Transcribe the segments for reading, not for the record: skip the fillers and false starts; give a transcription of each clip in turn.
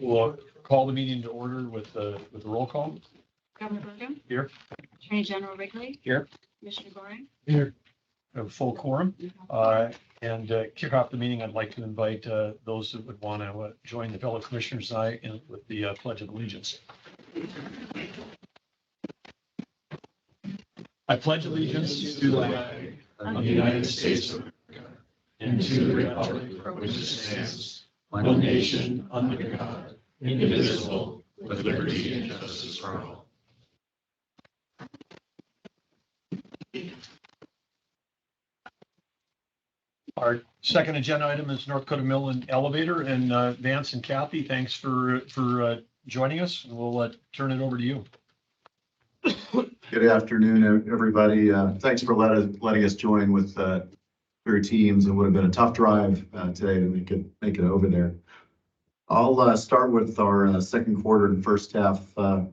We'll call the meeting to order with the roll call. Governor Burgum. Here. Attorney General Wrigley. Here. Commissioner Goring. Here. A full quorum. And kick off the meeting, I'd like to invite those that would want to join the fellow commissioners and I with the Pledge of Allegiance. I pledge allegiance to the flag of the United States of America and to the republic for which it stands, one nation under God, indivisible, with liberty and justice for all. Our second agenda item is North Dakota Mill and Elevator, and Vance and Kathy, thanks for joining us. We'll turn it over to you. Good afternoon, everybody. Thanks for letting us join with your teams. It would have been a tough drive today to make it over there. I'll start with our second quarter and first half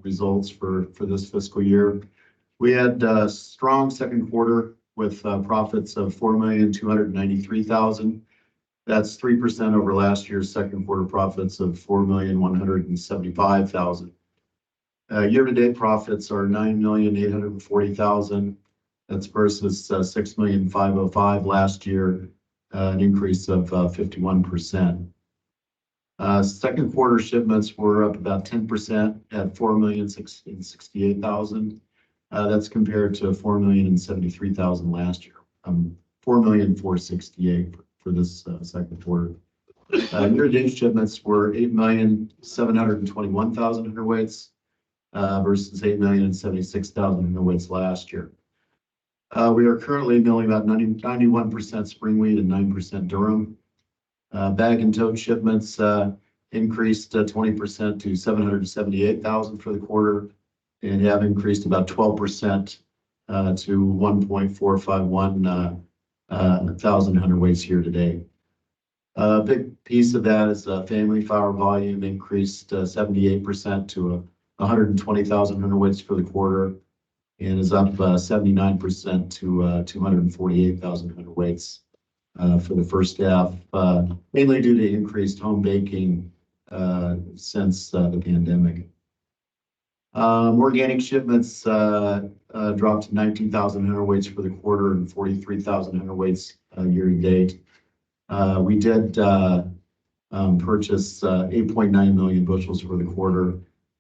results for this fiscal year. We had a strong second quarter with profits of $4,293,000. That's 3% over last year's second quarter profits of $4,175,000. Year-to-date profits are $9,840,000. That's versus $6,505,000 last year, an increase of 51%. Second quarter shipments were up about 10% at $4,668,000. That's compared to $4,073,000 last year. $4,468,000 for this second quarter. Year-to-date shipments were 8,721,000 hundredweights versus 8,076,000 hundredweights last year. We are currently milling about 91% spring wheat and 9% durum. Bag and tote shipments increased 20% to 778,000 for the quarter, and have increased about 12% to 1.451 thousand hundredweights here today. A big piece of that is family flour volume increased 78% to 120,000 hundredweights for the quarter, and is up 79% to 248,000 hundredweights for the first half, mainly due to increased home baking since the pandemic. Organic shipments dropped to 19,000 hundredweights for the quarter and 43,000 hundredweights year to date. We did purchase 8.9 million bushels for the quarter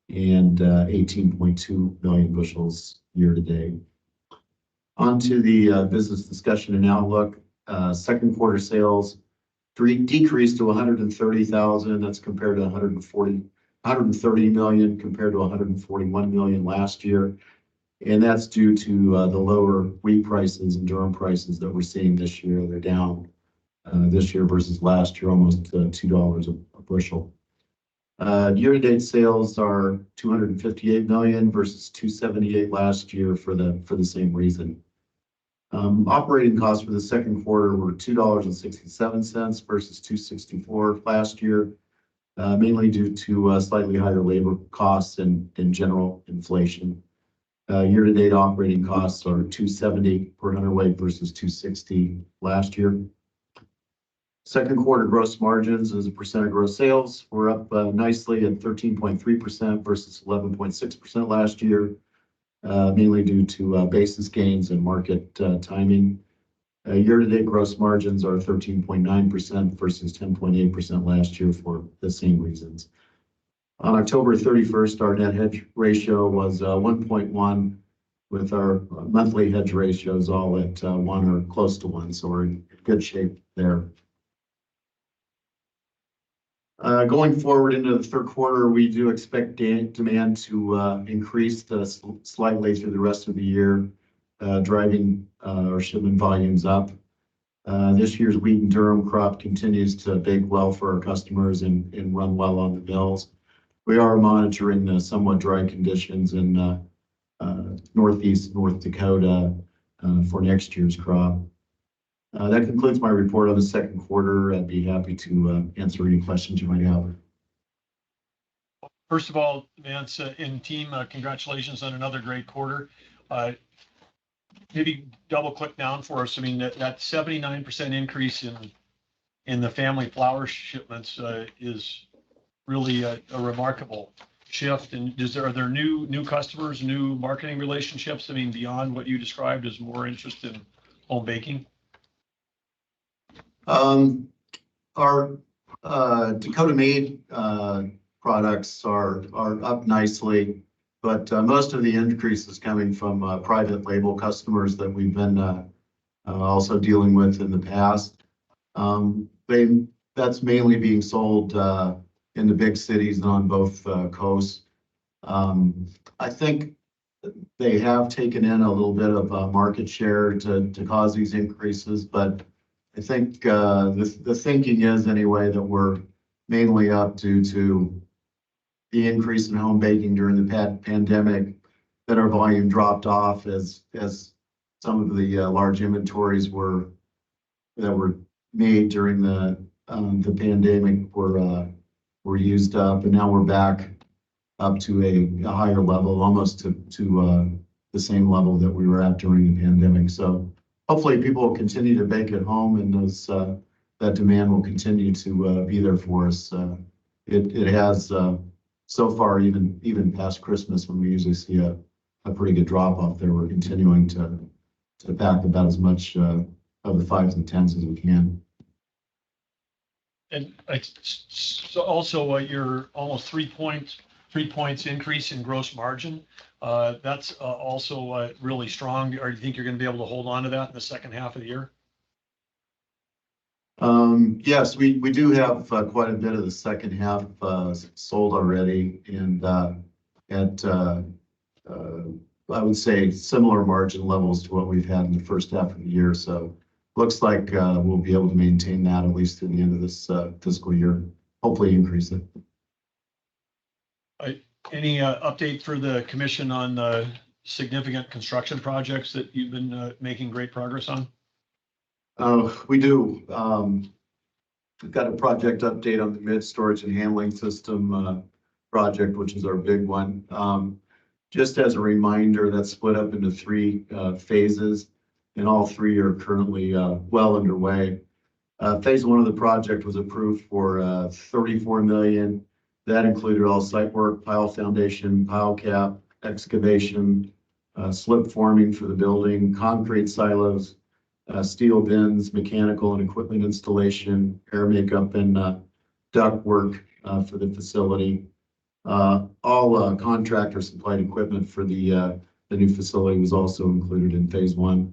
and 18.2 million bushels year to date. On to the business discussion and outlook. Second quarter sales decreased to 130,000. That's compared to 130 million compared to 141 million last year. And that's due to the lower wheat prices and durum prices that we're seeing this year. They're down this year versus last year, almost $2 a bushel. Year-to-date sales are 258 million versus 278 last year for the same reason. Operating costs for the second quarter were $2.67 versus $2.64 last year, mainly due to slightly higher labor costs and general inflation. Year-to-date operating costs are $2.70 per hundredweight versus $2.60 last year. Second quarter gross margins as a percent of gross sales were up nicely at 13.3% versus 11.6% last year, mainly due to basis gains and market timing. Year-to-date gross margins are 13.9% versus 10.8% last year for the same reasons. On October 31st, our net hedge ratio was 1.1, with our monthly hedge ratios all at 1 or close to 1, so we're in good shape there. Going forward into the third quarter, we do expect demand to increase slightly through the rest of the year, driving our shipment volumes up. This year's wheat and durum crop continues to bake well for our customers and run well on the mills. We are monitoring the somewhat dry conditions in northeast North Dakota for next year's crop. That concludes my report on the second quarter. I'd be happy to answer any questions you might have. First of all, Vance and team, congratulations on another great quarter. Maybe double click down for us. I mean, that 79% increase in in the family flower shipments is really a remarkable shift. And are there new customers, new marketing relationships? I mean, beyond what you described as more interest in home baking? Our Dakota Made products are up nicely, but most of the increase is coming from private label customers that we've been also dealing with in the past. That's mainly being sold in the big cities and on both coasts. I think they have taken in a little bit of market share to cause these increases, but I think the thinking is anyway that we're mainly up due to the increase in home baking during the pandemic, that our volume dropped off as some of the large inventories that were made during the pandemic were used up, and now we're back up to a higher level, almost to the same level that we were at during the pandemic. So hopefully people will continue to bake at home, and that demand will continue to be there for us. It has so far, even past Christmas, when we usually see a pretty good drop off there, we're continuing to pack about as much of the 5s and 10s as we can. And so also your almost 3 points increase in gross margin. That's also really strong. Or do you think you're going to be able to hold on to that in the second half of the year? Yes, we do have quite a bit of the second half sold already, and at I would say similar margin levels to what we've had in the first half of the year. So looks like we'll be able to maintain that at least through the end of this fiscal year, hopefully increase it. Any update for the commission on the significant construction projects that you've been making great progress on? We do. We've got a project update on the mid storage and handling system project, which is our big one. Just as a reminder, that's split up into 3 phases, and all 3 are currently well underway. Phase 1 of the project was approved for $34 million. That included all site work, pile foundation, pile cap, excavation, slip forming for the building, concrete silos, steel bins, mechanical and equipment installation, air makeup, and duct work for the facility. All contractor supplied equipment for the new facility was also included in phase 1.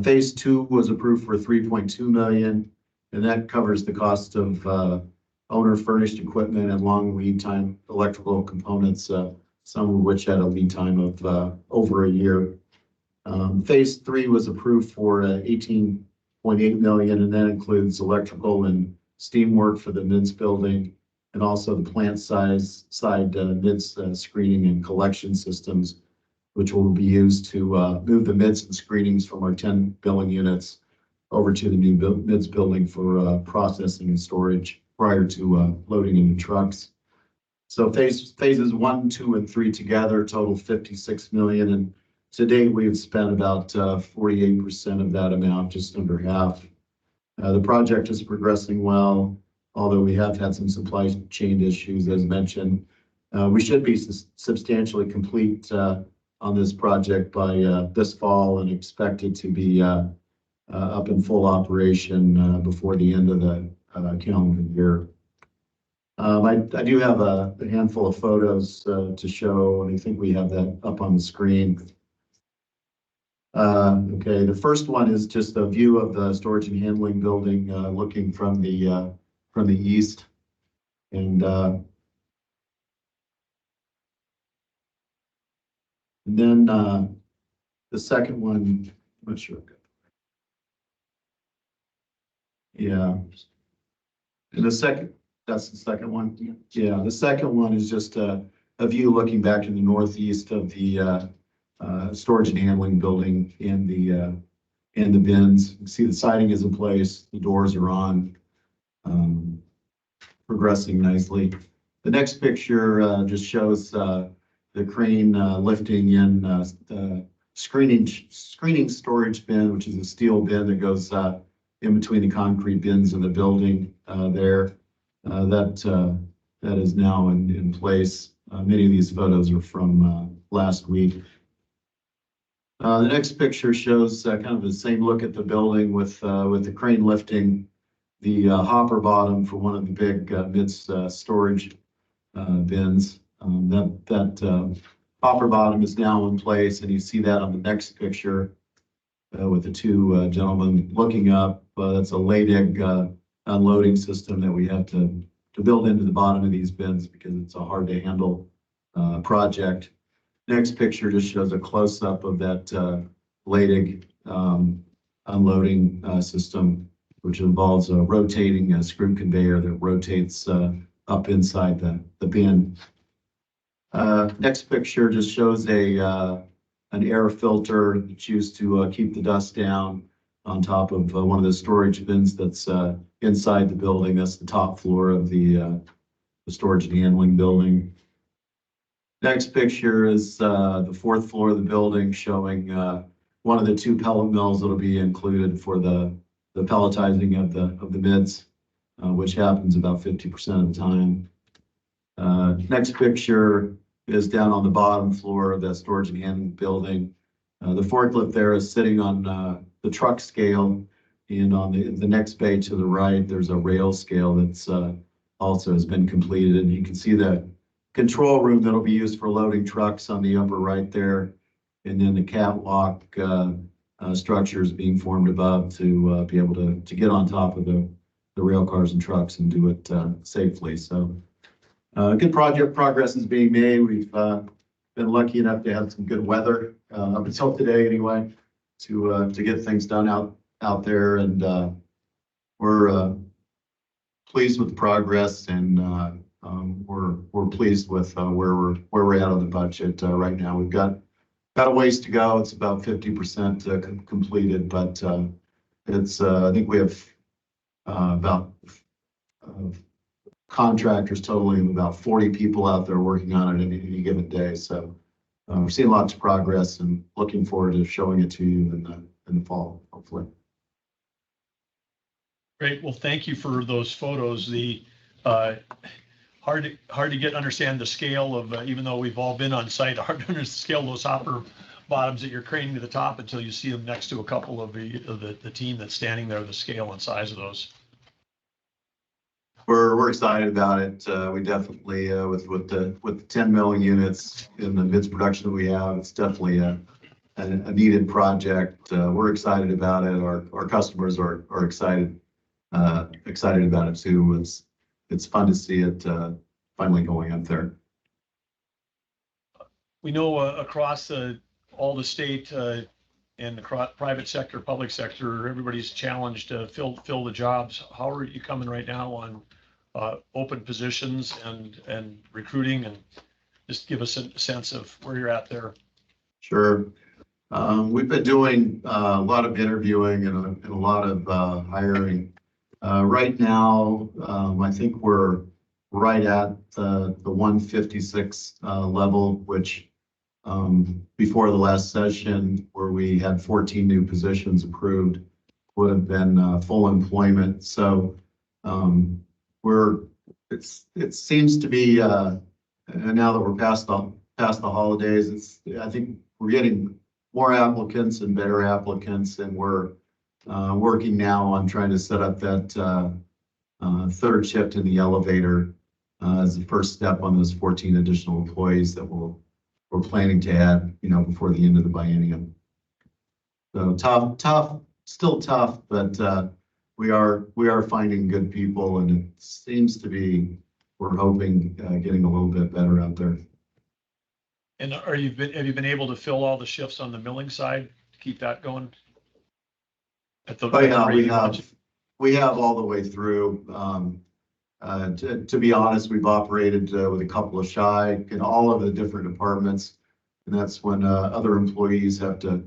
Phase 2 was approved for $3.2 million, and that covers the cost of owner furnished equipment and long lead time electrical components, some of which had a lead time of over a year. Phase 3 was approved for $18.8 million, and that includes electrical and steam work for the MIDS building, and also the plant side MIDS screening and collection systems, which will be used to move the MIDS and screenings from our 10 billing units over to the new MIDS building for processing and storage prior to loading into trucks. So phases 1, 2, and 3 together total $56 million, and to date we have spent about 48% of that amount, just under half. The project is progressing well, although we have had some supply chain issues, as mentioned. We should be substantially complete on this project by this fall, and expected to be up in full operation before the end of the calendar year. I do have a handful of photos to show, and I think we have that up on the screen. Okay, the first one is just a view of the storage and handling building looking from the east, and then the second one, I'm not sure. Yeah, and that's the second one. Yeah, the second one is just a view looking back to the northeast of the storage and handling building and the bins. You can see the siding is in place, the doors are on, progressing nicely. The next picture just shows the crane lifting in the screening storage bin, which is a steel bin that goes in between the concrete bins in the building there. That is now in place. Many of these photos are from last week. The next picture shows kind of the same look at the building with the crane lifting the hopper bottom for one of the big MIDS storage bins. That hopper bottom is now in place, and you see that on the next picture with the two gentlemen looking up. That's a LADIG unloading system that we have to build into the bottom of these bins because it's a hard to handle project. Next picture just shows a close-up of that LADIG unloading system, which involves a rotating screw conveyor that rotates up inside the bin. Next picture just shows an air filter that's used to keep the dust down on top of one of the storage bins that's inside the building. That's the top floor of the storage and handling building. Next picture is the fourth floor of the building, showing one of the two pellet mills that'll be included for the pelletizing of the MIDS, which happens about 50% of the time. Next picture is down on the bottom floor of that storage and handling building. The forklift there is sitting on the truck scale, and on the next bay to the right, there's a rail scale that's also has been completed, and you can see the control room that'll be used for loading trucks on the upper right there, and then the catwalk structures being formed above to be able to get on top of the rail cars and trucks and do it safely. So good project progress is being made. We've been lucky enough to have some good weather up until today anyway, to get things done out there, and we're pleased with the progress, and we're pleased with where we're at on the budget right now. We've got a ways to go. It's about 50% completed, but it's I think we have about contractors totaling about 40 people out there working on it any given day. So we're seeing lots of progress and looking forward to showing it to you in the fall, hopefully. Great. Well, thank you for those photos. The hard to understand the scale of, even though we've all been on site, hard to understand the scale of those hopper bottoms that you're craning to the top until you see them next to a couple of the team that's standing there, the scale and size of those. We're excited about it. We definitely with the 10 million units in the MIDS production that we have, it's definitely a needed project. We're excited about it. Our customers are excited about it too. It's fun to see it finally going up there. We know across all the state and the private sector, public sector, everybody's challenged to fill the jobs. How are you coming right now on open positions and recruiting, and just give us a sense of where you're at there? Sure. We've been doing a lot of interviewing and a lot of hiring. Right now, I think we're right at the 156 level, which before the last session, where we had 14 new positions approved, would have been full employment. So it seems to be now that we're past the holidays, I think we're getting more applicants and better applicants, and we're working now on trying to set up that third shift in the elevator as the first step on those 14 additional employees that we're planning to add, before the end of the biennium. So still tough, but we are finding good people, and it seems to be, we're hoping, getting a little bit better out there. And have you been able to fill all the shifts on the milling side to keep that going? We have all the way through. To be honest, we've operated with a couple of shy in all of the different departments, and that's when other employees have to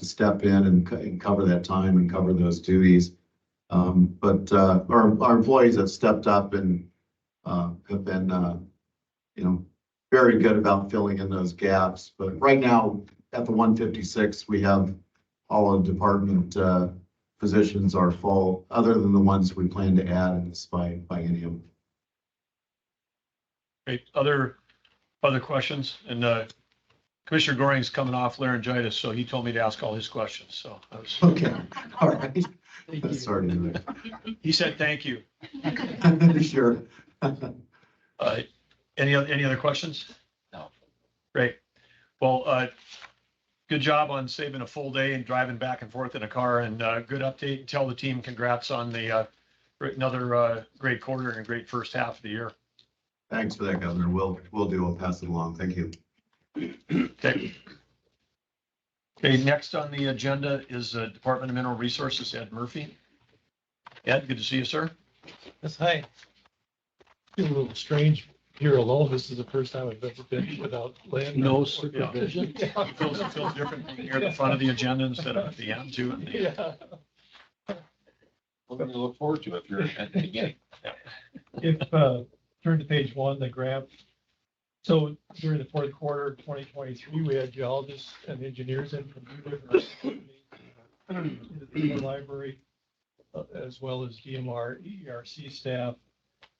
step in and cover that time and cover those duties. But our employees have stepped up and have been, very good about filling in those gaps. But right now, at the 156, we have all of department positions are full, other than the ones we plan to add in this biennium. Great. Other questions? And Commissioner Goring's coming off laryngitis, so he told me to ask all his questions. So I was, Okay, all right. Sorry to hear he said, thank you. that. Sure. Any other questions? No. Great. Well, good job on saving a full day and driving back and forth in a car, and good update. Tell the team congrats on the another great quarter and a great first half of the year. Thanks for that, Governor. We'll do. I'll pass it along. Thank you. Okay. Okay, next on the agenda is Department of Mineral Resources, Ed Murphy. Ed, good to see you, sir. Yes, hi. Feel a little strange here alone. This is the first time I've ever been without land. No or supervision. Yeah. It feels different when you're at the front of the agenda instead of at the end too. Yeah. We're going to look forward to it if you're at the beginning. If, turn to page 1, the graph. So during the fourth quarter of 2023, we had geologists and engineers in from 2 different the library, as well as DMR, ERC staff.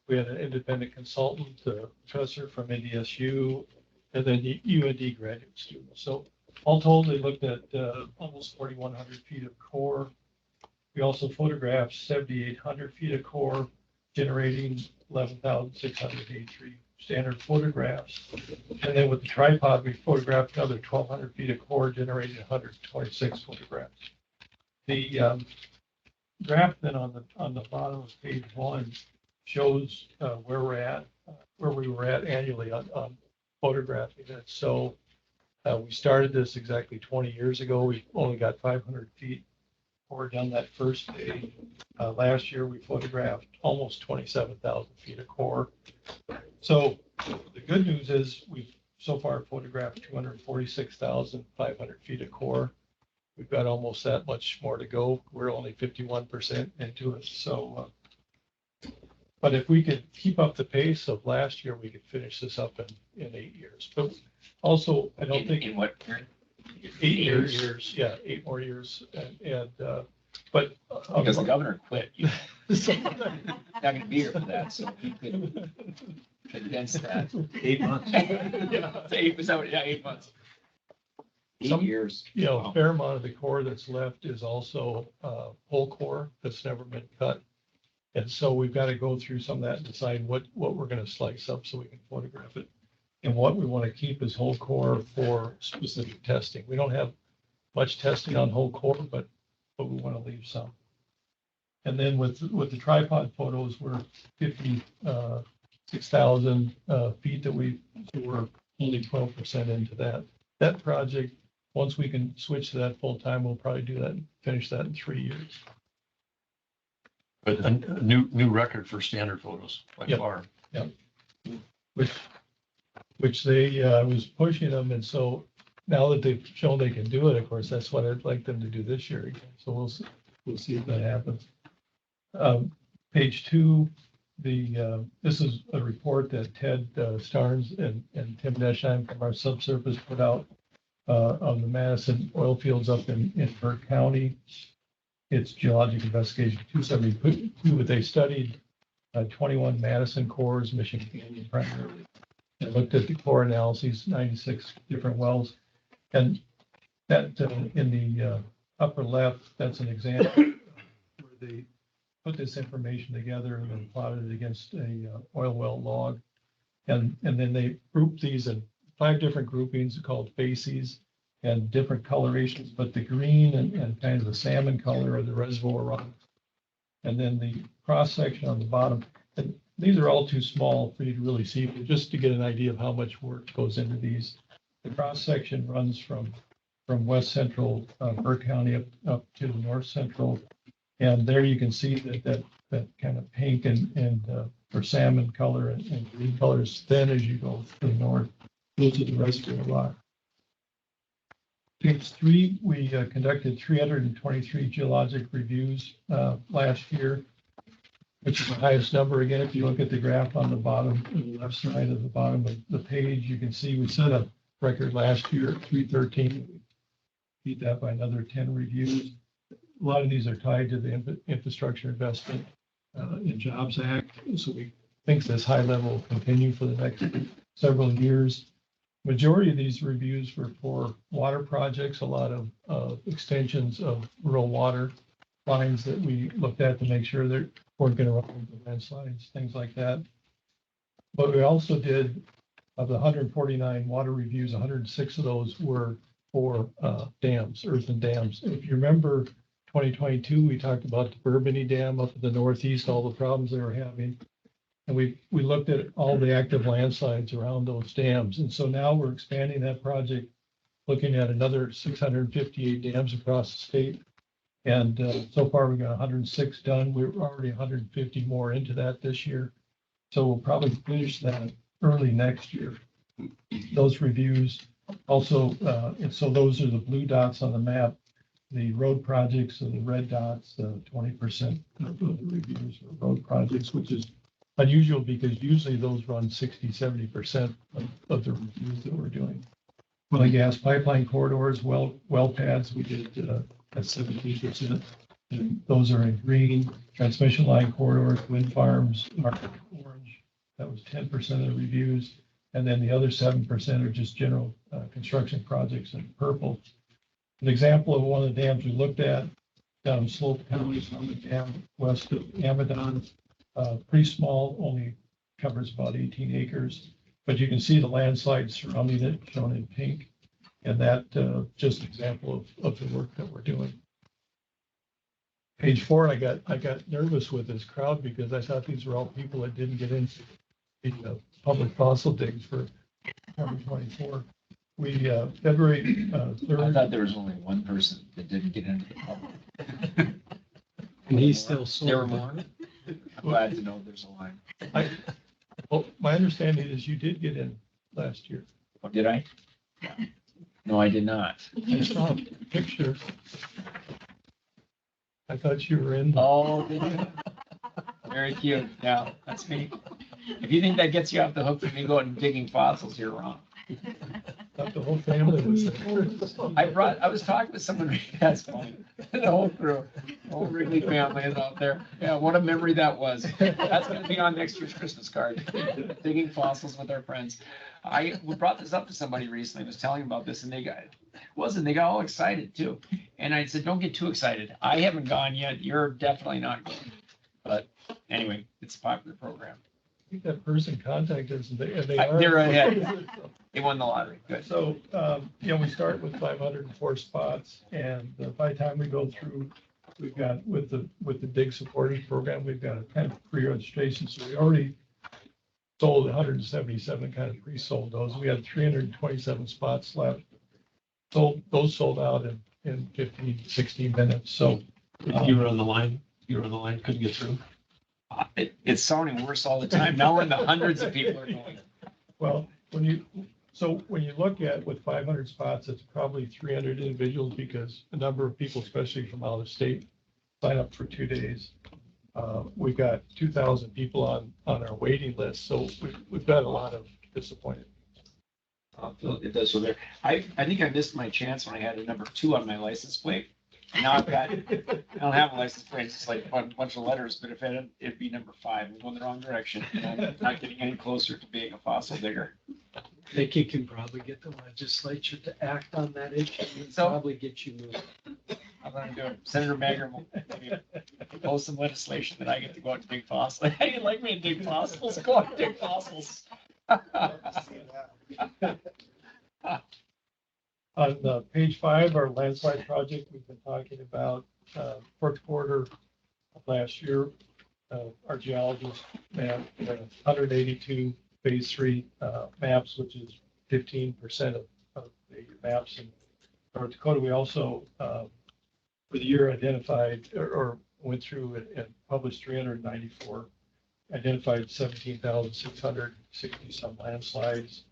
We had an independent consultant, a professor from NDSU, and then the UND graduate students. So all told, they looked at almost 4,100 feet of core. We also photographed 7,800 feet of core, generating 11,683 standard photographs. And then with the tripod, we photographed another 1,200 feet of core, generating 126 photographs. The graph then on the bottom of page 1 shows where we're at, where we were at annually on photographing it. So we started this exactly 20 years ago. We only got 500 feet core done that first day. Last year, we photographed almost 27,000 feet of core. So the good news is we've so far photographed 246,500 feet of core. We've got almost that much more to go. We're only 51% into it. So, but if we could keep up the pace of last year, we could finish this up in 8 years. But also, I don't think In what period? 8 years, yeah, 8 more years. But Because the governor quit. You're so- not going to be here for that, so he could condense that. 8 months. Yeah. It's 8 months. 8 years. You know, a fair amount of the core that's left is also whole core that's never been cut. And so we've got to go through some of that and decide what we're going to slice up so we can photograph it. And what we want to keep is whole core for specific testing. We don't have much testing on whole core, but we want to leave some. And then with the tripod photos, we're 56,000 feet that we're only 12% into that. That project, once we can switch to that full time, we'll probably do that and finish that in 3 years. But a new record for standard photos by Yep. far. Which they was pushing them, and so now that they've shown they can do it, of course, that's what I'd like them to do this year again. So we'll see if that happens. Page 2, this is a report that Ted Starnes and Tim Deschheim from our subsurface put out on the Madison oil fields up in Burke County. It's Geologic Investigation 272, but they studied 21 Madison cores, Michigan Canyon primarily, and looked at the core analyses, 96 different wells. And that in the upper left, that's an example where they put this information together and then plotted it against a oil well log. And then they grouped these in 5 different groupings called bases and different colorations, but the green and kind of the salmon color are the reservoir rock. And then the cross section on the bottom, and these are all too small for you to really see, but just to get an idea of how much work goes into these. The cross section runs from west central Burke County up to the north central. And there you can see that kind of pink and or salmon color and green colors thin as you go to the north. Those are the reservoir rock. Page 3, we conducted 323 geologic reviews last year, which is the highest number. Again, if you look at the graph on the bottom, the left side of the bottom of the page, you can see we set a record last year at 313. We beat that by another 10 reviews. a lot of these are tied to the Infrastructure Investment in Jobs Act. So we think this high level will continue for the next several years. Majority of these reviews were for water projects, a lot of extensions of rural water lines that we looked at to make sure they weren't going to run into landslides, things like that. But we also did, of the 149 water reviews, 106 of those were for dams, earthen dams. If you remember 2022, we talked about the Bourbonnais Dam up in the northeast, all the problems they were having. And we looked at all the active landslides around those dams. And so now we're expanding that project, looking at another 658 dams across the state. And so far we've got 106 done. We're already 150 more into that this year. So we'll probably finish that early next year. Those reviews also, and so those are the blue dots on the map. The road projects are the red dots, 20% of the reviews are road projects, which is unusual because usually those run 60-70% of the reviews that we're doing. Oil and gas pipeline corridors, well pads, we did at 17%. And those are in green. Transmission line corridors, wind farms are orange. That was 10% of the reviews. And then the other 7% are just general construction projects in purple. An example of one of the dams we looked at down in Slope County, on the dam west of Amadon, pretty small, only covers about 18 acres. But you can see the landslides surrounding it, shown in pink. And that just an example of the work that we're doing. Page 4, I got nervous with this crowd because I thought these were all people that didn't get into the public fossil digs for 2024. We, February 3rd. I thought there was only one person that didn't get into the public. And he's still There were sold. more? I'm glad to know there's a line. Well, my understanding is you did get in last year. Oh, did I? No, I did not. I saw pictures. I thought you were in. Oh, did you? Very cute. Yeah, that's me. If you think that gets you off the hook for me going digging fossils, you're wrong. Thought the whole family was there. I was talking to someone, that's funny. The whole crew, the whole Wrigley family is out there. Yeah, what a memory that was. That's gonna be on next year's Christmas card. Digging fossils with our friends. We brought this up to somebody recently, was telling them about this, and they got all excited too. And I said, don't get too excited. I haven't gone yet. You're definitely not going. But anyway, it's a popular program. I think that person contacted us and they They're are. ahead. They won the lottery. Good. So, we start with 504 spots, and by the time we go through, we've got, with the Dig Supporters Program, we've got a kind of pre-registration, so we already sold 177, kind of pre-sold those. We had 327 spots left. So those sold out in 15, 16 minutes, so. You were on the line, couldn't get through. It's sounding worse all the time. Now we're in the hundreds of people are going. Well, when you look at with 500 spots, it's probably 300 individuals because a number of people, especially from out of state, sign up for 2 days. We've got 2,000 people on our waiting list, so we've got a lot of disappointed. It does. So there, I think I missed my chance when I had a number 2 on my license plate. And now I don't have a license plate. It's just like a bunch of letters, but if it'd be number 5. I'm going the wrong direction. And I'm not getting any closer to being a fossil digger. I think you can probably get the legislature to act on that issue and So- probably get you moving. I'm going to do it. Senator Magrum will maybe propose some legislation that I get to go out and dig fossils. Hey, you like me to dig fossils? Go out and dig fossils. On page 5, our landslide project, we've been talking about fourth quarter of last year. Our geologists mapped 182 phase 3 maps, which is 15% of the maps in North Dakota. We also, for the year, identified or went through and published 394, identified 17,660 some landslides,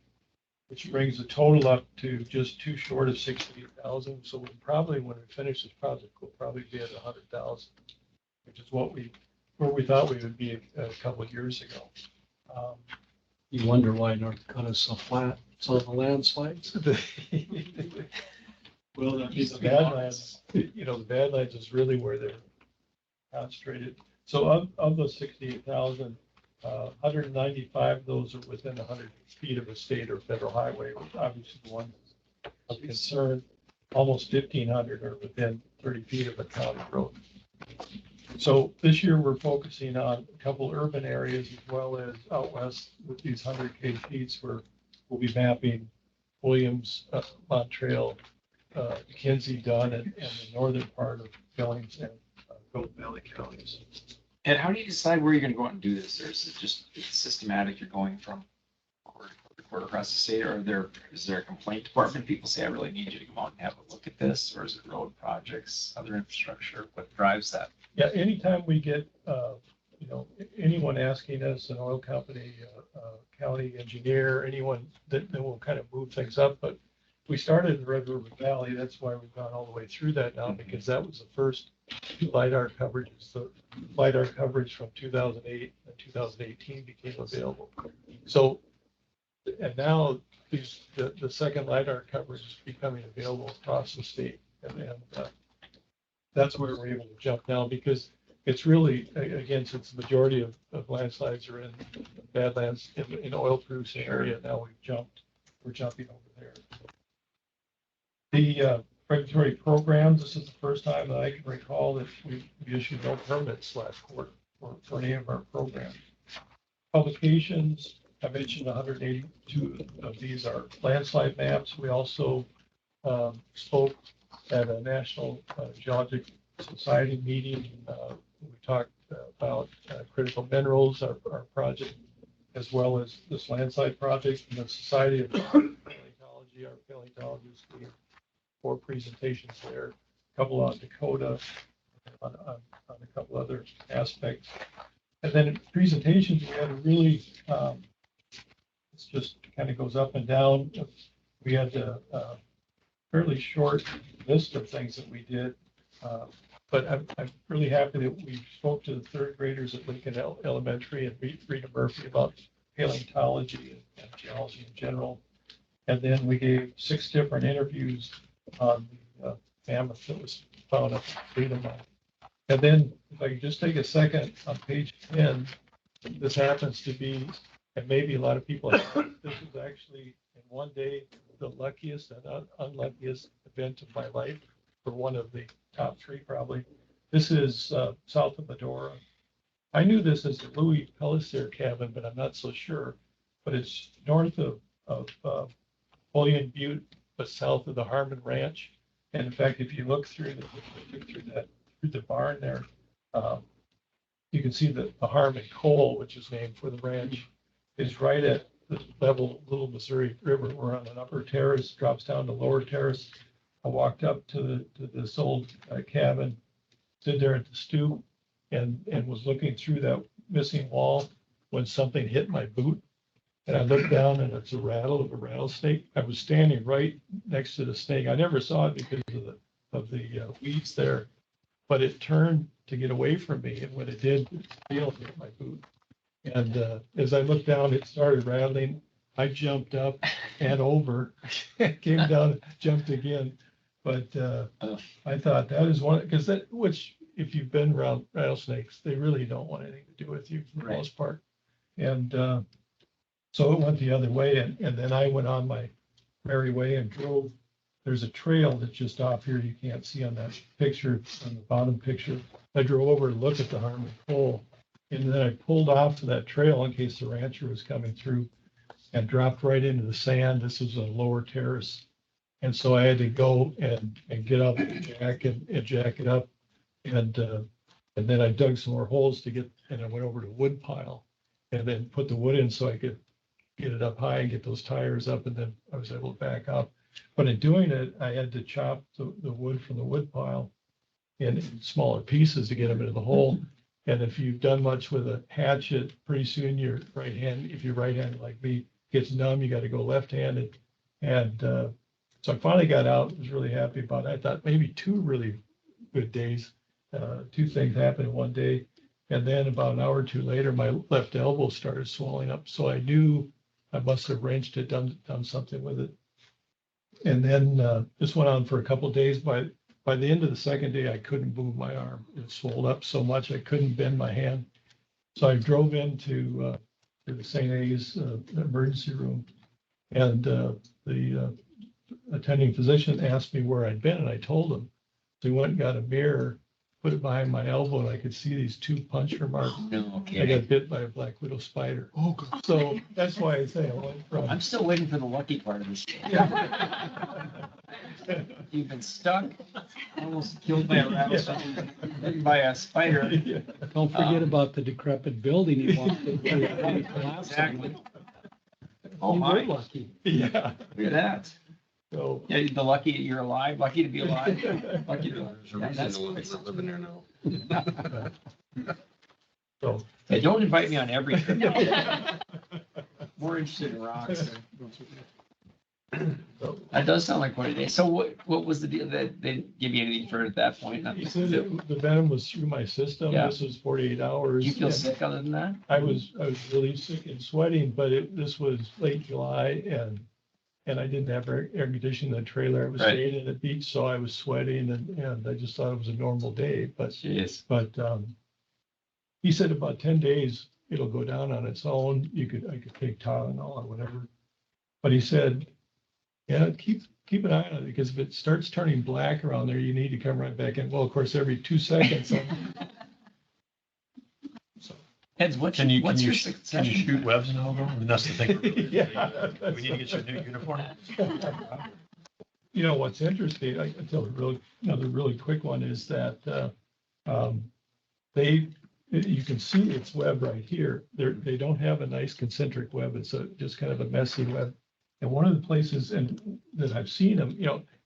which brings the total up to just too short of 68,000. So we probably, when we finish this project, we'll probably be at 100,000, which is where we thought we would be a couple of years ago. You wonder why North Dakota's so flat, so the landslides. Well, I mean, the Badlands, the Badlands is really where they're concentrated. So of the 68,000, 195 of those are within 100 feet of a state or federal highway, which obviously the ones of concern. Almost 1,500 are within 30 feet of a county road. So this year, we're focusing on a couple urban areas as well as out west with these 100K feet where we'll be mapping Williams, Montreal, McKenzie, Dunn, and the northern part of Billings and Golden Valley counties. And how do you decide where you're gonna go out and do this? Or is it just it's systematic, you're going from quarter to quarter across the state, or is there a complaint department? People say, I really need you to come out and have a look at this, or is it road projects, other infrastructure? What drives that? Yeah, anytime we get, anyone asking us, an oil company, county engineer, anyone that will kind of move things up. But we started in the Red River Valley. That's why we've gone all the way through that now, because that was the first LiDAR coverages. The LiDAR coverage from 2008 and 2018 became available. So, and now the second LiDAR coverage is becoming available across the state. And that's where we're able to jump now, because it's really, again, since the majority of landslides are in Badlands in oil producing area, now we're jumping over there. The regulatory programs, this is the first time that I can recall that we issued no permits last quarter for any of our programs. Publications, I mentioned 182 of these are landslide maps. We also spoke at a National Geologic Society meeting. We talked about critical minerals, our project, as well as this landslide project, and the Society of Paleontology. Our paleontologists gave 4 presentations there, a couple on Dakota, on a couple other aspects. And then in presentations, we had a really, it's just kind of goes up and down. We had a fairly short list of things that we did. But I'm really happy that we spoke to the 3rd graders at Lincoln Elementary and Rita Murphy about paleontology and geology in general. And then we gave 6 different interviews on the mammoth that was found at Freedom Mine. And then if I could just take a second on page 10, this happens to be, and maybe a lot of people, this is actually in one day, the luckiest and unluckiest event of my life for one of the top 3 probably. This is south of Medora. I knew this as the Louis Pellissier cabin, but I'm not so sure. But it's north of Bullion Butte, but south of the Harmon Ranch. And in fact, if you look through the barn there, you can see that the Harmon Coal, which is named for the ranch, is right at the level of Little Missouri River. We're on an upper terrace, drops down to lower terrace. I walked up to this old cabin, stood there at the stoop, and was looking through that missing wall when something hit my boot. And I looked down, and it's a rattle of a rattlesnake. I was standing right next to the snake. I never saw it because of the weeds there, but it turned to get away from me. And when it did, it failed to hit my boot. And as I looked down, it started rattling. I jumped up and over, came down, jumped again. But I thought that is one, because which if you've been around rattlesnakes, they really don't want anything to do with you for the most part. And so it went the other way. And then I went on my merry way and drove. There's a trail that's just off here. You can't see on that picture, on the bottom picture. I drove over to look at the Harmon Coal. And then I pulled off to that trail in case the rancher was coming through and dropped right into the sand. This was a lower terrace. And so I had to go and get out the jack and jack it up. And then I dug some more holes and I went over to wood pile and then put the wood in so I could get it up high and get those tires up. And then I was able to back up. But in doing it, I had to chop the wood from the wood pile in smaller pieces to get them into the hole. And if you've done much with a hatchet, pretty soon your right hand, if you're right-handed like me, gets numb, you got to go left-handed. And so I finally got out, was really happy about it. I thought maybe 2 really good days. 2 things happened in one day. And then about an hour or 2 later, my left elbow started swelling up. So I knew I must have wrenched it, done something with it. And then this went on for a couple of days. By the end of the second day, I couldn't move my arm. It swelled up so much I couldn't bend my hand. So I drove into to the St. A's emergency room, and the attending physician asked me where I'd been, and I told him. So he went and got a mirror, put it behind my elbow, and I could see these 2 puncture marks. No, I okay. got bit by a black widow spider. Oh, God. So that's why I say I went from. I'm still waiting for the lucky part of this. You've been stuck, almost killed by a rattlesnake, bitten by a spider. Yeah. Don't forget about the decrepit building you walked into. Exactly. Oh, You were my. lucky. Yeah. Look at that. So. Yeah, the lucky you're alive, lucky to be alive, lucky to. There's a Yeah, reason that's the Lakes are living there now. So. Hey, don't invite me on every trip. More interested in rocks. That does sound like quite a day. So what was the deal? That they didn't give you anything for it at that point? He said the venom was through my system. Yeah. This was 48 hours. Do you feel and sick other than that? I was really sick and sweating, but this was late July and I didn't have air conditioning in the trailer. I was Right. staying in the beach, so I was sweating and I just thought it was a normal day. Jeez. But he said about 10 days, it'll go down on its own. I could take Tylenol or whatever. But he said, yeah, keep an eye on it, because if it starts turning black around there, you need to come right back in. Well, of course, every 2 seconds. So, Heads, what's Can your you, can you, succession? can you shoot webs now, though? I mean, that's the thing. Yeah. We need to get you a new uniform. You know, what's interesting, I can tell another really quick one is that you can see its web right here. They don't have a nice concentric web. It's just kind of a messy web. And one of the places that I've seen them,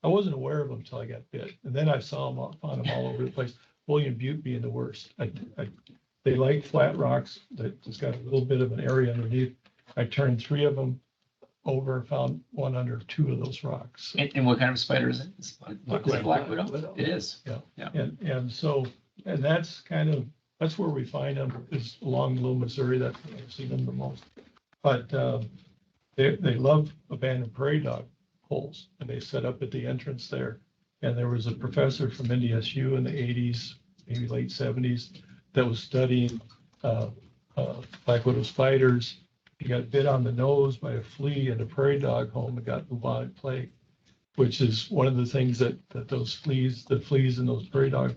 I wasn't aware of them until I got bit. And then I found them all over the place. William Butte being the worst. They like flat rocks that just got a little bit of an area underneath. I turned 3 of them over, found one under 2 of those rocks. And what kind of spider is it? Is it Black black widow. widow? It is. And that's where we find them, is along Little Missouri. That's where I've seen them the most. But they love abandoned prairie dog holes, and they set up at the entrance there. And there was a professor from NDSU in the 80s, maybe late 70s, that was studying black widow spiders. He got bit on the nose by a flea in a prairie dog home and got bubonic plague, which is one of the things that those fleas, the fleas in those prairie dog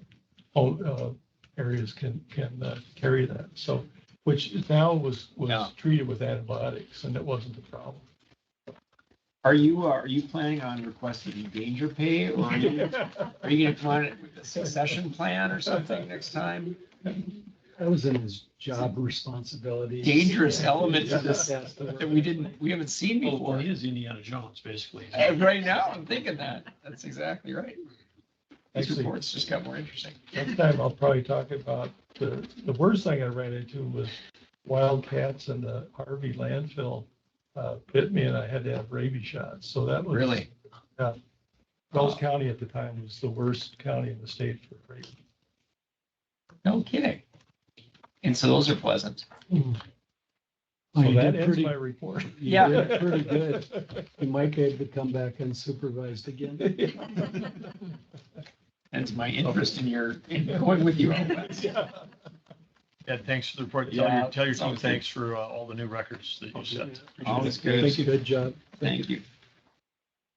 home areas can carry that. So, which now was Yeah. treated with antibiotics, and it wasn't a problem. Are you planning on requesting danger pay, or are you gonna come on with a succession plan or something next time? That was in his job responsibilities. Dangerous element to this Has to work. that we haven't seen Well, before. he is Indiana Jones, basically. Right now, I'm thinking that. That's exactly right. These Actually- reports just got more interesting. Next time I'll probably talk about the worst thing I ran into was wildcats in the Harvey landfill bit me, and I had to have rabies shots. So that was Really? Wells County at the time was the worst county in the state for rabies. No kidding. And so those are pleasant. Oh, So you that did ends pretty, my report. you Yeah. did pretty good. You might be able to come back unsupervised again. Hence my interest in going with you. on that. Ed, thanks for the report. Yeah, Tell your team sounds good. thanks for all the new records that you set. Always good. Thank you. Good job. Thank you.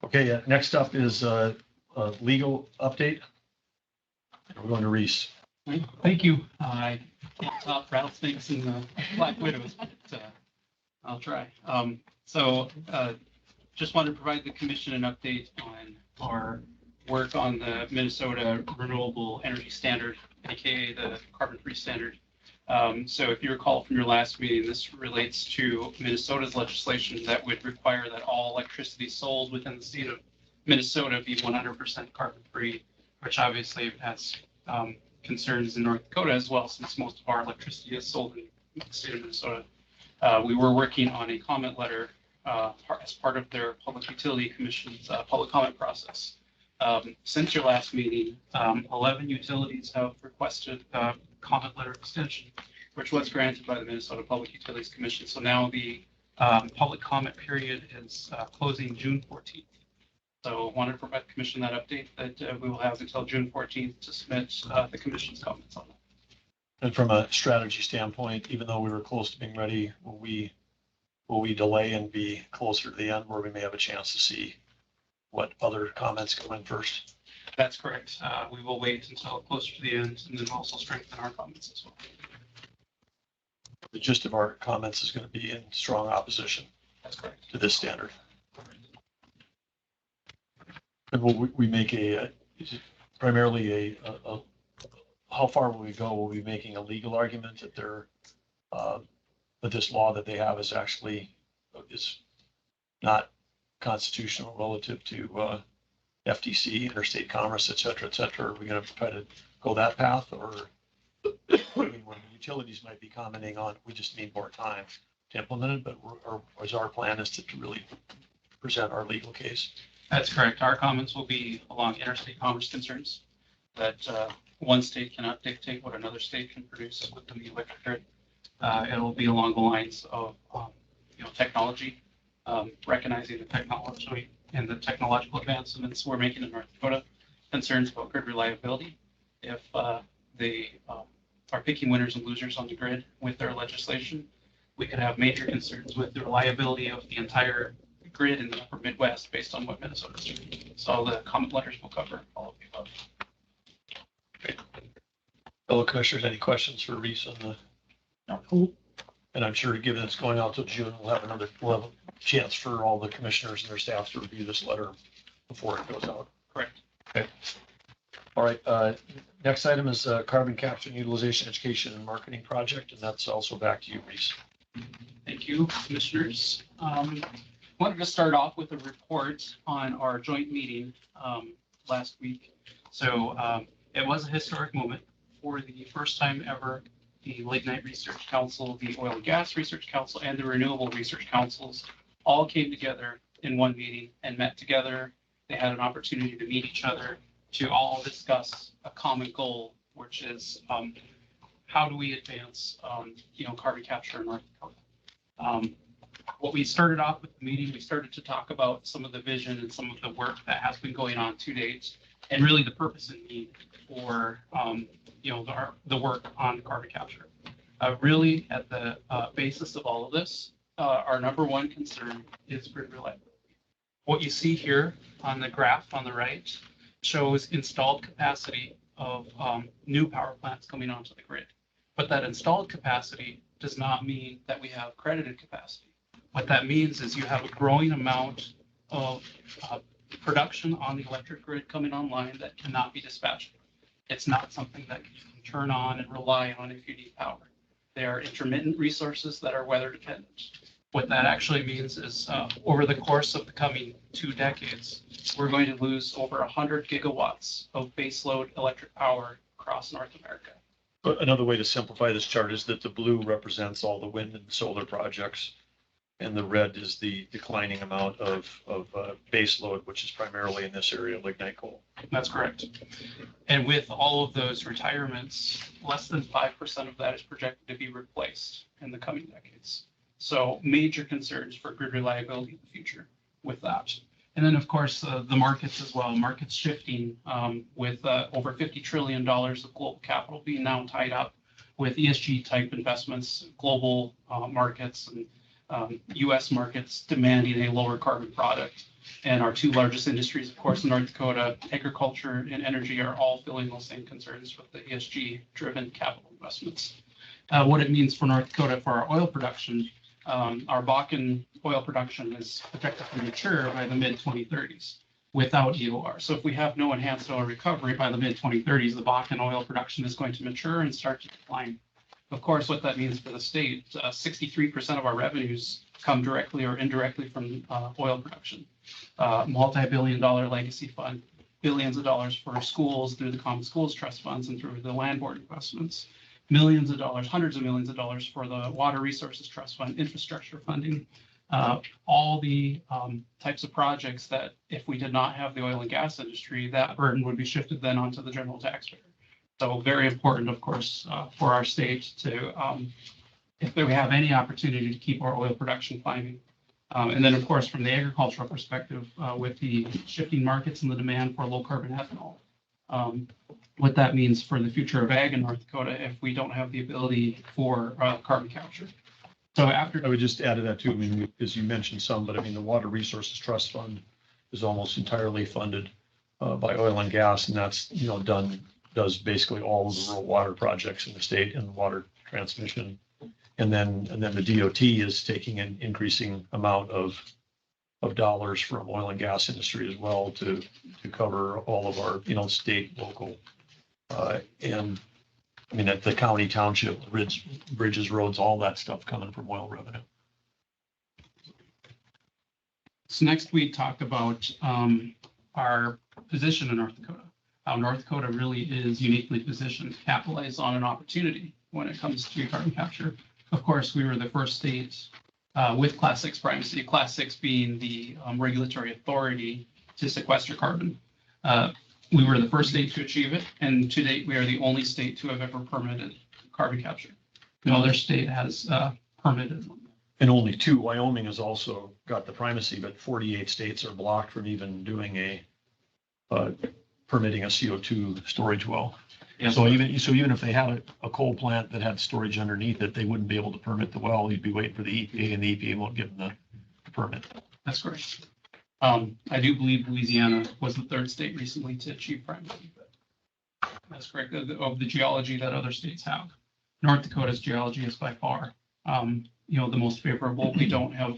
Okay, next up is a legal update. We're going to Reese. Thank you. I can't top rattlesnakes and the black widows, but I'll try. Just wanted to provide the commission an update on our work on the Minnesota Renewable Energy Standard, AKA the carbon-free standard. So if you recall from your last meeting, this relates to Minnesota's legislation that would require that all electricity sold within the state of Minnesota be 100% carbon-free, which obviously has concerns in North Dakota as well, since most of our electricity is sold in the state of Minnesota. We were working on a comment letter as part of their Public Utility Commission's public comment process. Since your last meeting, 11 utilities have requested comment letter extension, which was granted by the Minnesota Public Utilities Commission. So now the public comment period is closing June 14th. So wanted to provide the commission that update that we will have until June 14th to submit the commission's comments on that. And from a strategy standpoint, even though we were close to being ready, will we delay and be closer to the end where we may have a chance to see what other comments come in first? That's correct. We will wait until closer to the end and then also strengthen our comments as well. The gist of our comments is going to be in strong opposition That's correct. to this standard. And will we make is it primarily how far will we go? Will we be making a legal argument that that this law that they have is actually is not constitutional relative to FTC, interstate commerce, et cetera, et cetera? Are we going to try to go that path, or I mean, when utilities might be commenting on, we just need more time to implement it, but is our plan is to really present our legal case? That's correct. Our comments will be along interstate commerce concerns that one state cannot dictate what another state can produce within the electric grid. It'll be along the lines of technology, recognizing the technology and the technological advancements we're making in North Dakota, concerns about grid reliability. If they are picking winners and losers on the grid with their legislation, we could have major concerns with the reliability of the entire grid in the upper Midwest based on what Minnesota's doing. So the comment letters will cover all of the above. Fellow commissioners, any questions for Reese on the? No. And I'm sure given it's going out till June, we'll have a chance for all the commissioners and their staff to review this letter before it goes out. Correct. Okay. All right. Next item is carbon capture and utilization education and marketing project, and that's also back to you, Reese. Thank you, commissioners. Wanted to start off with a report on our joint meeting last week. So it was a historic moment. For the first time ever, the Lignite Research Council, the Oil and Gas Research Council, and the Renewable Research Councils all came together in one meeting and met together. They had an opportunity to meet each other to all discuss a common goal, which is how do we advance carbon capture in North Dakota. What we started off with the meeting, we started to talk about some of the vision and some of the work that has been going on to date, and really the purpose and need for the work on carbon capture. Really, at the basis of all of this, our number one concern is grid reliability. What you see here on the graph on the right shows installed capacity of new power plants coming onto the grid. But that installed capacity does not mean that we have credited capacity. What that means is you have a growing amount of production on the electric grid coming online that cannot be dispatched. It's not something that you can turn on and rely on if you need power. They are intermittent resources that are weather dependent. What that actually means is over the course of the coming 2 decades, we're going to lose over 100 gigawatts of baseload electric power across North America. But another way to simplify this chart is that the blue represents all the wind and solar projects, and the red is the declining amount of base load, which is primarily in this area, lignite coal. That's correct. And with all of those retirements, less than 5% of that is projected to be replaced in the coming decades. So major concerns for grid reliability in the future with that. And then, of course, the markets as well. Markets shifting with over $50 trillion of global capital being now tied up with ESG type investments, global markets, and U.S. markets demanding a lower carbon product. And our 2 largest industries, of course, in North Dakota, agriculture and energy, are all feeling those same concerns with the ESG-driven capital investments. What it means for North Dakota for our oil production, our Bakken oil production is projected to mature by the mid-2030s without EOR. So if we have no enhanced oil recovery by the mid-2030s, the Bakken oil production is going to mature and start to decline. Of course, what that means for the state, 63% of our revenues come directly or indirectly from oil production. Multi-billion-dollar legacy fund, billions of dollars for schools through the Common Schools Trust funds and through the land board investments. Millions of dollars, hundreds of millions of dollars for the Water Resources Trust Fund, infrastructure funding, all the types of projects that if we did not have the oil and gas industry, that burden would be shifted then onto the general taxpayer. So very important, of course, for our state to, if we have any opportunity to keep our oil production climbing. And then, of course, from the agricultural perspective, with the shifting markets and the demand for low carbon ethanol, what that means for the future of ag in North Dakota if we don't have the ability for carbon capture. So after I would just add to that too, I mean, as you mentioned some, but I mean, the Water Resources Trust Fund is almost entirely funded by oil and gas, and that's, you know, does basically all of the rural water projects in the state and water transmission. And then the DOT is taking an increasing amount of dollars from oil and gas industry as well to cover all of our, you know, state, local, and I mean, at the county, township, bridges, roads, all that stuff coming from oil revenue. So next we talked about our position in North Dakota. How North Dakota really is uniquely positioned to capitalize on an opportunity when it comes to carbon capture. Of course, we were the first state with Class 6 primacy, Class 6 being the regulatory authority to sequester carbon. We were the first state to achieve it, and to date, we are the only state to have ever permitted carbon capture. No other state has permitted. And only two, Wyoming has also got the primacy, but 48 states are blocked from even doing permitting a CO2 storage well. Yeah. So even if they had a coal plant that had storage underneath it, they wouldn't be able to permit the well. You'd be waiting for the EPA, and the EPA won't give them the permit. That's correct. I do believe Louisiana was the third state recently to achieve primacy. But that's correct, of the geology that other states have. North Dakota's geology is by far, the most favorable. We don't have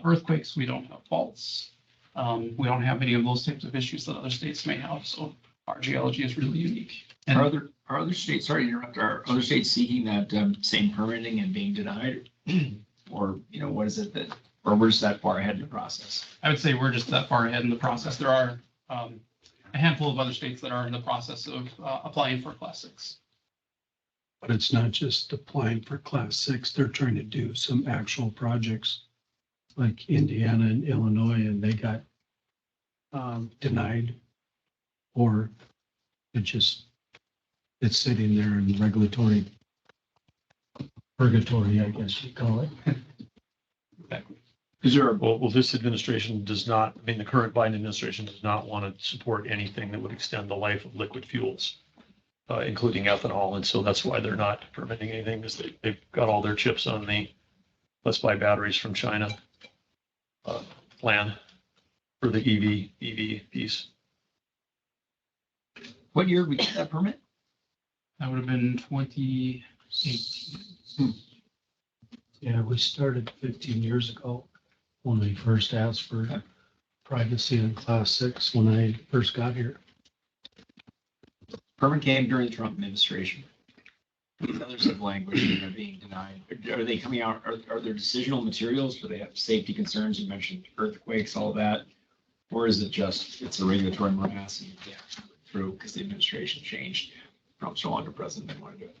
earthquakes. We don't have faults. We don't have any of those types of issues that other states may have. So our geology is really unique. And Are other states, sorry to interrupt, are other states seeking that same permitting and being denied? Or, what is it that, or we're just that far ahead in the process? I would say we're just that far ahead in the process. There are a handful of other states that are in the process of applying for Class 6. But it's not just applying for Class 6. They're trying to do some actual projects like Indiana and Illinois, and they got denied. Or it's sitting there in regulatory purgatory, I guess you call it. Is there Well, this administration does not, I mean, the current Biden administration does not want to support anything that would extend the life of liquid fuels, including ethanol. And so that's why they're not permitting anything, because they've got all their chips on the let's buy batteries from China plan for the EV piece. what year did we get that permit? That would have been 2018. Yeah, we started 15 years ago when we first asked for privacy in Class 6 when I first got here. Permit came during the Trump administration. These others have language and are being denied. Are they coming out, are there decisional materials? Do they have safety concerns? You mentioned earthquakes, all that. Or is it just, it's a regulatory morass and you can't through because the administration changed? Trump's no longer president, they want to do it.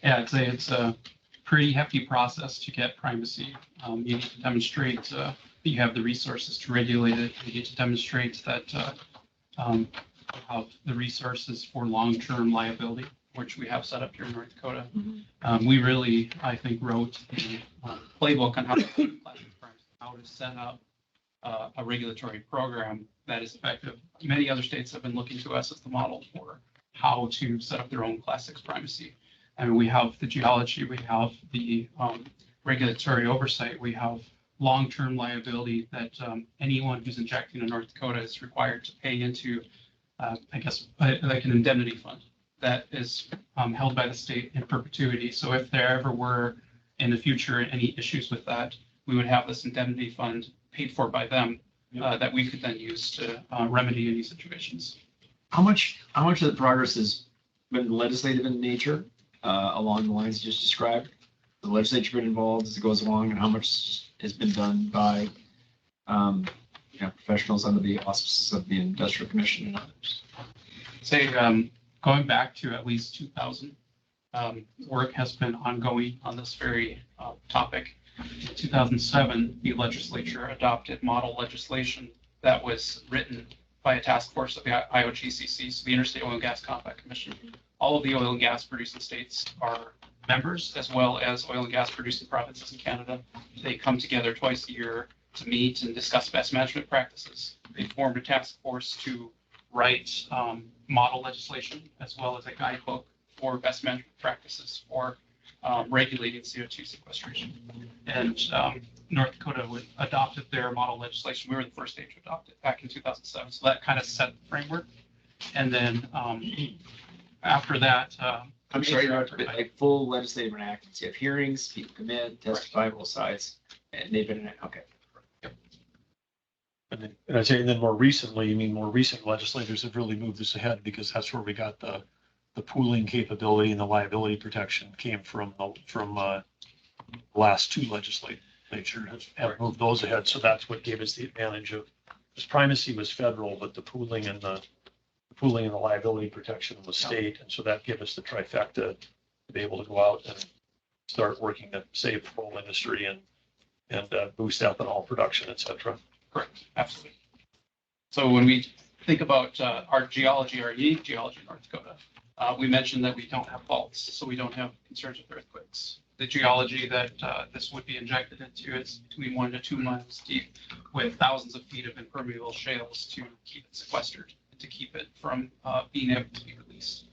Yeah, I'd say it's a pretty hefty process to get primacy. You need to demonstrate that you have the resources to regulate it. You need to demonstrate that you have the resources for long-term liability, which we have set up here in North Dakota. We really, I think, wrote the playbook on how to set up a regulatory program that is effective. Many other states have been looking to us as the model for how to set up their own Class 6 primacy. And we have the geology, we have the regulatory oversight, we have long-term liability that anyone who's injecting in North Dakota is required to pay into, like an indemnity fund that is held by the state in perpetuity. So if there ever were in the future any issues with that, we would have this indemnity fund paid for by them that we could then use to remedy any situations. How much of the progress has been legislative in nature along the lines you just described? The legislature been involved as it goes along, and how much has been done by professionals under the auspices of the Industrial Commission and others? Say going back to at least 2000, work has been ongoing on this very topic. In 2007, the legislature adopted model legislation that was written by a task force of the IOGCC, so the Interstate Oil and Gas Compact Commission. All of the oil and gas producing states are members, as well as oil and gas producing provinces in Canada. They come together twice a year to meet and discuss best management practices. They formed a task force to write model legislation as well as a guidebook for best management practices for regulating CO2 sequestration. And North Dakota adopted their model legislation. We were the first state to adopt it back in 2007. So that kind of set the framework. And then after that, I'm sorry, but like full legislative enactments, you have hearings, people come in, testify both sides, and they've been, okay. And I'd say, and then more recently, I mean, more recent legislators have really moved this ahead because that's where we got the pooling capability and the liability protection came from the last two legislatures have moved those ahead. So that's what gave us the advantage of, because primacy was federal, but the pooling and the liability protection was state. And so that gave us the trifecta to be able to go out and start working to save the coal industry and boost ethanol production, et cetera. Correct, absolutely. So when we think about our geology, our unique geology in North Dakota, we mentioned that we don't have faults, so we don't have concerns with earthquakes. The geology that this would be injected into is between 1 to 2 miles deep with thousands of feet of impermeable shales to keep it sequestered, and to keep it from being able to be released.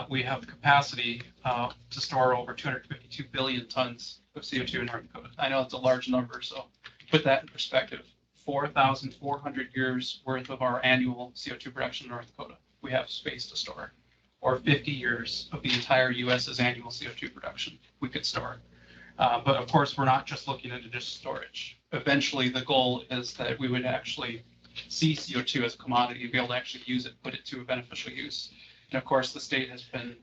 We have the capacity to store over 252 billion tons of CO2 in North Dakota. I know it's a large number, so put that in perspective. 4,400 years worth of our annual CO2 production in North Dakota, we have space to store, or 50 years of the entire US's annual CO2 production we could store. But of course, we're not just looking into just storage. Eventually, the goal is that we would actually see CO2 as a commodity and be able to actually use it, put it to a beneficial use. And of course, the state has been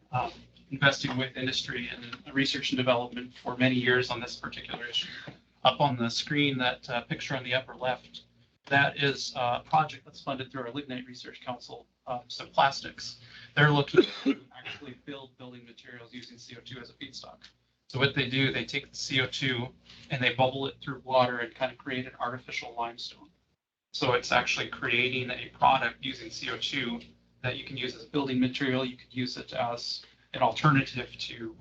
investing with industry and research and development for many years on this particular issue. Up on the screen, that picture on the upper left, that is a project that's funded through our Lignite Research Council, some plastics. They're looking to actually build building materials using CO2 as a feedstock. So what they do, they take the CO2 and they bubble it through water and kind of create an artificial limestone. So it's actually creating a product using CO2 that you can use as a building material. You could use it as an alternative to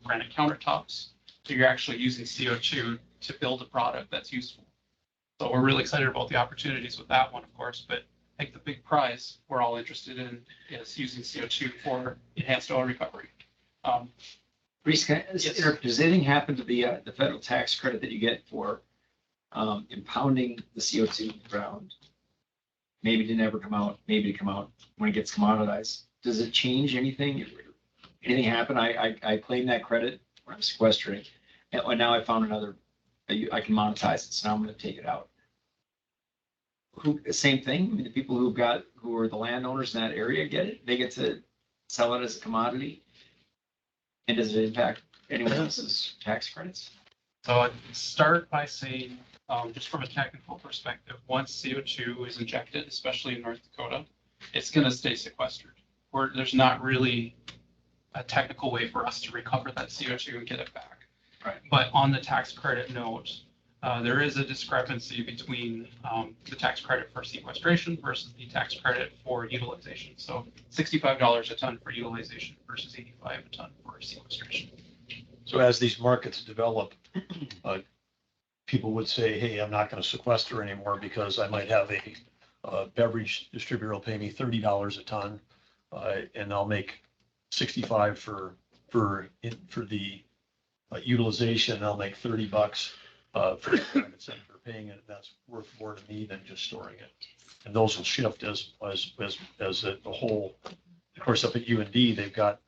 granite countertops. So you're actually using CO2 to build a product that's useful. So we're really excited about the opportunities with that one, of course, but I think the big prize we're all interested in is using CO2 for enhanced oil recovery. Reese, does anything happen to the federal tax credit that you get for impounding the CO2 in the ground? Maybe to never come out, maybe to come out when it gets commoditized. Does it change anything? Anything happen? I claim that credit when I'm sequestering, and now I found another. I can monetize it, so now I'm going to take it out. Same thing. I mean, the people who are the landowners in that area get it. They get to sell it as a commodity. And does it impact anyone else's tax credits? So I'd start by saying, just from a technical perspective, once CO2 is injected, especially in North Dakota, it's going to stay sequestered. There's not really a technical way for us to recover that CO2 and get it back. Right. But on the tax credit note, there is a discrepancy between the tax credit for sequestration versus the tax credit for utilization. So $65 a ton for utilization versus $85 a ton for sequestration. So as these markets develop, people would say, hey, I'm not going to sequester anymore because I might have a beverage distributor will pay me $30 a ton, and I'll make 65 for the utilization. I'll make $30 for the private sector paying it. That's worth more to me than just storing it. And those will shift as the whole. Of course, up at UND, they've got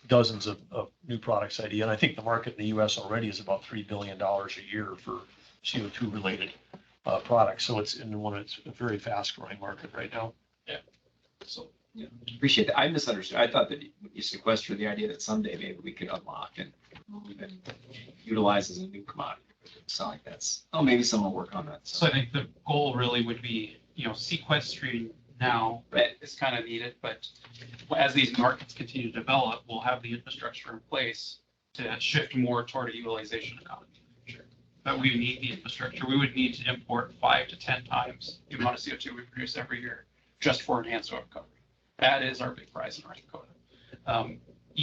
dozens of new products idea. And I think the market in the US already is about $3 billion a year for CO2 related products. So it's a very fast growing market right now. Yeah. So yeah, appreciate that. I misunderstood. I thought that you sequester the idea that someday maybe we could unlock and utilize as a new commodity. It's not like that's, maybe someone will work on that. So I think the goal really would be, sequestering now is kind of needed, but as these markets continue to develop, we'll have the infrastructure in place to shift more toward a utilization economy. Sure. But we need the infrastructure. We would need to import 5 to 10 times the amount of CO2 we produce every year just for enhanced oil recovery. That is our big prize in North Dakota.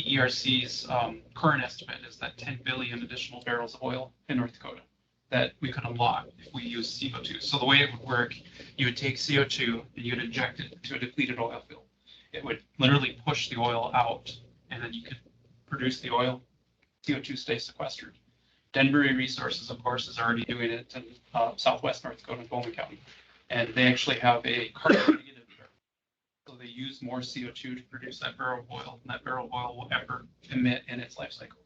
EERC's current estimate is that 10 billion additional barrels of oil in North Dakota that we could unlock if we use CO2. So the way it would work, you would take CO2 and you would inject it to a depleted oil field. It would literally push the oil out, and then you could produce the oil. CO2 stays sequestered. Denbury Resources, of course, is already doing it in southwest North Dakota and Bowman County. And they actually have a carbon negative barrel. So they use more CO2 to produce that barrel of oil, and that barrel of oil will ever emit in its life cycle.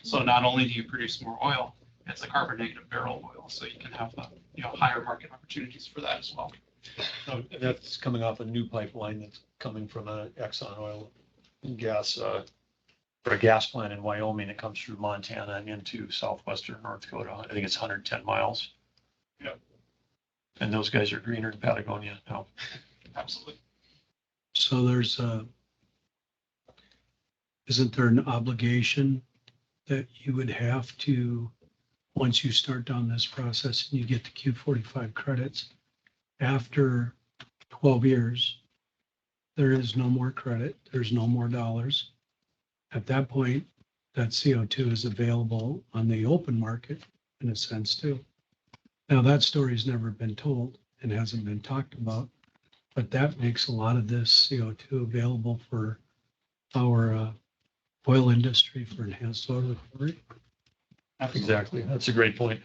So not only do you produce more oil, it's a carbon negative barrel of oil. So you can have higher market opportunities for that as well. So that's coming off a new pipeline that's coming from a Exxon oil and gas, or a gas plant in Wyoming that comes through Montana and into southwestern North Dakota. I think it's 110 miles. Yeah. And those guys are greener in Patagonia now. Absolutely. So there's isn't there an obligation that you would have to, once you start down this process and you get the Q45 credits, after 12 years, there is no more credit, there's no more dollars. At that point, that CO2 is available on the open market in a sense too. Now, that story's never been told and hasn't been talked about, but that makes a lot of this CO2 available for our oil industry for enhanced oil recovery. Exactly. That's a great point.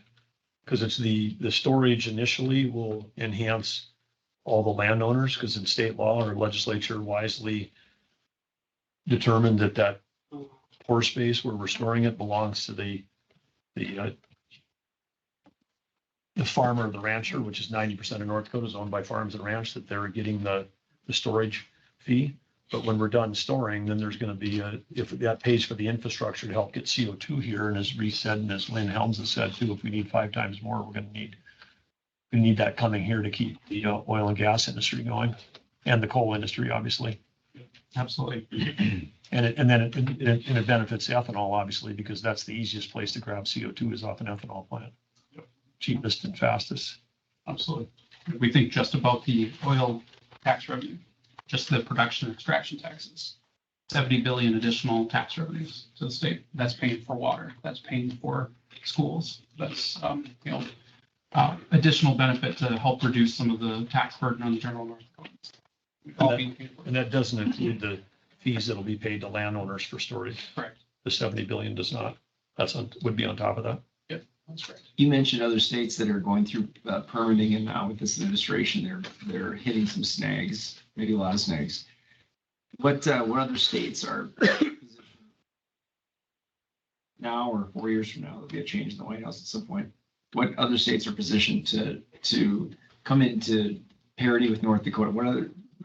Because it's the storage initially will enhance all the landowners, because in state law or legislature wisely determined that pore space where we're storing it belongs to the farmer or the rancher, which is 90% of North Dakota is owned by farms and ranch, that they're getting the storage fee. But when we're done storing, then there's going to be if that pays for the infrastructure to help get CO2 here. And as Reese said, and as Lynn Helms has said too, if we need 5 times more, we're going to need that coming here to keep the oil and gas industry going, and the coal industry, obviously. Absolutely. And then it benefits ethanol, obviously, because that's the easiest place to grab CO2 is off an ethanol plant. Cheapest and fastest. Absolutely. We think just about the oil tax revenue, just the production and extraction taxes, 70 billion additional tax revenues to the state. That's paying for water. That's paying for schools. That's, additional benefit to help reduce some of the tax burden on the general North Dakotans. All being paid for. And that doesn't include the fees that'll be paid to landowners for storage. Correct. The 70 billion does not. Would be on top of that. Yep, that's correct. You mentioned other states that are going through permitting, and now with this administration, they're hitting some snags, maybe a lot of snags. What other states are positioned now or 4 years from now? There'll be a change in the White House at some point. What other states are positioned to come into parity with North Dakota?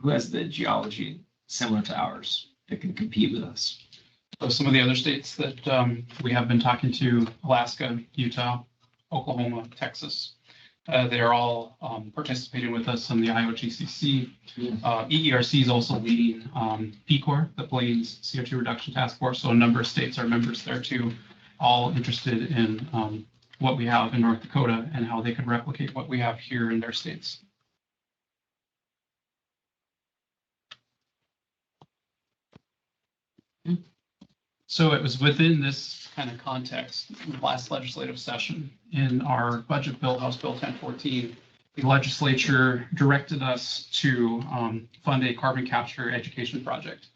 Who has the geology similar to ours that can compete with us? So some of the other states that we have been talking to: Alaska, Utah, Oklahoma, Texas. They're all participating with us in the IOGCC. EERC is also leading PCOR, the Plains CO2 Reduction Task Force. So a number of states are members there too, all interested in what we have in North Dakota and how they can replicate what we have here in their states. So it was within this kind of context, in the last legislative session, in our budget bill, House Bill 1014, the legislature directed us to fund a carbon capture education project.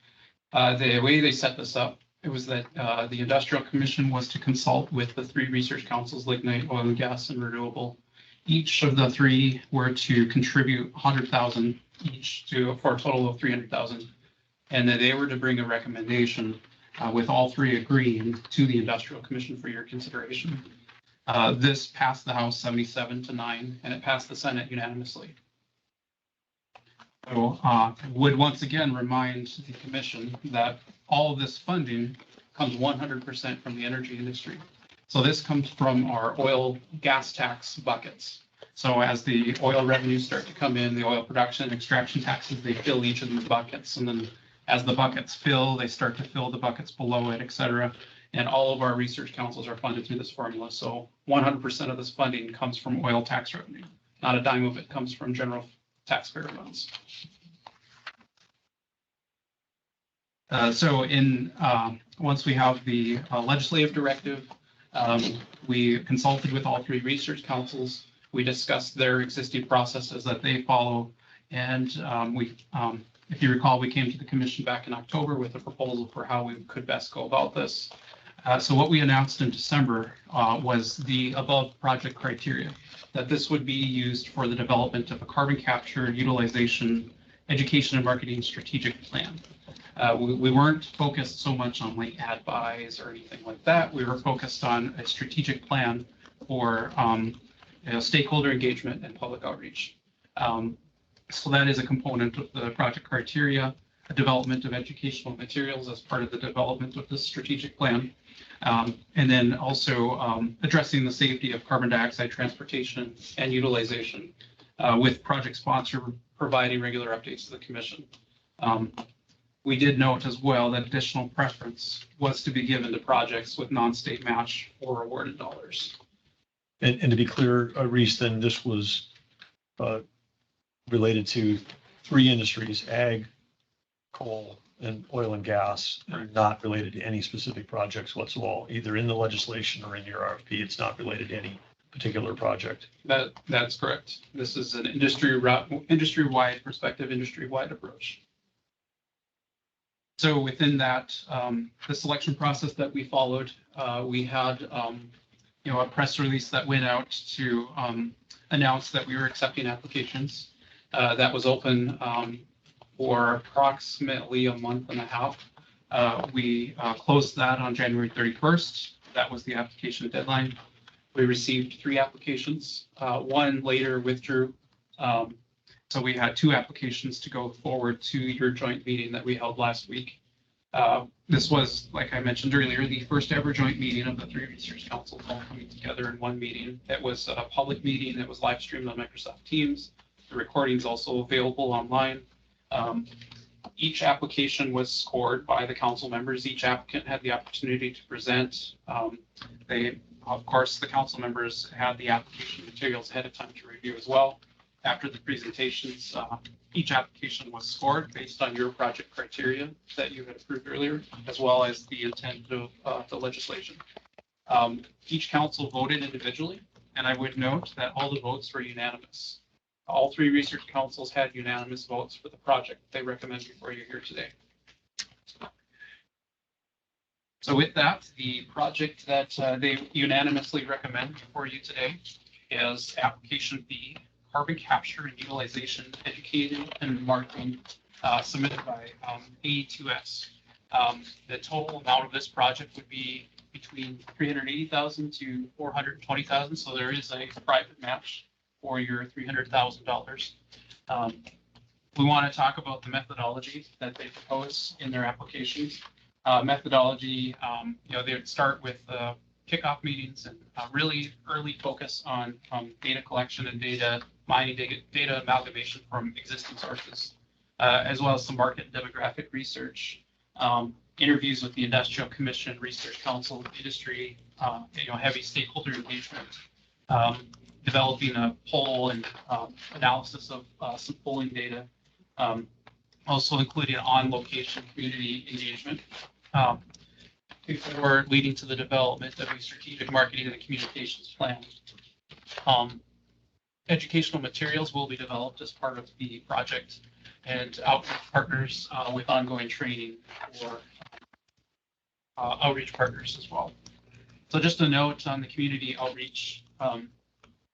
The way they set this up, it was that the Industrial Commission was to consult with the 3 research councils, lignite, oil and gas, and renewable. Each of the 3 were to contribute 100,000 each for a total of 300,000. And that they were to bring a recommendation with all 3 agreeing to the Industrial Commission for your consideration. This passed the House 77-9, and it passed the Senate unanimously. So would once again remind the Commission that all of this funding comes 100% from the energy industry. So this comes from our oil gas tax buckets. So as the oil revenues start to come in, the oil production and extraction taxes, they fill each of these buckets. And then as the buckets fill, they start to fill the buckets below it, et cetera. And all of our research councils are funded through this formula. So 100% of this funding comes from oil tax revenue. Not a dime of it comes from general taxpayer funds. So once we have the legislative directive, we consulted with all three research councils. We discussed their existing processes that they follow. And if you recall, we came to the commission back in October with a proposal for how we could best go about this. So what we announced in December was the above project criteria, that this would be used for the development of a carbon capture, utilization, education and marketing strategic plan. We weren't focused so much on like ad buys or anything like that. We were focused on a strategic plan for stakeholder engagement and public outreach. So that is a component of the project criteria, a development of educational materials as part of the development of the strategic plan. And then also addressing the safety of carbon dioxide transportation and utilization with project sponsor providing regular updates to the commission. We did note as well that additional preference was to be given to projects with non-state match or awarded dollars. And to be clear, Reese, then this was related to three industries, ag, coal, and oil and gas, and not related to any specific projects whatsoever, either in the legislation or in your RFP. It's not related to any particular project. That's correct. This is an industry-wide perspective, industry-wide approach. So within that, the selection process that we followed, we had a press release that went out to announce that we were accepting applications. That was open for approximately a month and a half. We closed that on January 31st. That was the application deadline. We received 3 applications. One later withdrew. So we had 2 applications to go forward to your joint meeting that we held last week. This was, like I mentioned earlier, the first ever joint meeting of the 3 research councils all coming together in one meeting. It was a public meeting that was live streamed on Microsoft Teams. The recording is also available online. Each application was scored by the council members. Each applicant had the opportunity to present. Of course, the council members had the application materials ahead of time to review as well. After the presentations, each application was scored based on your project criteria that you had approved earlier, as well as the intent of the legislation. Each council voted individually, and I would note that all the votes were unanimous. All 3 research councils had unanimous votes for the project they recommend before you here today. So with that, the project that they unanimously recommend for you today is application B, carbon capture and utilization, educating and marketing, submitted by AE2S. The total amount of this project would be between $380,000 to $420,000. So there is a private match for your $300,000. We want to talk about the methodology that they propose in their applications. Methodology, they would start with kickoff meetings and really early focus on data collection and data mining, data amalgamation from existing sources, as well as some market demographic research, interviews with the Industrial Commission, Research Council, industry, heavy stakeholder engagement, developing a poll and analysis of some polling data, also including on-location community engagement, before leading to the development of a strategic marketing and communications plan. Educational materials will be developed as part of the project, and outreach partners with ongoing training for outreach partners as well. So just a note on the community outreach,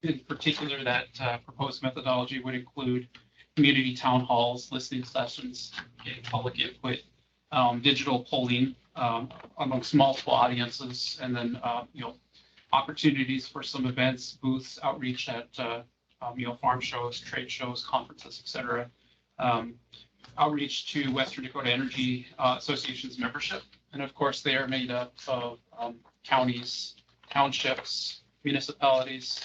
in particular, that proposed methodology would include community town halls, listening sessions, getting public input, digital polling amongst multiple audiences, and then opportunities for some events, booths, outreach at farm shows, trade shows, conferences, etc. Outreach to Western Dakota Energy Association's membership, and of course they are made up of counties, townships, municipalities,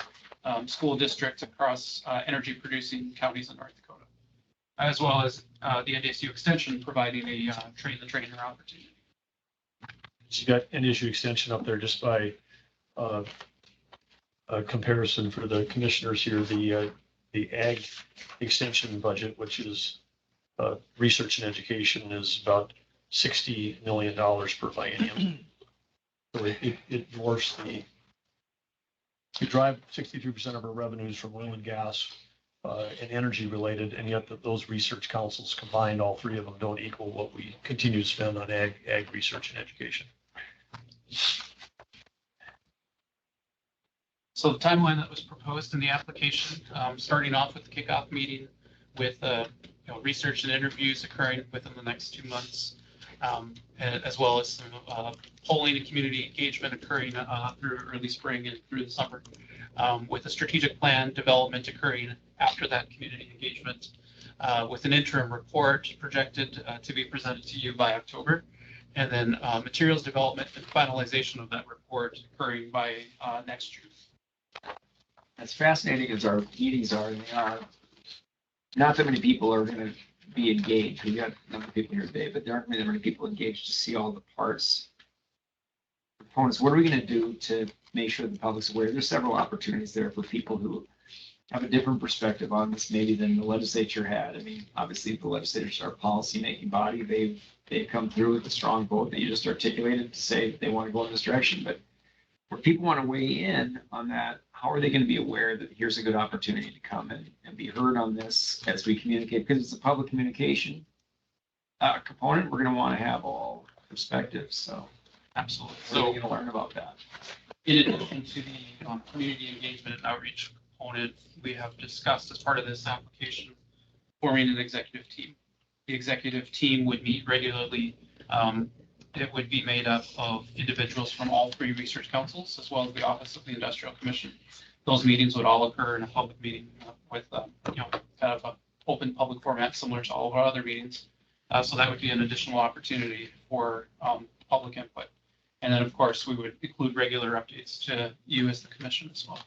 school districts across energy producing counties in North Dakota, as well as the NDSU Extension providing a train the trainer opportunity. So you got NDSU Extension up there just by a comparison for the commissioners here. The ag extension budget, which is research and education, is about $60 million per biennium. So it dwarfs we drive 63% of our revenues from oil and gas and energy related, and yet those research councils combined, all three of them don't equal what we continue to spend on ag research and education. So the timeline that was proposed in the application, starting off with the kickoff meeting with research and interviews occurring within the next 2 months, as well as some polling and community engagement occurring through early spring and through the summer, with a strategic plan development occurring after that community engagement, with an interim report projected to be presented to you by October, and then materials development and finalization of that report occurring by next June. As fascinating as our meetings are, they are, not that many people are going to be engaged. We got a number of people here today, but there aren't that many people engaged to see all the parts. Components. What are we going to do to make sure the public's aware? There's several opportunities there for people who have a different perspective on this maybe than the legislature had. I mean, obviously the legislators are a policy-making body. They've come through with a strong vote that you just articulated to say they want to go in this direction. But where people want to weigh in on that, how are they going to be aware that here's a good opportunity to come and be heard on this as we communicate? Because it's a public communication component. We're going to want to have all perspectives. So Absolutely. we're going to learn about that. In addition to the community engagement and outreach component, we have discussed as part of this application forming an executive team. The executive team would meet regularly. It would be made up of individuals from all three research councils, as well as the Office of the Industrial Commission. Those meetings would all occur in a public meeting with kind of an open public format similar to all of our other meetings. So that would be an additional opportunity for public input. And then, of course, we would include regular updates to you as the commission as well.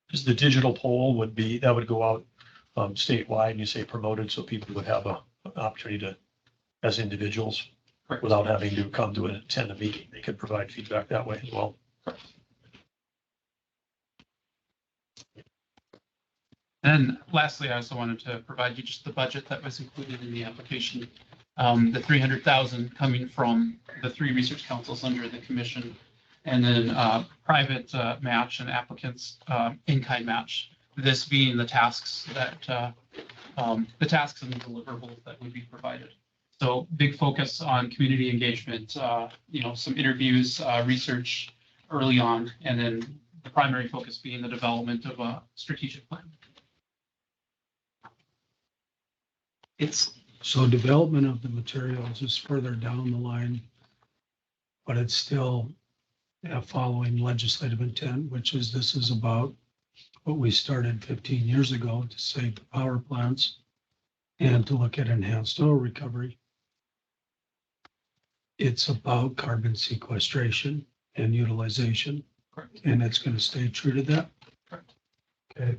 Because the digital poll would go out statewide, and you say promoted, so people would have an opportunity to, as individuals, Correct. without having to come to attend a meeting, they could provide feedback that way as well. And lastly, I also wanted to provide you just the budget that was included in the application. The 300,000 coming from the three research councils under the commission, and then private match and applicants in-kind match. This being the tasks that the tasks and the deliverables that would be provided. So big focus on community engagement, some interviews, research early on, and then the primary focus being the development of a strategic plan. So development of the materials is further down the line, but it's still following legislative intent, which is this is about what we started 15 years ago to save the power plants and to look at enhanced oil recovery. It's about carbon sequestration and utilization. Correct. And it's going to stay true to that. Correct. Okay.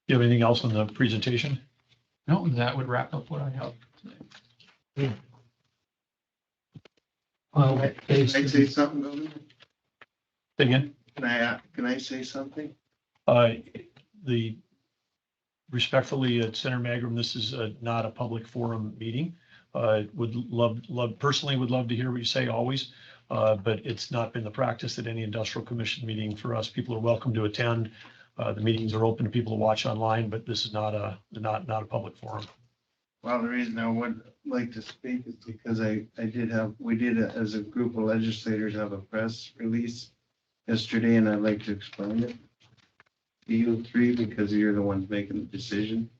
Do you have anything else on the presentation? No, that would wrap up what I have today. Well, Can I say something, Governor? Say again? Can I say something? Respectfully, at Senator Magrum, this is not a public forum meeting. Personally would love to hear what you say always, but it's not been the practice at any industrial commission meeting for us. People are welcome to attend. The meetings are open to people to watch online, but this is not a public forum. Well, the reason I would like to speak is because we did as a group of legislators have a press release yesterday, and I'd like to explain it to you three because you're the ones making the decision.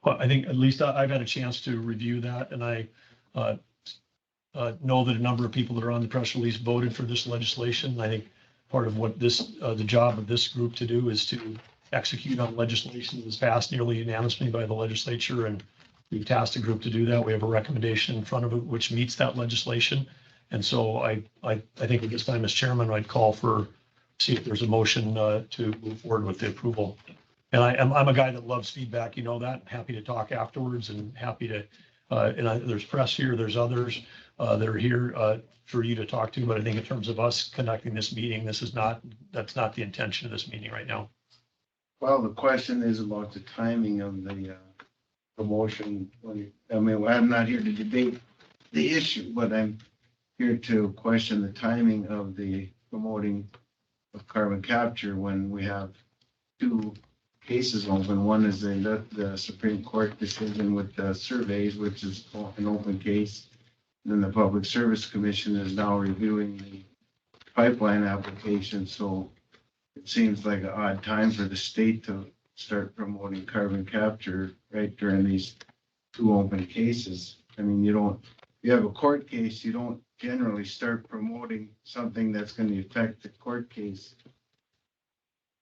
Well, I think at least I've had a chance to review that, and I know that a number of people that are on the press release voted for this legislation. I think part of what the job of this group to do is to execute on legislation that was passed nearly unanimously by the legislature, and we've tasked a group to do that. We have a recommendation in front of it which meets that legislation. And so I think at this time as chairman, I'd call for, see if there's a motion to move forward with the approval. And I'm a guy that loves feedback, you know that. I'm happy to talk afterwards and happy to, there's press here, there's others that are here for you to talk to. But I think in terms of us conducting this meeting, that's not the intention of this meeting right now. Well, the question is about the timing of the promotion. I mean, I'm not here to debate the issue, but I'm here to question the timing of the promoting of carbon capture when we have two cases open. One is the Supreme Court decision with the surveys, which is an open case. Then the Public Service Commission is now reviewing the pipeline application, so it seems like an odd time for the state to start promoting carbon capture right during these two open cases. I mean, you have a court case, you don't generally start promoting something that's going to affect the court case.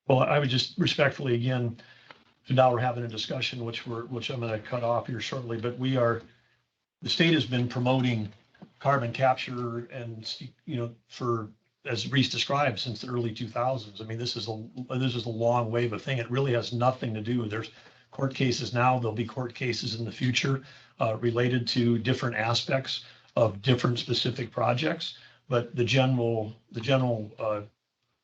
Well, I would just respectfully, again, so now we're having a discussion, which I'm going to cut off here shortly, but the state has been promoting carbon capture and, for, as Reese described, since the early 2000s. I mean, this is a long wave of thing. It really has nothing to do. There's court cases now. There'll be court cases in the future related to different aspects of different specific projects. But the general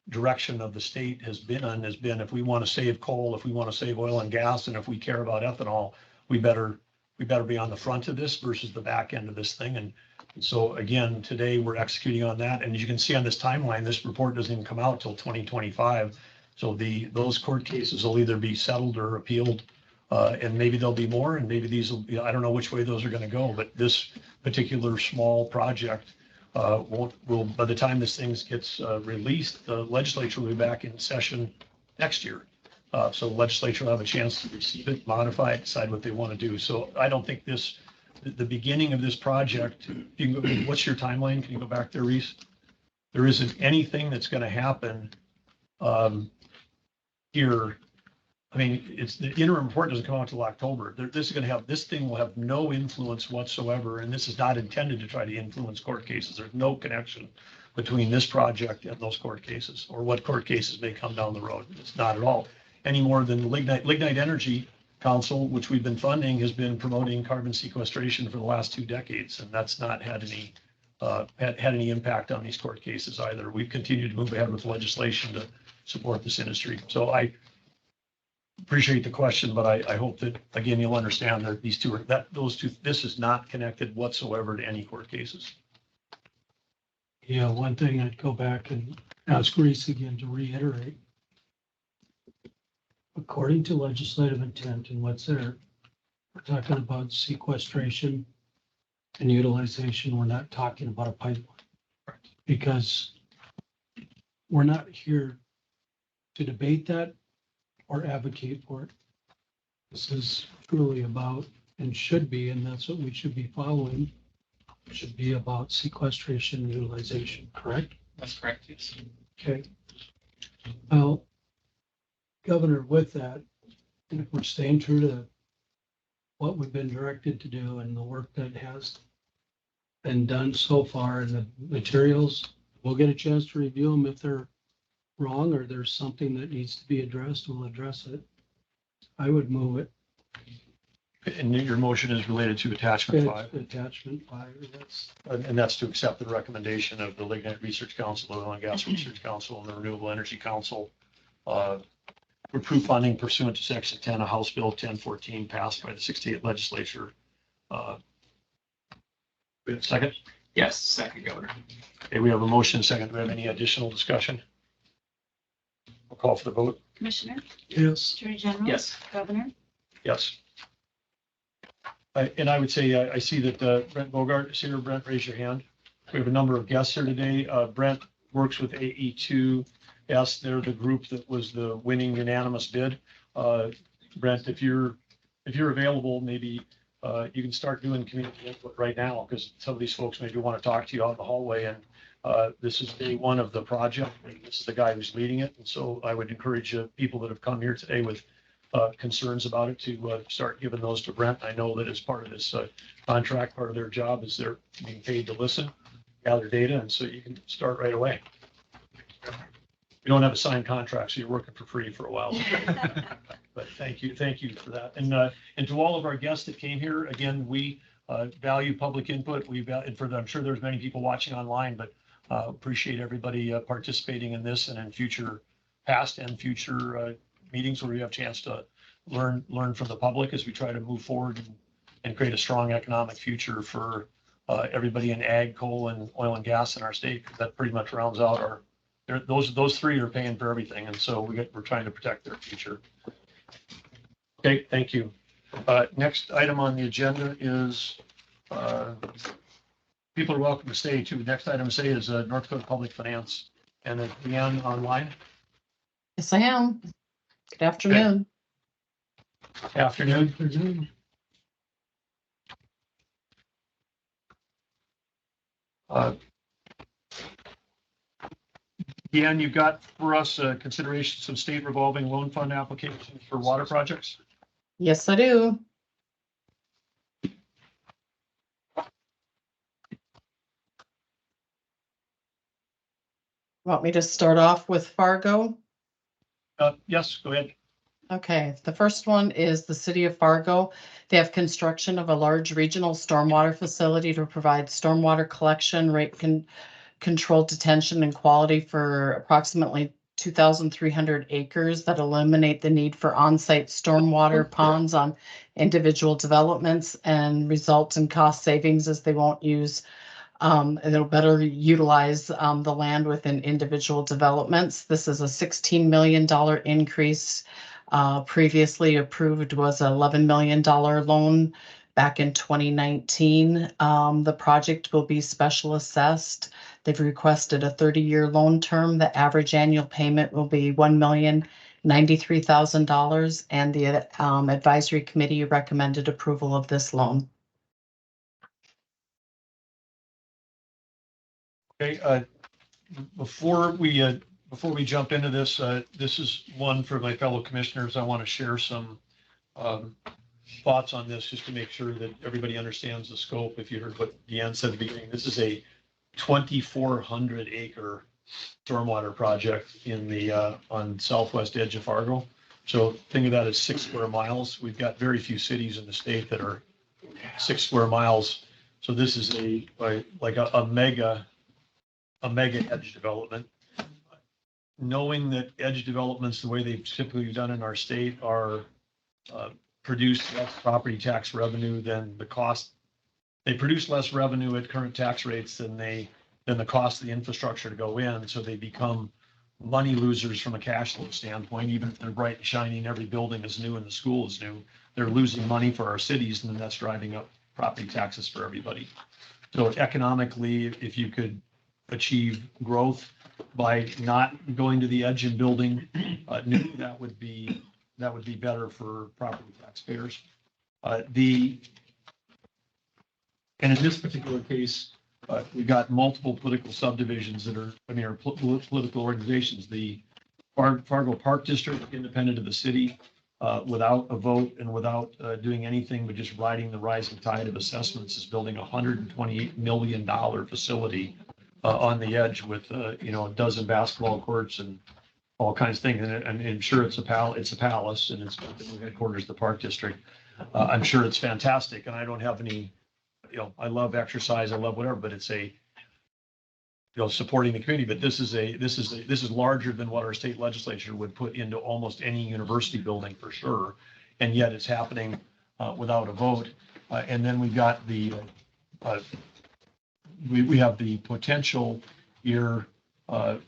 direction of the state has been if we want to save coal, if we want to save oil and gas, and if we care about ethanol, we better be on the front of this versus the back end of this thing. And so again, today we're executing on that. And as you can see on this timeline, this report doesn't even come out till 2025. So those court cases will either be settled or appealed. And maybe there'll be more, and maybe these will, I don't know which way those are going to go, but this particular small project will, by the time this thing gets released, the legislature will be back in session next year. So the legislature will have a chance to receive it, modify it, decide what they want to do. So I don't think the beginning of this project, what's your timeline? Can you go back there, Reese? There isn't anything that's going to happen here. I mean, the interim report doesn't come out until October. This thing will have no influence whatsoever, and this is not intended to try to influence court cases. There's no connection between this project and those court cases, or what court cases may come down the road. It's not at all. Any more than Lignite Energy Council, which we've been funding, has been promoting carbon sequestration for the last 2 decades, and that's not had any impact on these court cases either. We've continued to move ahead with legislation to support this industry. So I appreciate the question, but I hope that, again, you'll understand that this is not connected whatsoever to any court cases. Yeah, one thing I'd go back and ask Reese again to reiterate. According to legislative intent and what's there, we're talking about sequestration and utilization. We're not talking about a pipeline. Because we're not here to debate that or advocate for it. This is truly about, and should be, and that's what we should be following, should be about sequestration and utilization, correct? That's correct, yes. Okay. Well, Governor, with that, if we're staying true to what we've been directed to do and the work that has been done so far and the materials, we'll get a chance to review them. If they're wrong or there's something that needs to be addressed, we'll address it. I would move it. And your motion is related to attachment 5. Attachment 5, that's. And that's to accept the recommendation of the Lignite Research Council, the Oil and Gas Research Council, and the Renewable Energy Council. Approve funding pursuant to Section 10 of House Bill 1014 passed by the 68th legislature. Second? Yes, second, Governor. Okay, we have a motion second. Do we have any additional discussion? I'll call for the vote. Commissioner, Yes. Attorney General. Yes. Governor, Yes. And I would say, I see that Brent Bogart is here. Brent, raise your hand. We have a number of guests here today. Brent works with AE2S. They're the group that was the winning unanimous bid. Brent, if you're available, maybe you can start doing community input right now, because some of these folks maybe want to talk to you out in the hallway. And this is day 1 of the project. This is the guy who's leading it. And so I would encourage people that have come here today with concerns about it to start giving those to Brent. I know that as part of this contract, part of their job is they're being paid to listen, gather data, and so you can start right away. We don't have a signed contract, so you're working for free for a while. But thank you for that. And to all of our guests that came here, again, we value public input. I'm sure there's many people watching online, but appreciate everybody participating in this and in past and future meetings where we have a chance to learn from the public as we try to move forward and create a strong economic future for everybody in ag, coal, and oil and gas in our state. That pretty much rounds out those three are paying for everything. And so we're trying to protect their future. Okay, thank you. Next item on the agenda is people are welcome to stay too. Next item to say is North Dakota Public Finance. And then Leanne online. Yes, I am. Good afternoon. Afternoon. Deanne, you've got for us considerations of state revolving loan fund applications for water projects? Yes, I do. Want me to start off with Fargo? Yes, go ahead. Okay, the first one is the city of Fargo. They have construction of a large regional stormwater facility to provide stormwater collection, controlled detention and quality for approximately 2,300 acres that eliminate the need for on-site stormwater ponds on individual developments and result in cost savings as they won't use and it'll better utilize the land within individual developments. This is a $16 million increase. Previously approved was an $11 million loan back in 2019. The project will be special assessed. They've requested a 30-year loan term. The average annual payment will be $1,093,000, and the advisory committee recommended approval of this loan. Okay, before we jump into this, this is one for my fellow commissioners. I want to share some thoughts on this just to make sure that everybody understands the scope. If you heard what Deanne said at the beginning, this is a 2,400 acre stormwater project in the on southwest edge of Fargo. So think of that as 6 square miles. We've got very few cities in the state that are 6 square miles. So this is like a mega edge development. Knowing that edge developments, the way they've typically done in our state, are produce less property tax revenue than the cost. They produce less revenue at current tax rates than the cost of the infrastructure to go in. So they become money losers from a cash flow standpoint. Even if they're bright and shiny and every building is new and the school is new, they're losing money for our cities, and then that's driving up property taxes for everybody. So economically, if you could achieve growth by not going to the edge and building new, that would be better for property taxpayers. And in this particular case, we've got multiple political subdivisions that are political organizations. The Fargo Park District, independent of the city, without a vote and without doing anything but just riding the rising tide of assessments, is building a $128 million facility on the edge with a dozen basketball courts and all kinds of things. And I'm sure it's a palace, and it's the new headquarters of the Park District. I'm sure it's fantastic, and I don't have any, I love exercise, I love whatever, but it's supporting the community. But this is larger than what our state legislature would put into almost any university building for sure, and yet it's happening without a vote. And then we've got the we have the potential here with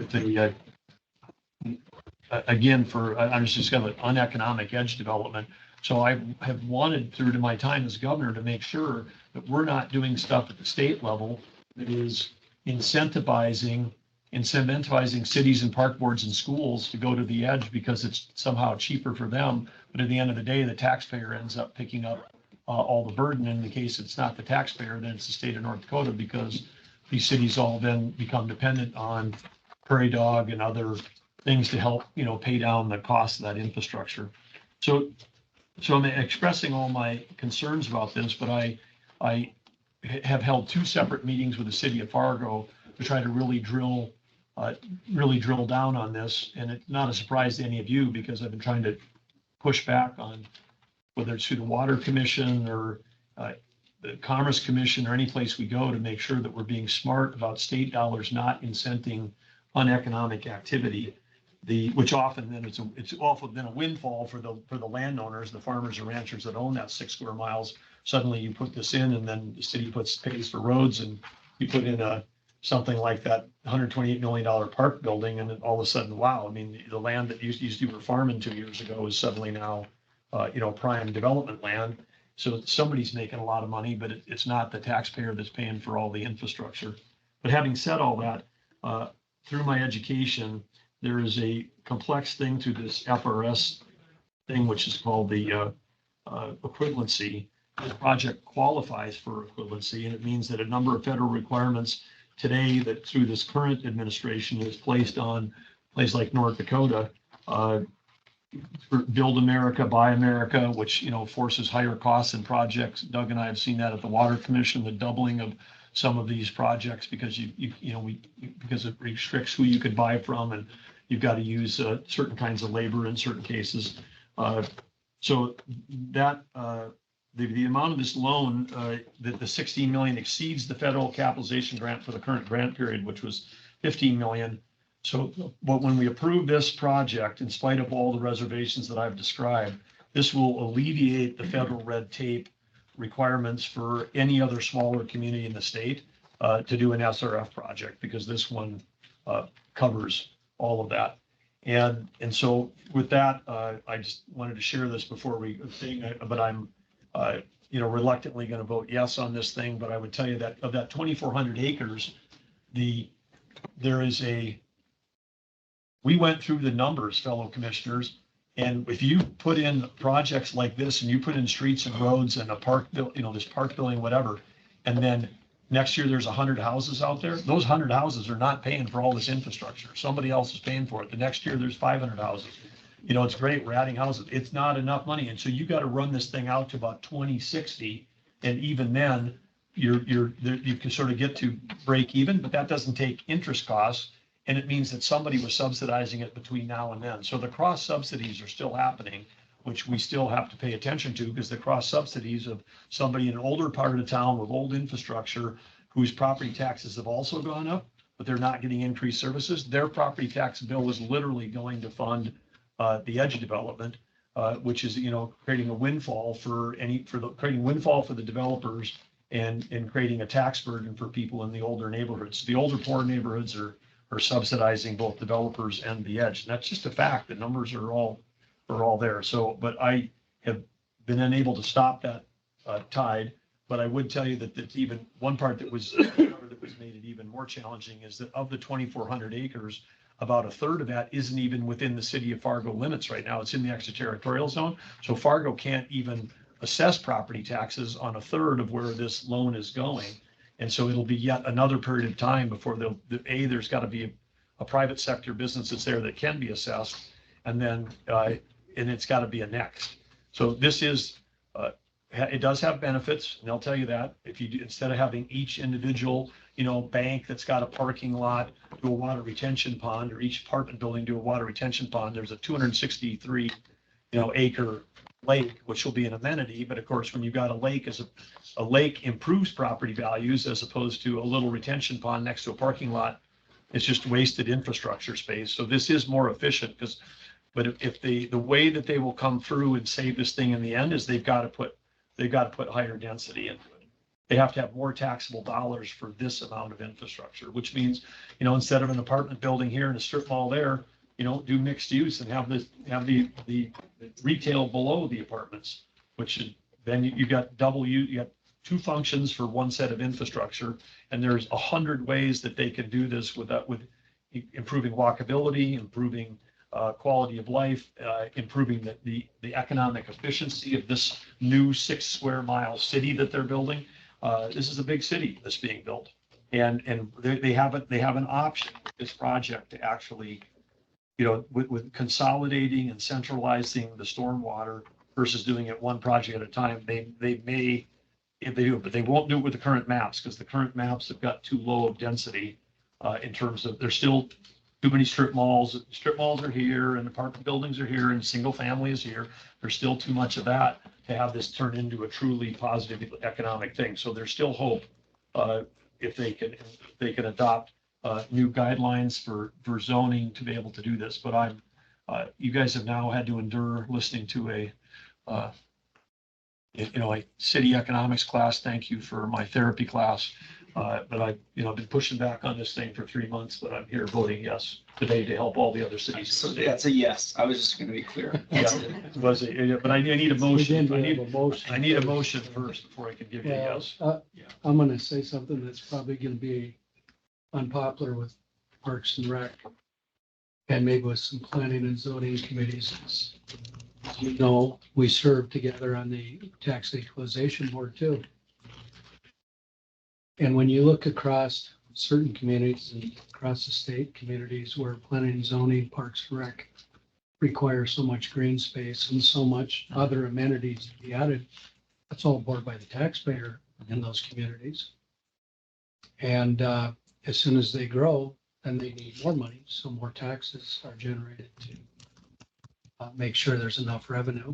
the again for I'm just kind of an uneconomic edge development. So I have wanted through to my time as governor to make sure that we're not doing stuff at the state level that is incentivizing cities and park boards and schools to go to the edge because it's somehow cheaper for them. But at the end of the day, the taxpayer ends up picking up all the burden. In the case it's not the taxpayer, then it's the state of North Dakota, because these cities all then become dependent on prairie dog and other things to help, pay down the cost of that infrastructure. So I'm expressing all my concerns about this, but I have held 2 separate meetings with the city of Fargo to try to really drill down on this. And it's not a surprise to any of you, because I've been trying to push back on whether it's through the Water Commission or the Commerce Commission or any place we go, to make sure that we're being smart about state dollars not incenting uneconomic activity. which often then it's often then a windfall for the landowners, the farmers and ranchers that own that 6 square miles. Suddenly you put this in and then the city pays for roads and you put in something like that $128 million park building and then all of a sudden, wow, I mean, the land that you were farming 2 years ago is suddenly now, prime development land. So somebody's making a lot of money, but it's not the taxpayer that's paying for all the infrastructure. But having said all that, through my education, there is a complex thing to this FRS thing, which is called the equivalency. The project qualifies for equivalency, and it means that a number of federal requirements today that through this current administration is placed on places like North Dakota, Build America, Buy America, which, forces higher costs in projects. Doug and I have seen that at the Water Commission, the doubling of some of these projects because because it restricts who you could buy from, and you've got to use certain kinds of labor in certain cases. So that the amount of this loan, that the 16 million exceeds the federal capitalization grant for the current grant period, which was 15 million. So, but when we approve this project, in spite of all the reservations that I've described, this will alleviate the federal red tape requirements for any other smaller community in the state to do an SRF project, because this one covers all of that. And so with that, I just wanted to share this before we thing, but I'm reluctantly going to vote yes on this thing. But I would tell you that of that 2,400 acres, we went through the numbers, fellow commissioners, and if you put in projects like this and you put in streets and roads and a park, this park building, whatever, and then next year there's 100 houses out there, those 100 houses are not paying for all this infrastructure. Somebody else is paying for it. The next year there's 500 houses. It's great, we're adding houses. It's not enough money. And so you got to run this thing out to about 2060. And even then you can sort of get to break even, but that doesn't take interest costs. And it means that somebody was subsidizing it between now and then. So the cross subsidies are still happening, which we still have to pay attention to, because the cross subsidies of somebody in an older part of the town with old infrastructure whose property taxes have also gone up, but they're not getting increased services. Their property tax bill is literally going to fund the edge development, which is, creating a windfall creating windfall for the developers and creating a tax burden for people in the older neighborhoods. The older poor neighborhoods are subsidizing both developers and the edge. And that's just a fact. The numbers are all there. So, but I have been unable to stop that tide. But I would tell you that even one part that was made it even more challenging is that of the 2,400 acres, about a third of that isn't even within the city of Fargo limits right now. It's in the extraterritorial zone. So Fargo can't even assess property taxes on a third of where this loan is going. And so it'll be yet another period of time before there's got to be a private sector business that's there that can be assessed, and then and it's got to be a next. So this is it does have benefits, and I'll tell you that if you do, instead of having each individual bank that's got a parking lot do a water retention pond, or each apartment building do a water retention pond, there's a 263 acre lake, which will be an amenity. But of course, when you've got a lake, a lake improves property values as opposed to a little retention pond next to a parking lot. It's just wasted infrastructure space. So this is more efficient but if the way that they will come through and save this thing in the end is they've got to put higher density into it. They have to have more taxable dollars for this amount of infrastructure, which means, instead of an apartment building here and a strip mall there, do mixed use and have the retail below the apartments, which then you got you got two functions for one set of infrastructure. And there's 100 ways that they can do this with improving walkability, improving quality of life, improving the economic efficiency of this new 6 square mile city that they're building. This is a big city that's being built, and they have an option with this project to actually, with consolidating and centralizing the stormwater versus doing it one project at a time. They may, if they do it, but they won't do it with the current maps, because the current maps have got too low of density in terms of, there's still too many strip malls. Strip malls are here and apartment buildings are here and single family is here. There's still too much of that to have this turn into a truly positive economic thing. So there's still hope if they can adopt new guidelines for zoning to be able to do this, but you guys have now had to endure listening to a city economics class. Thank you for my therapy class. But I've been pushing back on this thing for 3 months, but I'm here voting yes today to help all the other cities. So that's a yes. I was just gonna be clear. Yeah, but I need a motion. I need a motion. motion first before I can give you a Yeah, yes. I'm gonna say something that's probably gonna be unpopular with Parks and Rec and maybe with some planning and zoning committees. As you know, we serve together on the tax equalization board too. And when you look across certain communities and across the state communities where planning and zoning, Parks and Rec require so much green space and so much other amenities to be added, that's all borne by the taxpayer in those communities. And as soon as they grow, then they need more money, so more taxes are generated to make sure there's enough revenue.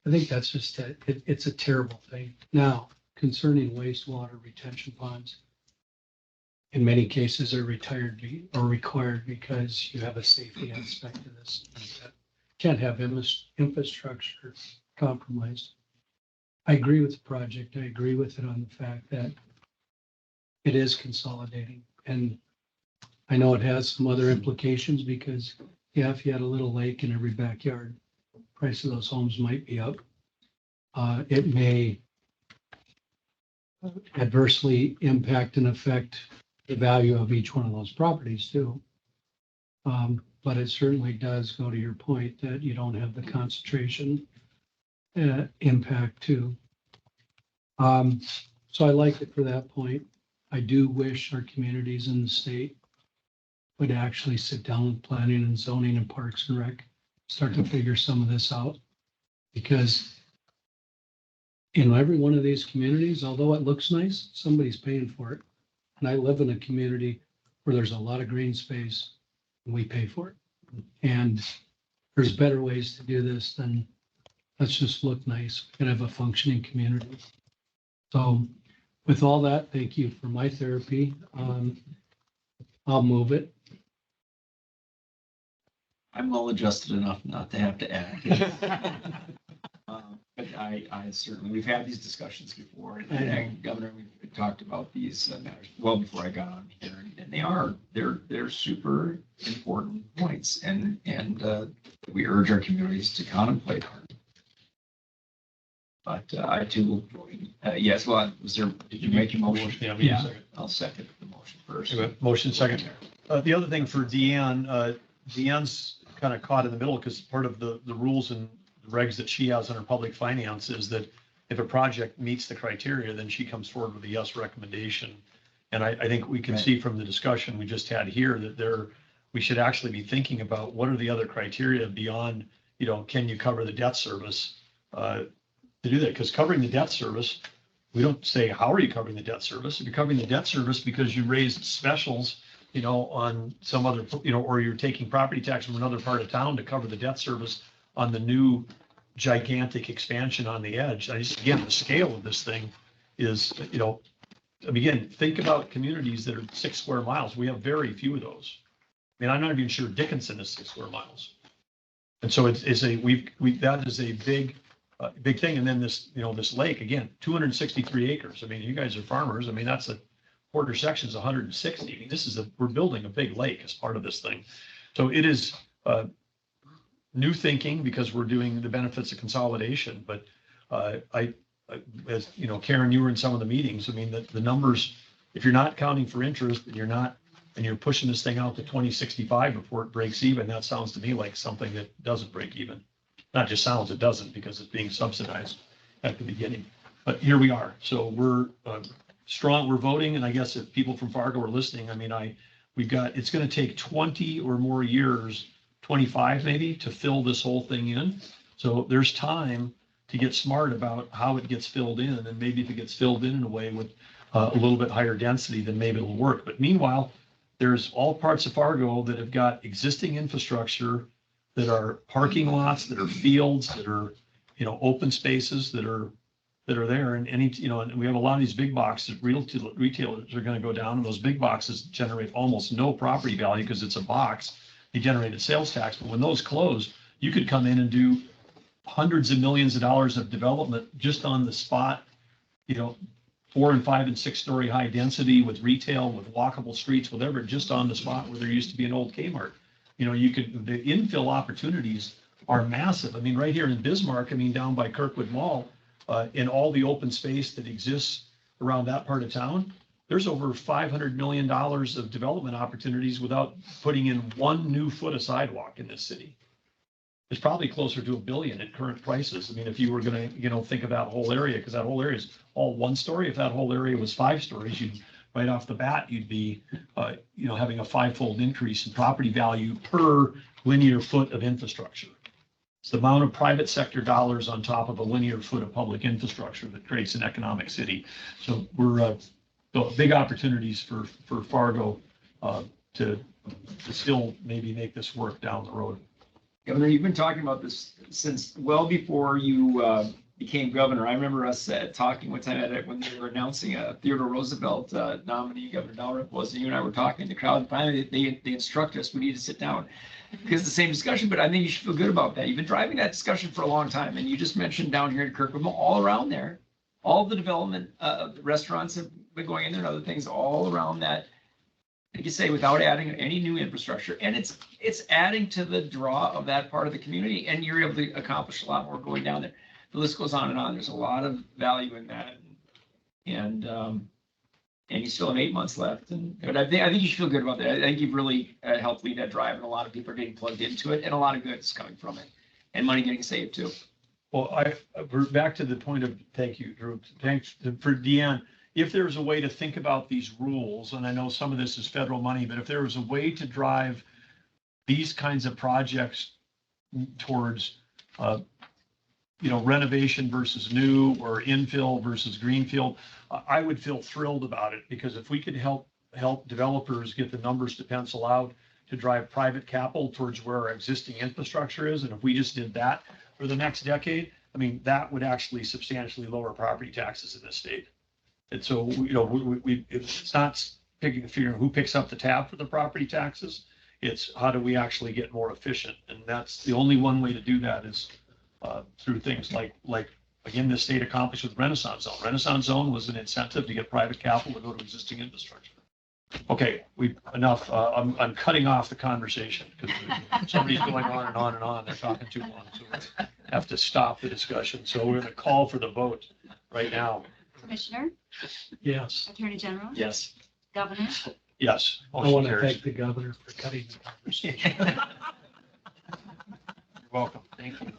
I think that's just, it's a terrible thing. Now, concerning wastewater retention ponds, in many cases are required because you have a safety aspect to this. Can't have infrastructure compromised. I agree with the project. I agree with it on the fact that it is consolidating. And I know it has some other implications because, yeah, if you had a little lake in every backyard, price of those homes might be up. It may adversely impact and affect the value of each one of those properties too. But it certainly does go to your point that you don't have the concentration impact too. So I like it for that point. I do wish our communities in the state would actually sit down with planning and zoning and Parks and Rec, start to figure some of this out. Because in every one of these communities, although it looks nice, somebody's paying for it. And I live in a community where there's a lot of green space and we pay for it. And there's better ways to do this than let's just look nice and have a functioning community. So with all that, thank you for my therapy. I'll move it. I'm well adjusted enough not to have to act. But I certainly, we've had these discussions before, and Governor, we've talked about these matters well before I got on here, and they're super important points, and we urge our communities to contemplate hard. But I too will, yes, well, did you make your motion? Yeah. I'll second the motion first. Okay, motion second. The other thing for Deanne, Deanne's kind of caught in the middle because part of the rules and regs that she has under public finance is that if a project meets the criteria, then she comes forward with a yes recommendation. And I think we can see from the discussion we just had here that we should actually be thinking about what are the other criteria beyond, can you cover the debt service to do that? Because covering the debt service, we don't say, how are you covering the debt service? If you're covering the debt service because you raised specials, on some other, or you're taking property tax from another part of town to cover the debt service on the new gigantic expansion on the edge. Again, the scale of this thing is, again, think about communities that are 6 square miles. We have very few of those. I mean, I'm not even sure Dickinson is 6 square miles. And so that is a big thing. And then this, this lake, again, 263 acres. I mean, you guys are farmers. I mean, that's a quarter section is 160. I mean, we're building a big lake as part of this thing. So it is new thinking because we're doing the benefits of consolidation. But as Karen, you were in some of the meetings. I mean, the numbers, if you're not counting for interest and you're pushing this thing out to 2065 before it breaks even, that sounds to me like something that doesn't break even. Not just sounds, it doesn't, because it's being subsidized at the beginning. But here we are. So we're strong, we're voting. And I guess if people from Fargo are listening, I mean, it's going to take 20 or more years, 25 maybe, to fill this whole thing in. So there's time to get smart about how it gets filled in. And maybe if it gets filled in a way with a little bit higher density, then maybe it'll work. But meanwhile, there's all parts of Fargo that have got existing infrastructure that are parking lots, that are fields, that are, open spaces, that are that are there, and any, and we have a lot of these big boxes, retailers are gonna go down, and those big boxes generate almost no property value because it's a box. They generated sales tax, but when those close, you could come in and do hundreds of millions of dollars of development just on the spot, 4 and 5 and 6 story high density with retail, with walkable streets, whatever, just on the spot where there used to be an old Kmart. The infill opportunities are massive. I mean, right here in Bismarck, down by Kirkwood Mall, in all the open space that exists around that part of town, there's over $500 million of development opportunities without putting in one new foot of sidewalk in this city. It's probably closer to $1 billion at current prices. If you were gonna, think of that whole area, because that whole area is all 1 story. If that whole area was 5 stories, you'd right off the bat, you'd be, having a 5-fold increase in property value per linear foot of infrastructure. It's the amount of private sector dollars on top of a linear foot of public infrastructure that creates an economic city. So we're big opportunities for Fargo to still maybe make this work down the road. Governor, you've been talking about this since well before you became governor. I remember us talking one time when they were announcing a Theodore Roosevelt nominee, Governor Dalrymple was, and you and I were talking in the crowd. And finally, they instruct us we need to sit down because it's the same discussion. But I think you should feel good about that. You've been driving that discussion for a long time, and you just mentioned down here in Kirkwood, all around there, all the development restaurants have been going in there and other things all around that. Like you say, without adding any new infrastructure, and it's adding to the draw of that part of the community, and you're able to accomplish a lot more going down there. The list goes on and on. There's a lot of value in that, and you still have 8 months left. But I think you should feel good about that. I think you've really helped lead that drive, and a lot of people are getting plugged into it, and a lot of good is coming from it, and money getting saved too. Well, we're back to the point of thank you, Drew. Thanks for Deanne. If there's a way to think about these rules, and I know some of this is federal money, but if there was a way to drive these kinds of projects towards, renovation versus new or infill versus greenfield, I would feel thrilled about it, because if we could help developers get the numbers to pencil out to drive private capital towards where our existing infrastructure is, and if we just did that for the next decade, that would actually substantially lower property taxes in this state. And so, it's not figuring who picks up the tab for the property taxes. It's how do we actually get more efficient? And that's the only one way to do that is through things like again, this state accomplished with Renaissance Zone. Renaissance Zone was an incentive to get private capital to go to existing infrastructure. Okay, enough. I'm cutting off the conversation because somebody's going on and on and on. They're talking too long, so we have to stop the discussion. So we're going to call for the vote right now. Commissioner, Yes. Attorney General, Yes. Governor, Yes. I motion want to carries. thank the governor for cutting the conversation. You're welcome. Thank you.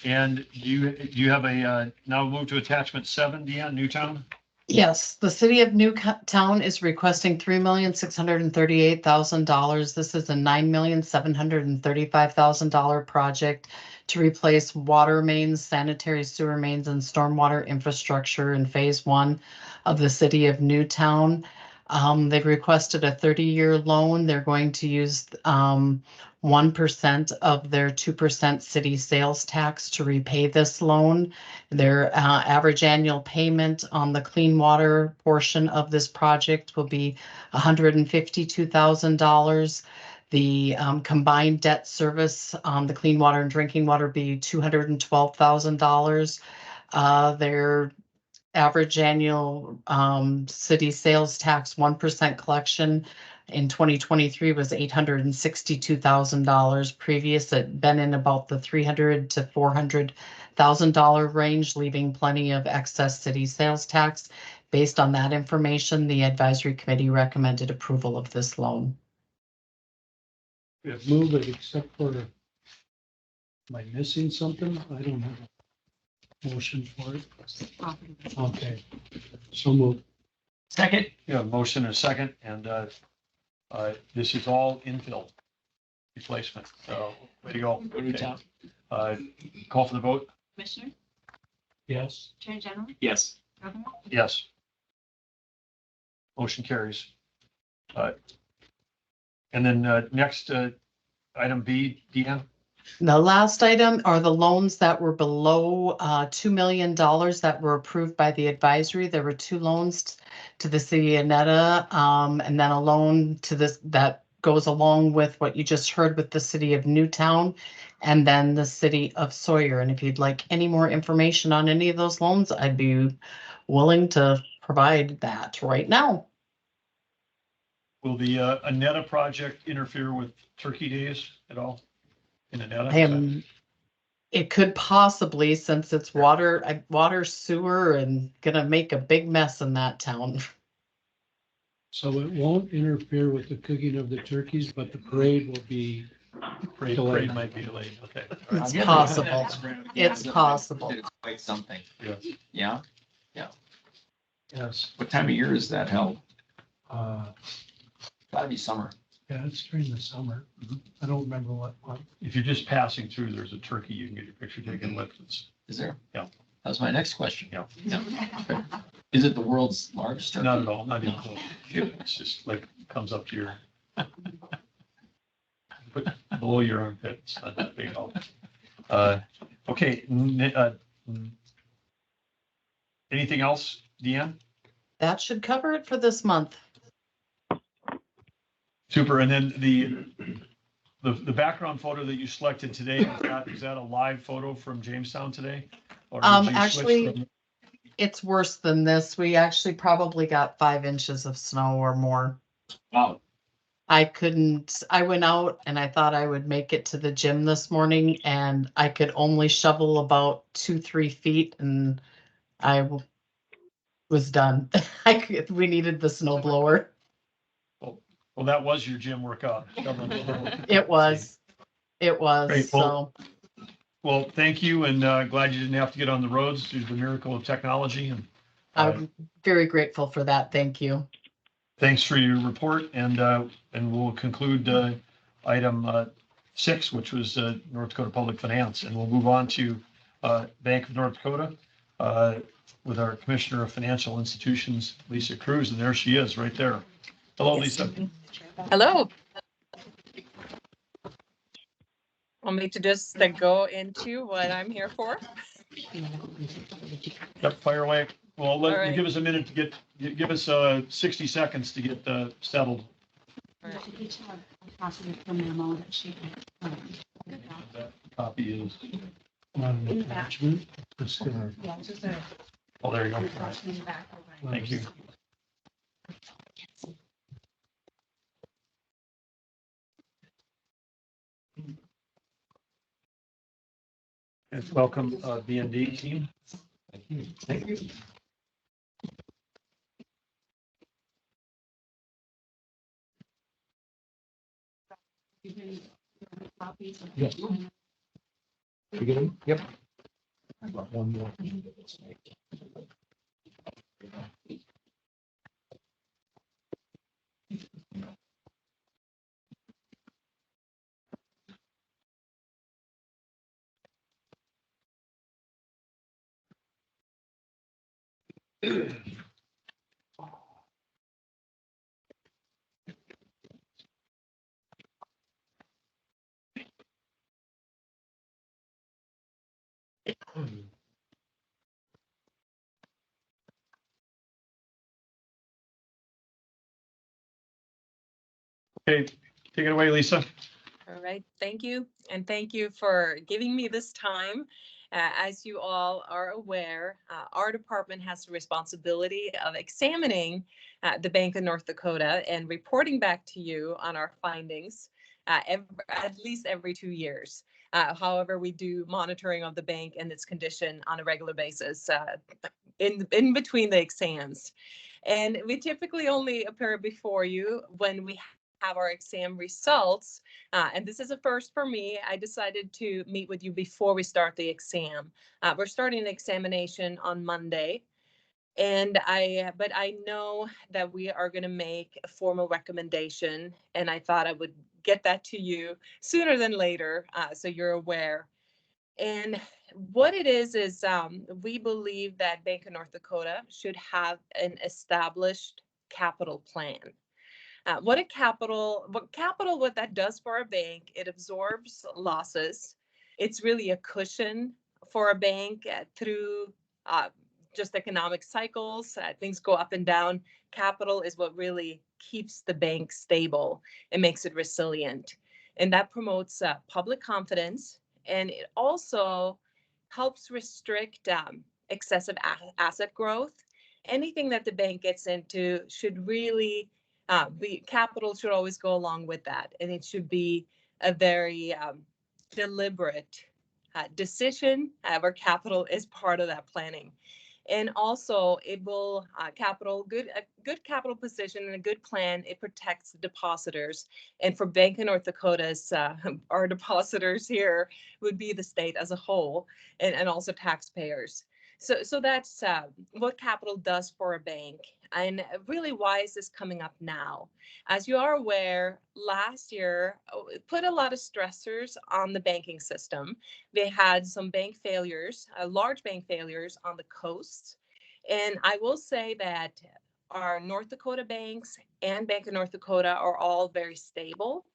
And you have a, now move to attachment 7, Deanne, Newtown? Yes, the city of Newtown is requesting $3,638,000. This is a $9,735,000 project to replace water mains, sanitary sewer mains, and stormwater infrastructure in phase 1 of the city of Newtown. They've requested a 30-year loan. They're going to use 1% of their 2% city sales tax to repay this loan. Their average annual payment on the clean water portion of this project will be $152,000. The combined debt service on the clean water and drinking water be $212,000. Their average annual city sales tax 1% collection in 2023 was $862,000. Previous had been in about the $300,000 to $400,000 range, leaving plenty of excess city sales tax. Based on that information, the advisory committee recommended approval of this loan. Move it except for, am I missing something? I don't have a motion for it. property. Okay, so move. Second. You have a motion and a second, and this is all infill replacement. So way to go. Newtown. Call for the vote? Commissioner, Yes. Attorney General, Yes. Governor, Yes. Motion carries. And then next, item B, Deanne? The last item are the loans that were below $2 million that were approved by the advisory. There were two loans to the city of Netta, and then a loan to this that goes along with what you just heard with the city of Newtown, and then the city of Sawyer. And if you'd like any more information on any of those loans, I'd be willing to provide that right now. Will the Aneta project interfere with Turkey Days at all? In Aneta? It could possibly, since it's water, sewer, and gonna make a big mess in that town. So it won't interfere with the cooking of the turkeys, but the parade will be, Parade might be delayed, okay. all right. It's possible. It's possible. It's quite something. Yes. Yeah. yes. What time of year is that held? Uh, Gotta be summer. yeah, it's during the summer. I don't remember what month. If you're just passing through, there's a turkey, you can get your picture taken with. Is there? Yeah. That was my next question. Yeah. Okay. Is it the world's largest turkey? Not at all, not even close. It's just like, comes up to your, but below your armpit, it's not that big at all. Okay. Anything else, Deanne? That should cover it for this month. Super, and then the background photo that you selected today, is that a live photo from Jamestown today? Or did you switch Actually, from- it's worse than this. We actually probably got 5 inches of snow or more. Wow. I went out and I thought I would make it to the gym this morning and I could only shovel about 2-3 feet and was done. We needed the snow blower. Well, that was your gym workout. It was, Great. Well, so. Well, thank you, and glad you didn't have to get on the roads due to the miracle of technology. And I'm very grateful for that. Thank you. thanks for your report, and we'll conclude item 6, which was North Dakota Public Finance, and we'll move on to Bank of North Dakota with our Commissioner of Financial Institutions, Lisa Cruz, and there she is, right there. Hello, Lisa. Hello. Want me to just go into what I'm here for? Yep, fire away. Well, All right. give us a minute to give us 60 seconds to get settled. All right. Each have a copy of the memo that she had. That copy is, On the attachment, it's gonna, Yeah, just a. oh, there you go. in the back. Thank you. And welcome, BND team. Thank you. Copies of. Yeah. you get them? Yep. I got one more. Okay, take it away, Lisa. All right, thank you. And thank you for giving me this time. As you all are aware, our department has the responsibility of examining the Bank of North Dakota and reporting back to you on our findings at least every 2 years. However, we do monitoring of the bank and its condition on a regular basis in between the exams. And we typically only appear before you when we have our exam results. And this is a first for me. I decided to meet with you before we start the exam. We're starting the examination on Monday. But I know that we are going to make a formal recommendation, and I thought I would get that to you sooner than later, so you're aware. And what it is we believe that Bank of North Dakota should have an established capital plan. What capital, what that does for a bank, it absorbs losses. It's really a cushion for a bank through just economic cycles. Things go up and down. Capital is what really keeps the bank stable and makes it resilient. And that promotes public confidence. And it also helps restrict excessive asset growth. Anything that the bank gets into should really capital should always go along with that. And it should be a very deliberate decision where capital is part of that planning. And also it will a good capital position and a good plan, it protects the depositors. And for Bank of North Dakota's, our depositors here would be the state as a whole and also taxpayers. So that's what capital does for a bank. And really, why is this coming up now? As you are aware, last year it put a lot of stressors on the banking system. They had some bank failures, large bank failures on the coast. And I will say that our North Dakota banks and Bank of North Dakota are all very stable.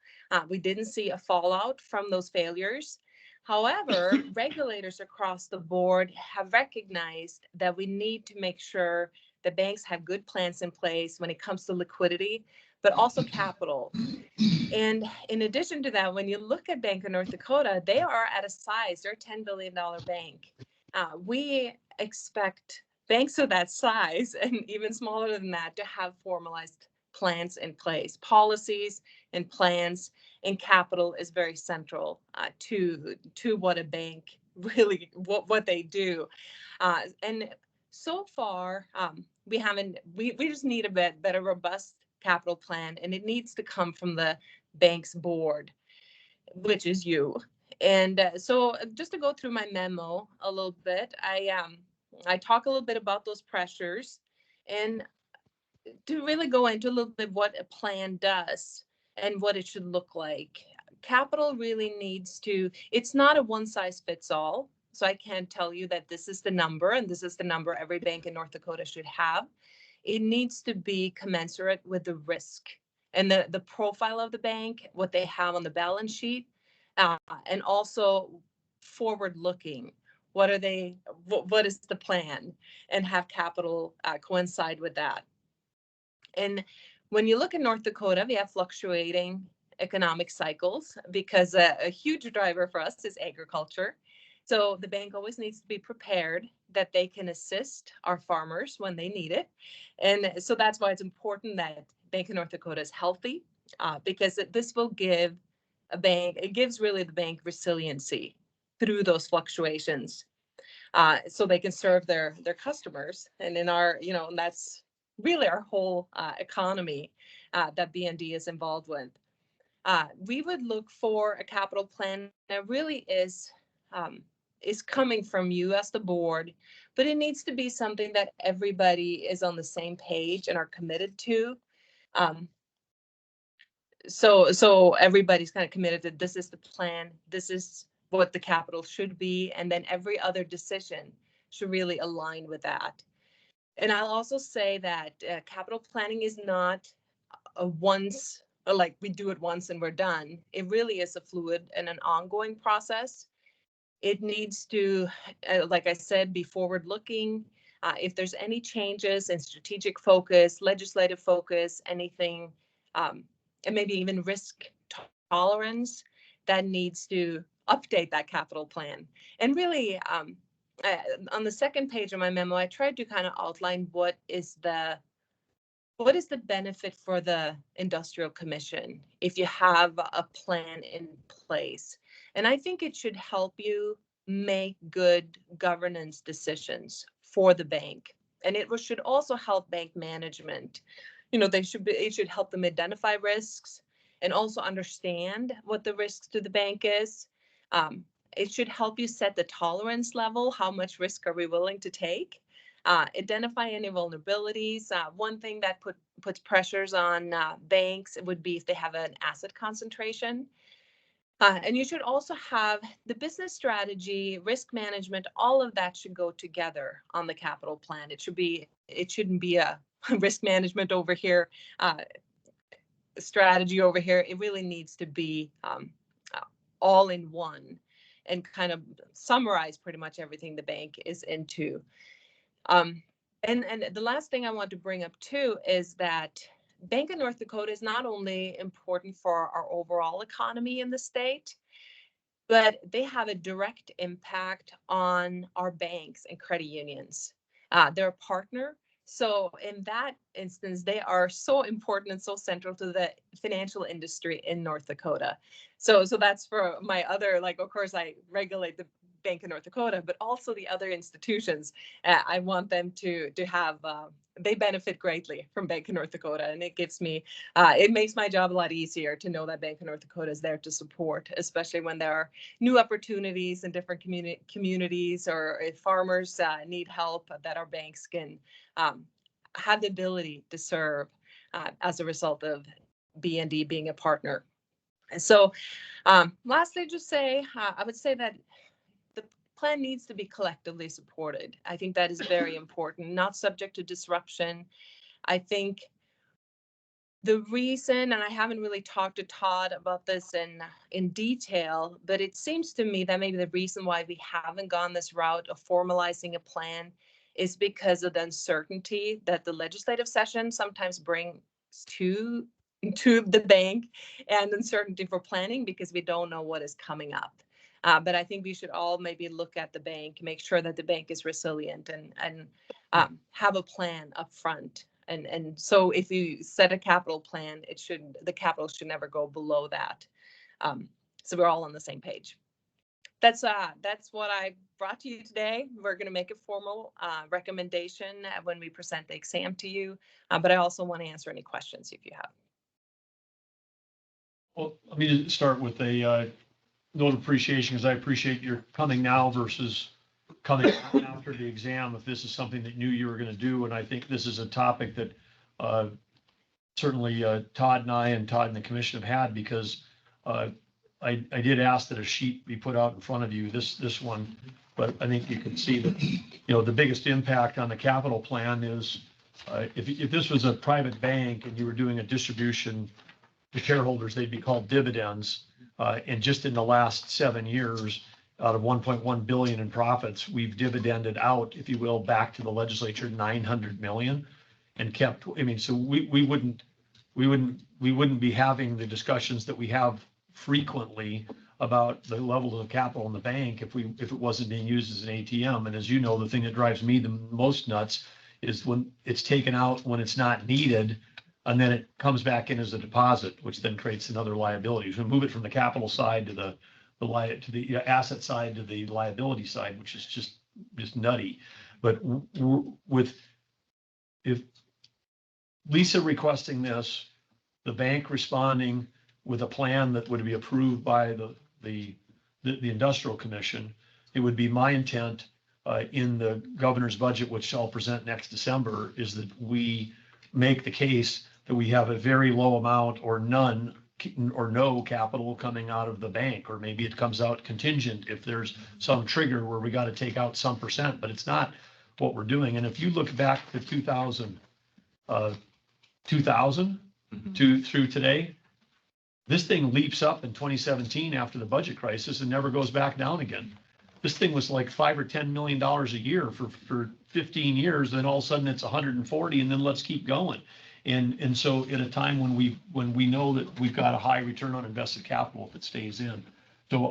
We didn't see a fallout from those failures. However, regulators across the board have recognized that we need to make sure the banks have good plans in place when it comes to liquidity, but also capital. And in addition to that, when you look at Bank of North Dakota, they are at a size, they're a $10 billion bank. We expect banks of that size and even smaller than that to have formalized plans in place, policies and plans, and capital is very central to what a bank really, what they do. And so far, we just need a better robust capital plan, and it needs to come from the bank's board, which is you. And so just to go through my memo a little bit, I talk a little bit about those pressures and to really go into a little bit what a plan does and what it should look like. Capital really needs to, it's not a one size fits all. So I can't tell you that this is the number and this is the number every bank in North Dakota should have. It needs to be commensurate with the risk and the profile of the bank, what they have on the balance sheet, and also forward looking. What is the plan, and have capital coincide with that. And when you look at North Dakota, we have fluctuating economic cycles because a huge driver for us is agriculture. So the bank always needs to be prepared that they can assist our farmers when they need it. And so that's why it's important that Bank of North Dakota is healthy because this will give it gives really the bank resiliency through those fluctuations so they can serve their customers. And in our, and that's really our whole economy that BND is involved with. We would look for a capital plan that really is coming from you as the board, but it needs to be something that everybody is on the same page and are committed to. So everybody's kind of committed that this is the plan, this is what the capital should be, and then every other decision should really align with that. And I'll also say that capital planning is not a once, like we do it once and we're done. It really is a fluid and an ongoing process. It needs to, like I said, be forward looking. If there's any changes in strategic focus, legislative focus, anything, and maybe even risk tolerance, that needs to update that capital plan. And really, on the second page of my memo, I tried to kind of outline what is the benefit for the Industrial Commission if you have a plan in place. And I think it should help you make good governance decisions for the bank. And it should also help bank management. It should help them identify risks and also understand what the risks to the bank is. It should help you set the tolerance level. How much risk are we willing to take? Identify any vulnerabilities. One thing that puts pressures on banks would be if they have an asset concentration. And you should also have the business strategy, risk management, all of that should go together on the capital plan. It shouldn't be a risk management over here strategy over here. It really needs to be all in one and kind of summarize pretty much everything the bank is into. And the last thing I want to bring up too is that Bank of North Dakota is not only important for our overall economy in the state, but they have a direct impact on our banks and credit unions. They're a partner. So in that instance, they are so important and so central to the financial industry in North Dakota. So that's for my other, like, of course, I regulate the Bank of North Dakota, but also the other institutions. I want them to have, they benefit greatly from Bank of North Dakota. And it gives me, it makes my job a lot easier to know that Bank of North Dakota is there to support, especially when there are new opportunities in different communities, or if farmers need help, that our banks can have the ability to serve as a result of BND being a partner. And so lastly, just say, I would say that the plan needs to be collectively supported. I think that is very important, not subject to disruption. I think the reason, and I haven't really talked to Todd about this in detail, but it seems to me that maybe the reason why we haven't gone this route of formalizing a plan is because of the uncertainty that the legislative session sometimes brings to the bank, and uncertainty for planning because we don't know what is coming up. But I think we should all maybe look at the bank, make sure that the bank is resilient, and have a plan up front. And so if you set a capital plan, the capital should never go below that. So we're all on the same page. That's what I brought to you today. We're going to make a formal recommendation when we present the exam to you, but I also want to answer any questions if you have. Well, let me start with a note of appreciation, because I appreciate your coming now versus coming after the exam, if this is something that you knew you were going to do. And I think this is a topic that certainly Todd and the commission have had, because I did ask that a sheet be put out in front of you, this one, but I think you can see that, the biggest impact on the capital plan is if this was a private bank and you were doing a distribution to shareholders, they'd be called dividends. And just in the last 7 years, out of 1.1 billion in profits, we've dividended out, if you will, back to the legislature 900 million, and kept. I mean, so we wouldn't be having the discussions that we have frequently about the level of capital in the bank if it wasn't being used as an ATM. And as you know, the thing that drives me the most nuts is when it's taken out when it's not needed, and then it comes back in as a deposit, which then creates another liability. So move it from the capital side to the asset side to the liability side, which is just nutty. But if Lisa requesting this, the bank responding with a plan that would be approved by the industrial commission, it would be my intent in the governor's budget, which I'll present next December, is that we make the case that we have a very low amount or none or no capital coming out of the bank, or maybe it comes out contingent if there's some trigger where we got to take out some percent, but it's not what we're doing. And if you look back to 2000 through today, this thing leaps up in 2017 after the budget crisis and never goes back down again. This thing was like $5 or $10 million a year for 15 years. Then all of a sudden it's 140, and then let's keep going. And so at a time when we know that we've got a high return on invested capital if it stays in. So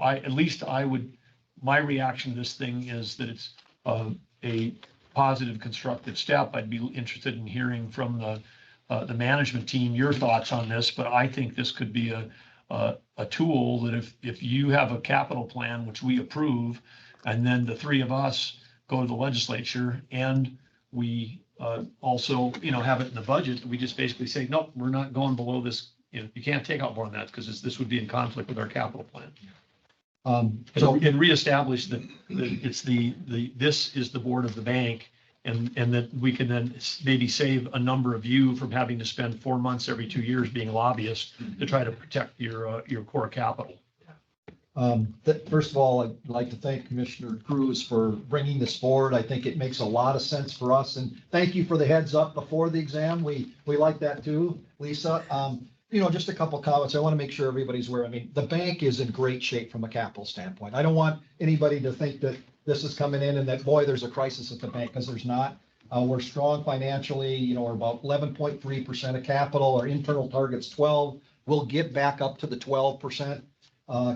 my reaction to this thing is that it's a positive, constructive step. I'd be interested in hearing from the management team your thoughts on this, but I think this could be a tool that if you have a capital plan, which we approve, and then the three of us go to the legislature and we also, have it in the budget, we just basically say, nope, we're not going below this. You can't take out more than that because this would be in conflict with our capital plan. So we can reestablish that it's this is the board of the bank, and that we can then maybe save a number of you from having to spend 4 months every 2 years being lobbyists to try to protect your core capital. First of all, I'd like to thank Commissioner Cruz for bringing this forward. I think it makes a lot of sense for us, and thank you for the heads up before the exam. We like that too, Lisa. just a couple comments. I want to make sure everybody's aware. I mean, the bank is in great shape from a capital standpoint. I don't want anybody to think that this is coming in and that, boy, there's a crisis at the bank, because there's not. We're strong financially, we're about 11.3% of capital. Our internal target's 12. We'll get back up to the 12%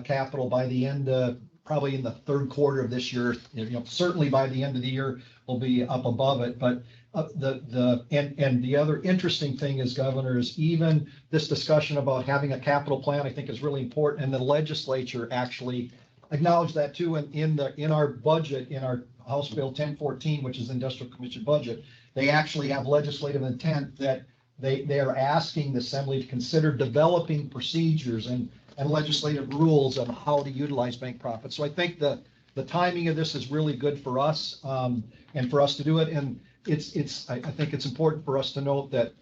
capital by the end, probably in the third quarter of this year. Certainly by the end of the year, we'll be up above it. But the other interesting thing is, Governor, is even this discussion about having a capital plan, I think is really important. And the legislature actually acknowledged that too. And in our budget, in our House Bill 1014, which is the Industrial Commission budget, they actually have legislative intent that they are asking the Assembly to consider developing procedures and legislative rules on how to utilize bank profits. So I think the timing of this is really good for us, and for us to do it. And I think it's important for us to note that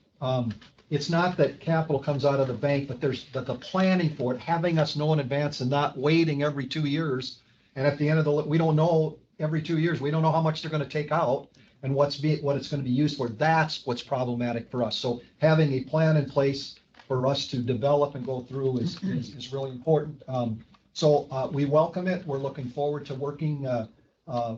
it's not that capital comes out of the bank, but the planning for it, having us know in advance and not waiting every 2 years. And at the end of we don't know every 2 years, we don't know how much they're going to take out and what it's going to be used for. That's what's problematic for us. So having a plan in place for us to develop and go through is really important. So we welcome it. We're looking forward to working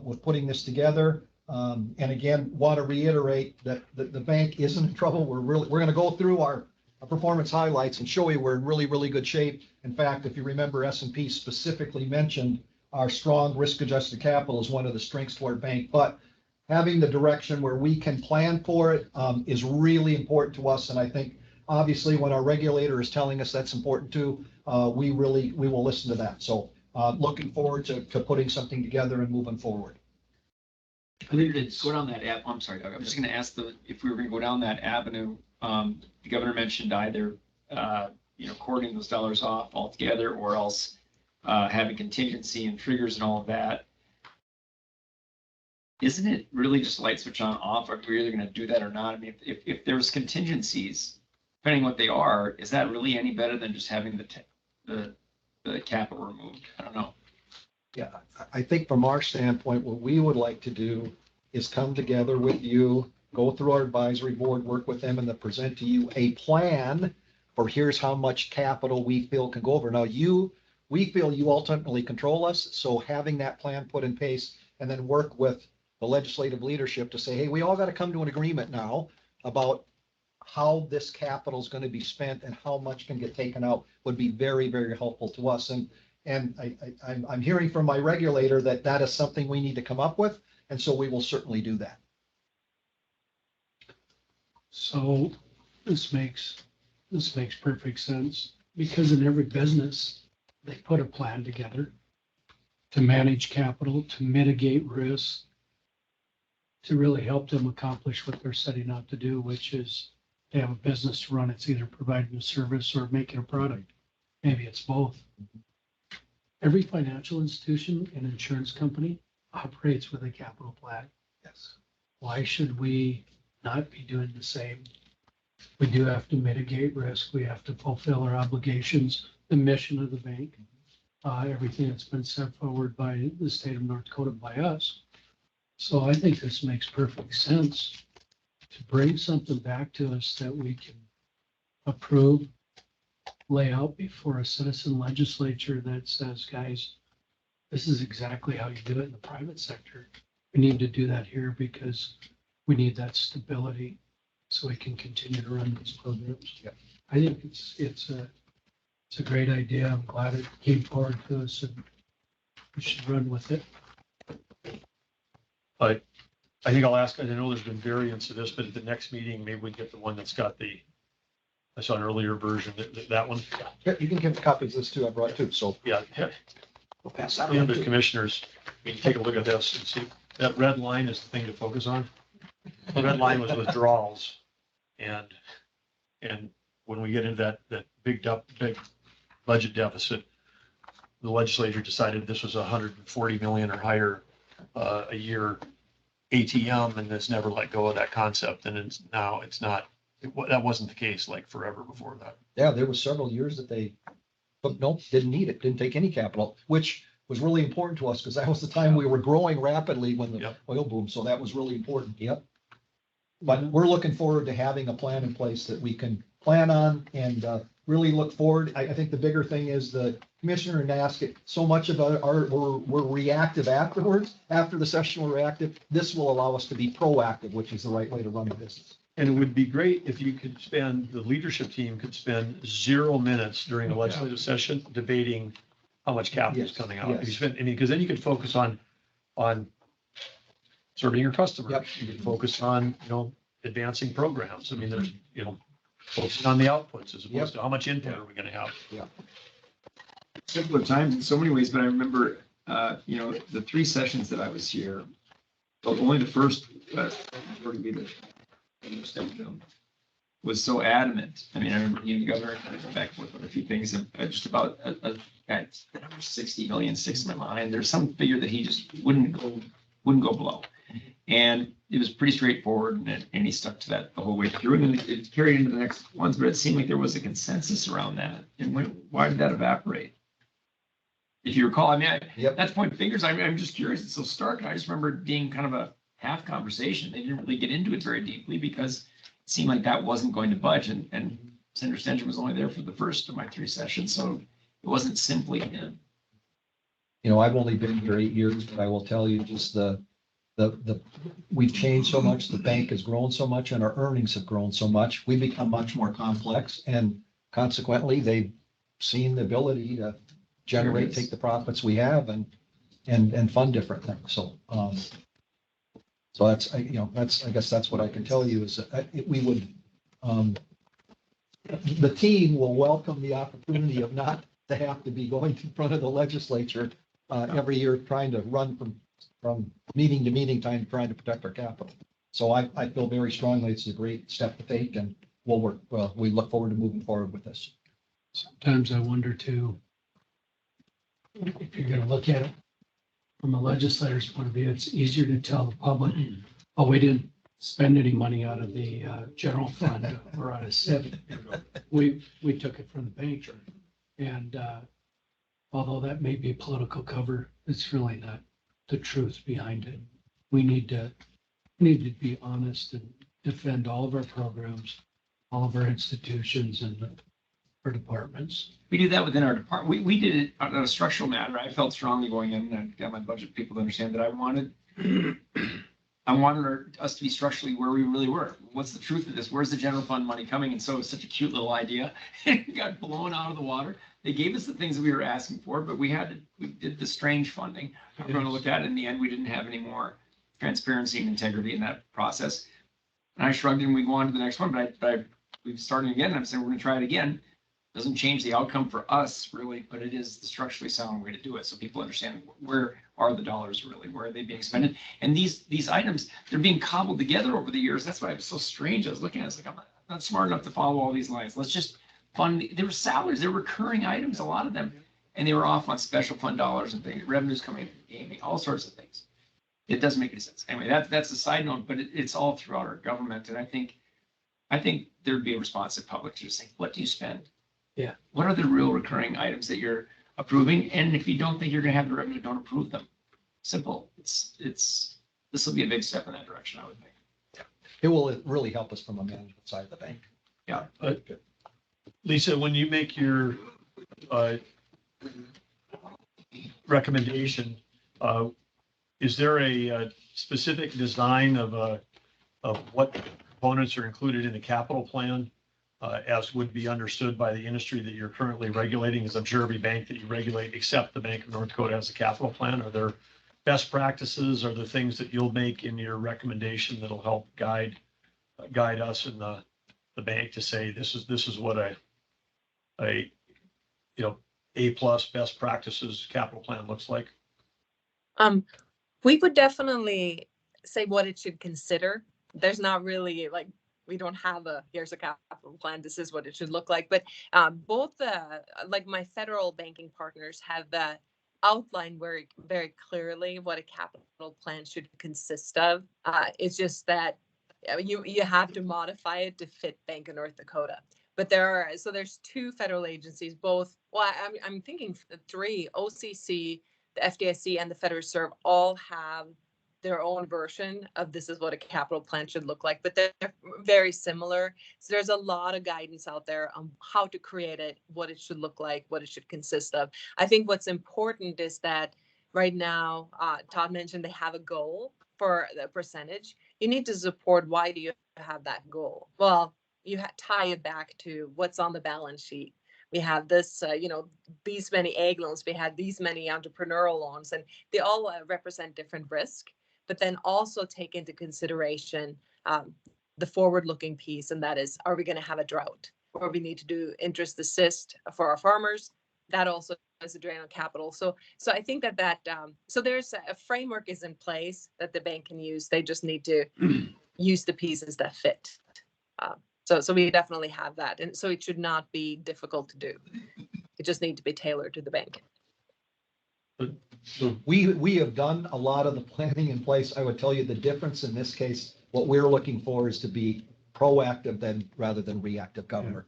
with putting this together. And again, want to reiterate that the bank isn't in trouble. We're going to go through our performance highlights and show you we're in really, really good shape. In fact, if you remember, S&P specifically mentioned our strong risk-adjusted capital is one of the strengths for our bank. But having the direction where we can plan for it is really important to us. And I think obviously when our regulator is telling us that's important too, we will listen to that. So looking forward to putting something together and moving forward. I think to go down that I'm sorry, Doug. I'm just going to ask if we were going to go down that avenue. The governor mentioned either cording those dollars off altogether, or else having contingency and triggers and all of that. Isn't it really just light switch on off? Are we either going to do that or not? I mean, if there's contingencies, depending on what they are, is that really any better than just having the capital removed? I don't know. Yeah, I think from our standpoint, what we would like to do is come together with you, go through our advisory board, work with them, and then present to you a plan for here's how much capital we feel can go over. Now, we feel you ultimately control us, so having that plan put in place and then work with the legislative leadership to say, hey, we all got to come to an agreement now about how this capital is going to be spent and how much can get taken out would be very, very helpful to us. And I'm hearing from my regulator that is something we need to come up with, and so we will certainly do that. So this makes perfect sense, because in every business, they put a plan together to manage capital, to mitigate risk, to really help them accomplish what they're setting out to do, which is to have a business to run. It's either providing a service or making a product. Maybe it's both. Every financial institution and insurance company operates with a capital plan. Yes. Why should we not be doing the same? We do have to mitigate risk. We have to fulfill our obligations, the mission of the bank, everything that's been set forward by the state of North Dakota, by us. So I think this makes perfect sense to bring something back to us that we can approve, lay out before a citizen legislature that says, guys, this is exactly how you do it in the private sector. We need to do that here because we need that stability so we can continue to run these programs. Yeah. I think it's a great idea. I'm glad it came forward to us, and we should run with it. But I think I'll ask, I know there's been variants of this, but at the next meeting, maybe we get the one that's got I saw an earlier version, that one. Yeah, you can give copies of this too. I brought it too. So Yeah. we'll pass that And around the too. commissioners, we can take a look at this and see, that red line is the thing to focus on. The red line was withdrawals. And when we get into that big budget deficit, the legislature decided this was 140 million or higher a year ATM, and has never let go of that concept. And it's not, that wasn't the case like forever before that. Yeah, there were several years that didn't need it, didn't take any capital, which was really important to us because that was the time we were growing rapidly when the Yep. oil boom. So that was really important. Yep. But we're looking forward to having a plan in place that we can plan on and really look forward. I think the bigger thing is the commissioner and ask it, so much of we're reactive afterwards. After the session, we're reactive. This will allow us to be proactive, which is the right way to run the business. And it would be great if you could spend, the leadership team could spend 0 minutes during a legislative session debating how much capital is Yes, coming out. yes. If you spend, I mean, because then you could focus on serving your customers. Yep. You could focus on, advancing programs. I mean, there's, focusing on the outputs as Yep. opposed to how much input are we going to have? Simpler times in so many ways, but I remember, the 3 sessions that I was here, well, only the first, was so adamant. I mean, I remember the governor kind of going back and forth on a few things, just about the number 60 million sticks in my mind. There's some figure that he just wouldn't go below. And it was pretty straightforward, and he stuck to that the whole way through. And then it carried into the next ones, but it seemed like there was a consensus around that. And why did that evaporate? If you recall, I mean, that's pointing fingers. I'm just curious. It's so stark. I just remember it being kind of a half conversation. They didn't really get into it very deeply because it seemed like that wasn't going to budge. And Senator Stencher was only there for the first of my 3 sessions, so it wasn't simply him. I've only been here 8 years, but I will tell you just we've changed so much, the bank has grown so much, and our earnings have grown so much. We've become much more complex, and consequently, they've seen the ability to generate, take the profits we have and fund different things. So, so that's, I guess that's what I can tell you is that we would, the team will welcome the opportunity of not to have to be going in front of the legislature every year trying to run from meeting to meeting time, trying to protect our capital. So I feel very strongly it's a great step to take, and we'll work, we look forward to moving forward with this. Sometimes I wonder too, if you're gonna look at it from a legislator's point of view, it's easier to tell the public, oh, we didn't spend any money out of the general fund or out of SIP. We took it from the bank. And although that may be a political cover, it's really not the truth behind it. We need to be honest and defend all of our programs, all of our institutions and our departments. We do that within our department. We did it on a structural matter. I felt strongly going in, and I got my budget people to understand that I wanted us to be structurally where we really were. What's the truth of this? Where's the general fund money coming? And so it was such a cute little idea. It got blown out of the water. They gave us the things that we were asking for, but we did the strange funding. We were going to look at it. In the end, we didn't have any more transparency and integrity in that process. And I shrugged and we go on to the next one, but we've started again. And I'm saying we're going to try it again. Doesn't change the outcome for us really, but it is the structurally sound way to do it. So people understand where are the dollars really, where are they being spent? And these items, they're being cobbled together over the years. That's why it was so strange. I was looking at it, it's like, I'm not smart enough to follow all these lines. Let's just fund, there were salaries, there were recurring items, a lot of them, and they were off on special fund dollars and things, revenues coming in, gaming, all sorts of things. It doesn't make any sense. Anyway, that's a side note, but it's all throughout our government. And I think there'd be a responsive public to just think, what do you spend? Yeah. What are the real recurring items that you're approving? And if you don't think you're going to have the revenue, don't approve them. Simple. This will be a big step in that direction, I would think. It will really help us from a management side of the bank. Yeah. Lisa, when you make your recommendation, is there a specific design of what components are included in the capital plan? As would be understood by the industry that you're currently regulating, as I'm sure every bank that you regulate, except the Bank of North Dakota, has a capital plan. Are there best practices? Are there things that you'll make in your recommendation that'll help guide us in the bank to say this is what A+ best practices capital plan looks like? We would definitely say what it should consider. There's not really we don't have here's a capital plan, this is what it should look like. But both my federal banking partners have outlined very, very clearly what a capital plan should consist of. It's just that you have to modify it to fit Bank of North Dakota. But there's 2 federal agencies, both, I'm thinking 3, OCC, the FDIC, and the Federal Reserve all have their own version of this is what a capital plan should look like, but they're very similar. So there's a lot of guidance out there on how to create it, what it should look like, what it should consist of. I think what's important is that right now, Todd mentioned they have a goal for the percentage. You need to support why do you have that goal? Well, you tie it back to what's on the balance sheet. We have this, these many egg loans, we had these many entrepreneurial loans, and they all represent different risk, but then also take into consideration the forward-looking piece, and that is, are we going to have a drought? Or we need to do interest assist for our farmers? That also is a drain on capital. So I think so there's a framework is in place that the bank can use. They just need to use the pieces that fit. So we definitely have that. And so it should not be difficult to do. It just need to be tailored to the bank. We have done a lot of the planning in place. I would tell you the difference in this case, what we're looking for is to be proactive rather than reactive, Governor.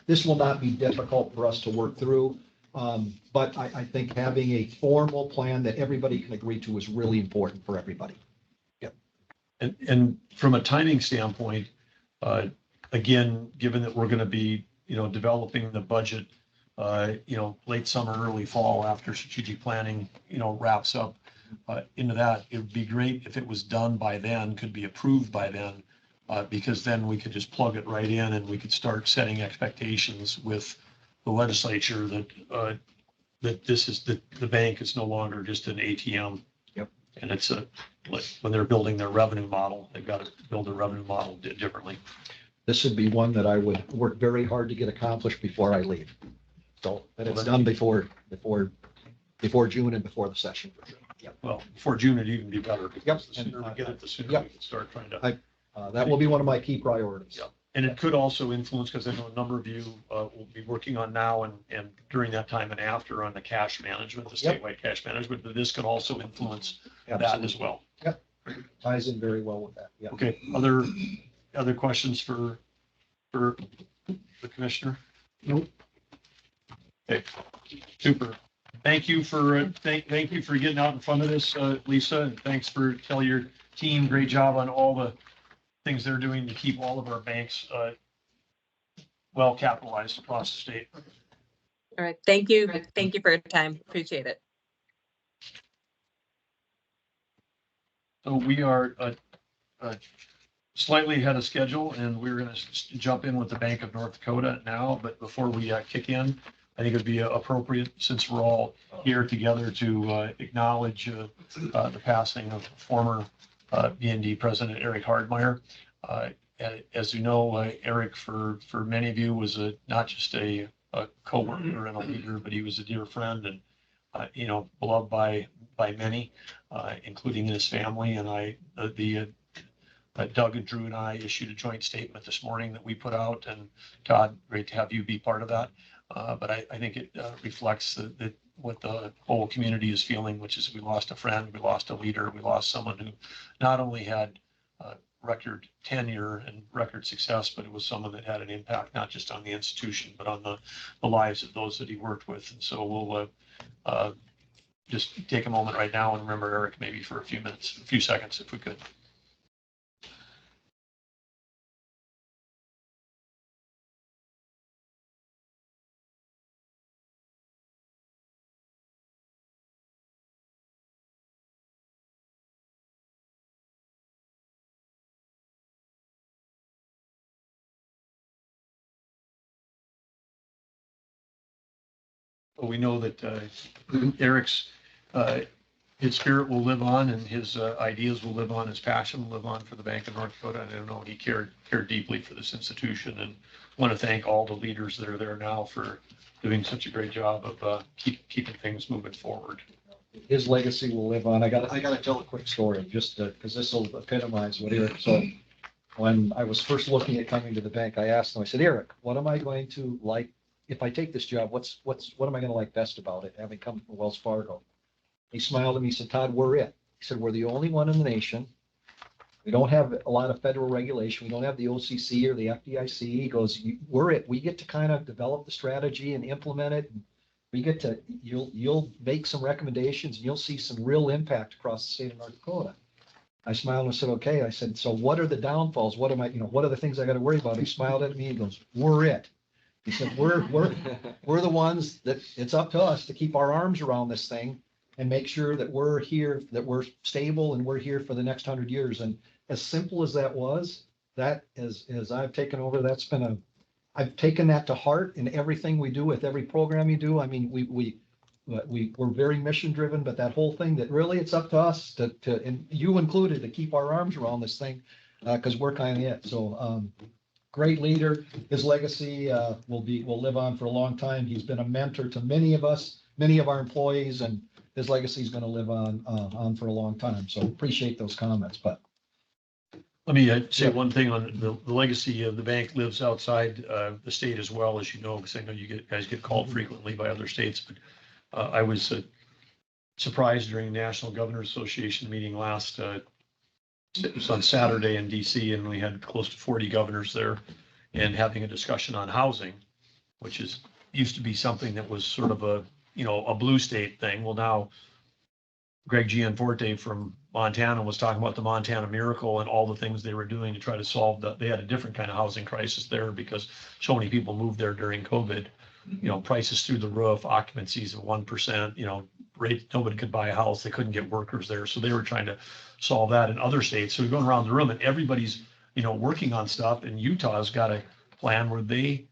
This will not be difficult for us to work through. But I think having a formal plan that everybody can agree to is really important for everybody. Yep. And from a timing standpoint, again, given that we're going to be, developing the budget, late summer, early fall after strategic planning, wraps up into that, it would be great if it was done by then, could be approved by then, because then we could just plug it right in and we could start setting expectations with the legislature that the bank is no longer just an ATM. Yep. And it's like when they're building their revenue model, they've got to build their revenue model differently. This would be one that I would work very hard to get accomplished before I leave. So that it's done before June and before the session. Yep. Well, before June, it'd even be better. Yep. Because the sooner we get it, the sooner we can start trying to. That will be one of my key priorities. Yeah. And it could also influence, because I know a number of you will be working on now and during that time and after on the cash management, the statewide cash management, but this could also influence that as well. Yep. Ties in very well with that. Yeah. Okay. Other questions for the commissioner? Nope. Okay. Super. Thank you for thank you for getting out in front of this, Lisa, and thanks for telling your team. Great job on all the things they're doing to keep all of our banks well capitalized across the state. All right. Thank you. Thank you for your time. Appreciate it. So we are slightly ahead of schedule, and we're going to jump in with the Bank of North Dakota now. But before we kick in, I think it'd be appropriate, since we're all here together, to acknowledge the passing of former BND President Eric Hardmeyer. As you know, Eric, for many of you, was not just a co-worker and a leader, but he was a dear friend and beloved by many, including his family. And Doug and Drew and I issued a joint statement this morning that we put out. And Todd, great to have you be part of that. But I think it reflects what the whole community is feeling, which is we lost a friend, we lost a leader, we lost someone who not only had record tenure and record success, but it was someone that had an impact not just on the institution, but on the lives of those that he worked with. And so we'll just take a moment right now and remember Eric maybe for a few seconds, if we could. We know that Eric's his spirit will live on, and his ideas will live on, his passion will live on for the Bank of North Dakota. And I know he cared deeply for this institution, and want to thank all the leaders that are there now for doing such a great job of keeping things moving forward. His legacy will live on. I got to tell a quick story, just because this will epitomize what Eric. So when I was first looking at coming to the bank, I asked him, I said, Eric, what am I going to like? If I take this job, what am I going to like best about it, having come from Wells Fargo? He smiled at me, he said, Todd, we're it. He said, we're the only one in the nation. We don't have a lot of federal regulation. We don't have the OCC or the FDIC. He goes, we're it. We get to kind of develop the strategy and implement it. we get to, you'll make some recommendations and you'll see some real impact across the state of North Dakota. I smiled and said, okay. I said, so what are the downfalls? What am I, what are the things I got to worry about? He smiled at me. He goes, we're it. He said, we're the ones that it's up to us to keep our arms around this thing and make sure that we're here, that we're stable and we're here for the next 100 years. And as simple as that was, that as I've taken over, I've taken that to heart in everything we do with every program you do. I mean, we're very mission driven, but that whole thing that really it's up to us to, and you included, to keep our arms around this thing, because we're kind of it. So, great leader. His legacy will live on for a long time. He's been a mentor to many of us, many of our employees, and his legacy is going to live on for a long time. So appreciate those comments. But let me say one thing on the legacy of the bank lives outside the state as well, as you know, because I know guys get called frequently by other states. But I was surprised during National Governors Association meeting last, it was on Saturday in DC, and we had close to 40 governors there and having a discussion on housing, which used to be something that was sort of a blue state thing. Well, now Greg Gianforte from Montana was talking about the Montana Miracle and all the things they were doing to try to solve that. They had a different kind of housing crisis there because so many people moved there during COVID. Prices through the roof, occupancies of 1%, rate, nobody could buy a house. They couldn't get workers there. So they were trying to solve that in other states. So we're going around the room and everybody's, working on stuff. And Utah's got a plan where they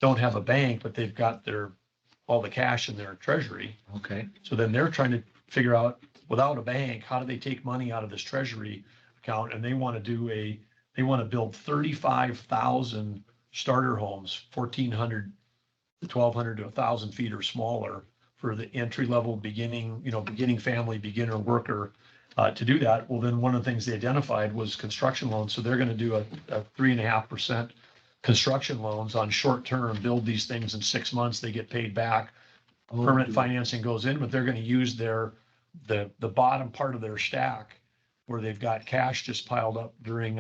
don't have a bank, but they've got all the cash in their treasury. okay. So then they're trying to figure out, without a bank, how do they take money out of this treasury account? And they want to build 35,000 starter homes, 1,400 to 1,200 to 1,000 feet or smaller for the entry level beginning family, beginner worker. To do that, well, then one of the things they identified was construction loans. So they're going to do a 3.5% construction loans on short term, build these things in 6 months, they get paid back. Permanent financing goes in, but they're going to use the bottom part of their stack where they've got cash just piled up during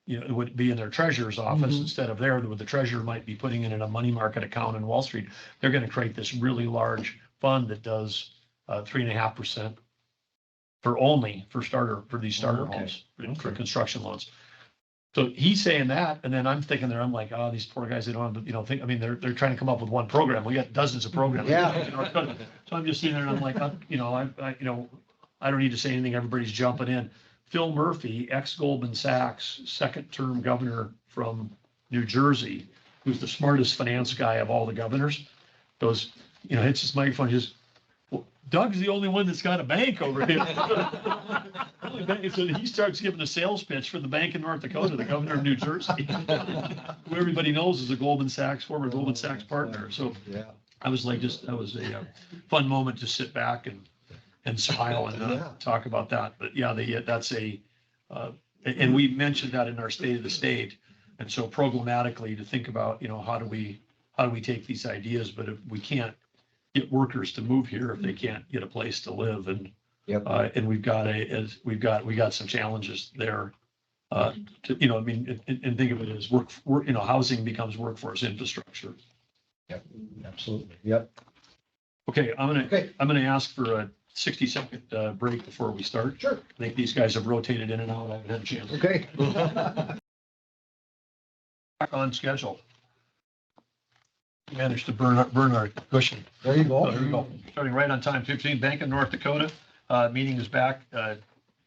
it would be in their treasurer's office instead of there, where the treasurer might be putting it in a money market account in Wall Street. They're going to create this really large fund that does 3.5% for these starter homes for construction loans. So he's saying that, and then I'm thinking there, I'm like, oh, these poor guys, they don't have, they're trying to come up with one program. We got dozens of programs. Yeah. So I'm just sitting there and I'm like, I don't need to say anything. Everybody's jumping in. Phil Murphy, ex-Goldman Sachs, second-term governor from New Jersey, who's the smartest finance guy of all the governors, goes, hits his microphone, he goes, well, Doug's the only one that's got a bank over here. So he starts giving a sales pitch for the bank in North Dakota, the governor of New Jersey, who everybody knows is a former Goldman Sachs partner. So I was like, that was a fun moment to sit back and smile and talk about that. But that's and we mentioned that in our State of the State. And so programmatically to think about, how do we take these ideas, but if we can't get workers to move here, if they can't get a place to live, and we've got some challenges there. And think of it as work, housing becomes workforce infrastructure. Yep, absolutely. Yep. Okay, I'm gonna ask for a 60-second break before we start. Sure. I think these guys have rotated in and out. I haven't had a chance. Okay. Back on schedule. Managed to burn our cushion. There you go. There you go. Starting right on time, 15. Bank of North Dakota meeting is back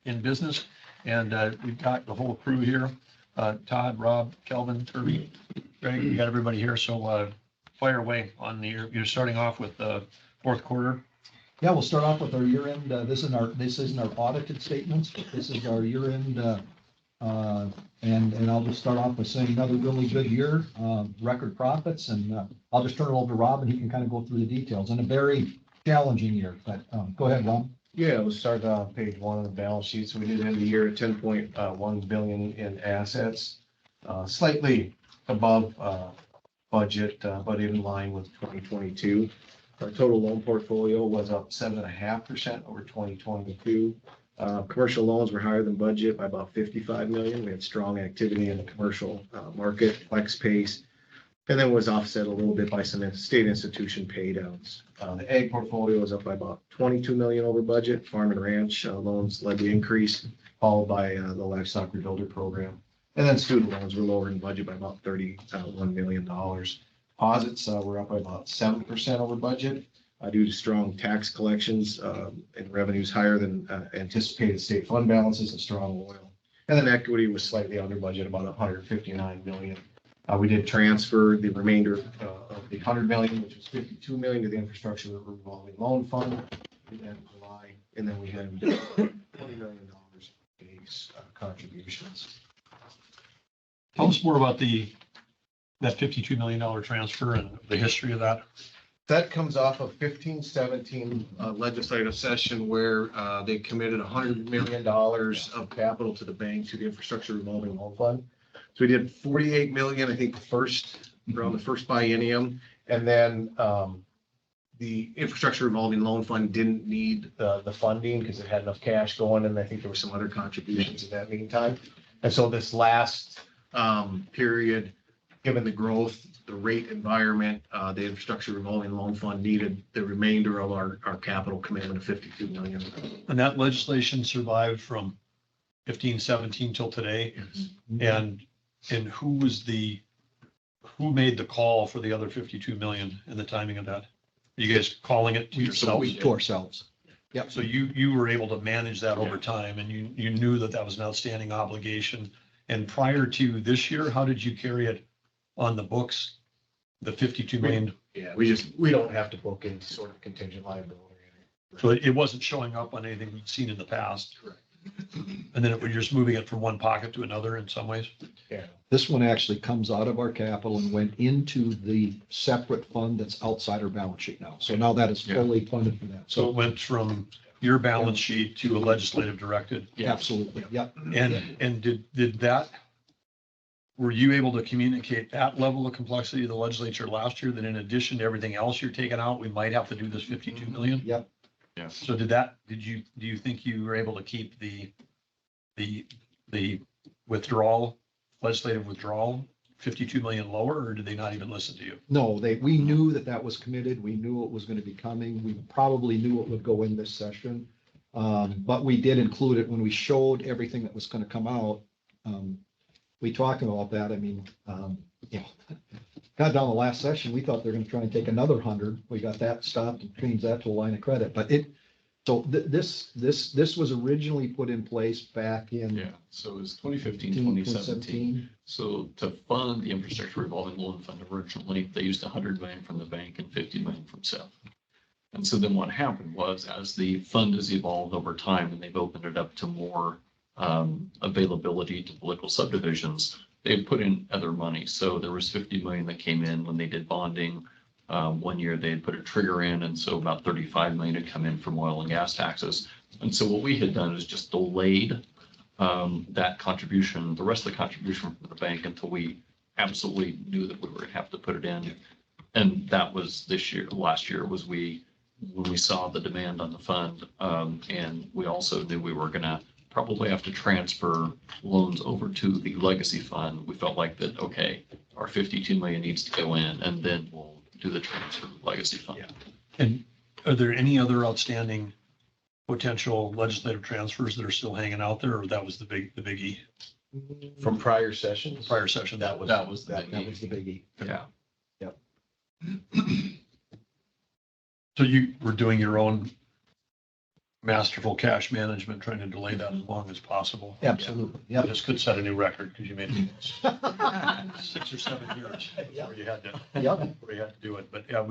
in business, and we've got the whole crew here. Todd, Rob, Kelvin, Kirby, Greg, we got everybody here. So fire away on you're starting off with the fourth quarter. Yeah, we'll start off with our year-end. This isn't our audited statements. This is our year-end. And I'll just start off by saying another really good year, record profits, and I'll just turn it over to Rob and he can kind of go through the details. And a very challenging year, but go ahead, Rob. Yeah, we'll start on page 1 of the balance sheet. So we did end the year at 10.1 billion in assets, slightly above budget, but in line with 2022. Our total loan portfolio was up 7.5% over 2022. Commercial loans were higher than budget by about 55 million. We had strong activity in the commercial market, flex pace. And then was offset a little bit by some state institution pay downs. The ag portfolio is up by about 22 million over budget. Farm and ranch loans led the increase, followed by the livestock rebuilder program. And then student loans were lower in budget by about $31 million. Deposits were up by about 7% over budget due to strong tax collections and revenues higher than anticipated state fund balances and strong oil. And then equity was slightly under budget, about 159 million. We did transfer the remainder of the 100 million, which was 52 million, to the infrastructure revolving loan fund in July. And then we had $20 million base contributions. Tell us more about that $52 million transfer and the history of that. That comes off of 15-17 legislative session where they committed $100 million of capital to the bank, to the infrastructure revolving loan fund. So we did 48 million, I think, around the first biennium. And then the infrastructure revolving loan fund didn't need the funding because it had enough cash going. And I think there were some other contributions in that meantime. And so this last period, given the growth, the rate environment, the infrastructure revolving loan fund needed the remainder of our capital commitment of 52 million. And that legislation survived from 15-17 till today. And who made the call for the other 52 million and the timing of that? Are you guys calling it to yourselves? To ourselves. Yep. So you were able to manage that over time, and you knew that was an outstanding obligation. And prior to this year, how did you carry it on the books? The 52 million? Yeah, we don't have to book any sort of contingent liability. So it wasn't showing up on anything we'd seen in the past. Correct. And then you're just moving it from one pocket to another in some ways? Yeah. This one actually comes out of our capital and went into the separate fund that's outside our balance sheet now. So now that is fully funded for that. So it went from your balance sheet to a legislative directed? Absolutely, yep. And did that, were you able to communicate that level of complexity to the legislature last year, that in addition to everything else you're taking out, we might have to do this 52 million? Yep. Yeah. So do you think you were able to keep the withdrawal, legislative withdrawal, 52 million lower, or did they not even listen to you? No, we knew that was committed. We knew it was going to be coming. We probably knew it would go in this session. But we did include it when we showed everything that was going to come out. We talked about that. I mean, got down the last session, we thought they're going to try and take another 100. We got that stopped and changed that to a line of credit. But this was originally put in place back in. Yeah, so it was 2015, 2017. So to fund the infrastructure revolving loan fund originally, they used 100 million from the bank and 50 million from SEF. And so then what happened was, as the fund has evolved over time and they've opened it up to more availability to political subdivisions, they put in other money. So there was 50 million that came in when they did bonding. 1 year they had put a trigger in, and so about 35 million had come in from oil and gas taxes. And so what we had done is just delayed that contribution, the rest of the contribution from the bank, until we absolutely knew that we were going to have to put it in. And that was last year was when we saw the demand on the fund, and we also knew we were going to probably have to transfer loans over to the legacy fund. We felt like that, okay, our 52 million needs to go in, and then we'll do the transfer to the legacy fund. Yeah. And are there any other outstanding potential legislative transfers that are still hanging out there, or that was the biggie? From prior sessions? Prior session, that was the biggie. Yeah. Yep. So you were doing your own masterful cash management, trying to delay that as long as possible. Absolutely. Yeah. This could set a new record because you made it 6 or 7 years before you had to do it. But yeah,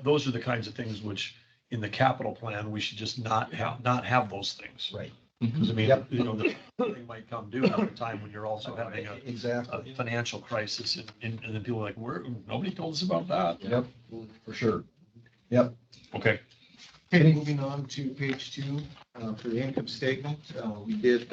those are the kinds of things which in the capital plan, we should just not have those things. Right. Because I mean, the thing might come due at a time when you're also having a financial crisis, and then people are like, nobody told us about that. Yep, for sure. Yep. Okay. Okay, moving on to page 2 for the income statement. We did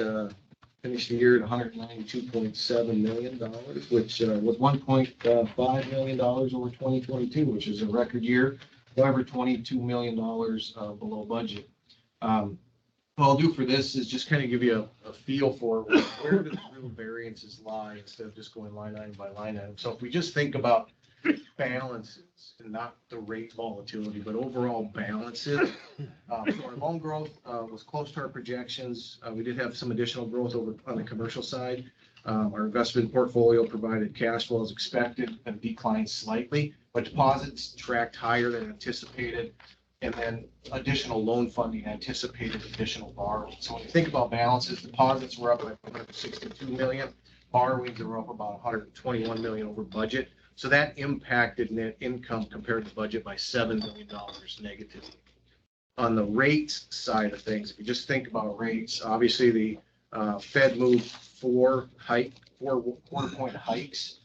finish the year at $192.7 million, which was $1.5 million over 2022, which is a record year. However, $22 million below budget. What I'll do for this is just kind of give you a feel for where the real variances lie instead of just going line item by line item. So if we just think about balances and not the rate volatility, but overall balances. So our loan growth was close to our projections. We did have some additional growth over on the commercial side. Our investment portfolio provided cash flow as expected and declined slightly, but deposits tracked higher than anticipated. And then additional loan funding anticipated additional borrowing. So when you think about balances, deposits were up by 162 million. Borrowings were up about 121 million over budget. So that impacted net income compared to budget by $7 million negatively. On the rates side of things, if you just think about rates, obviously the Fed moved 4 quarter-point hikes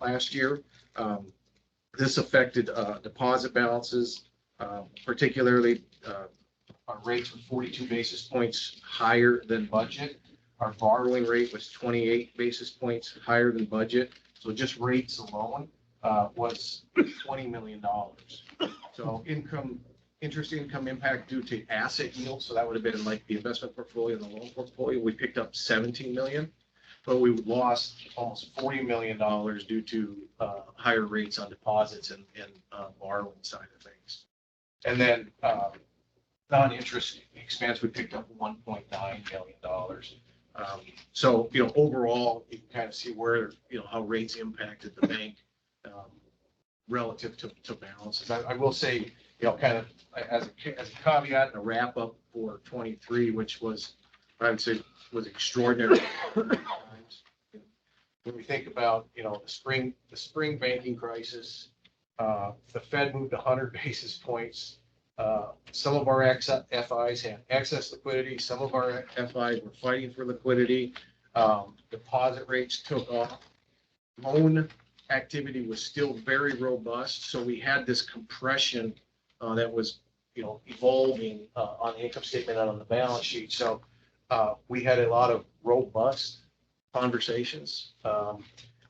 last year. This affected deposit balances, particularly our rates were 42 basis points higher than budget. Our borrowing rate was 28 basis points higher than budget. So just rates alone was $20 million. So interest income impact due to asset yield. So that would have been like the investment portfolio and the loan portfolio. We picked up 17 million, but we lost almost $40 million due to higher rates on deposits and borrowing side of things. And then non-interest expense, we picked up $1.9 million. So, overall, you can kind of see where, how rates impacted the bank relative to balances. I will say, kind of as a caveat and a wrap up for 23, which was, I would say, was extraordinary times. When we think about, the spring banking crisis, the Fed moved 100 basis points. Some of our FIs had excess liquidity. Some of our FIs were fighting for liquidity. Deposit rates took off. Loan activity was still very robust. So we had this compression that was, evolving on the income statement and on the balance sheet. So we had a lot of robust conversations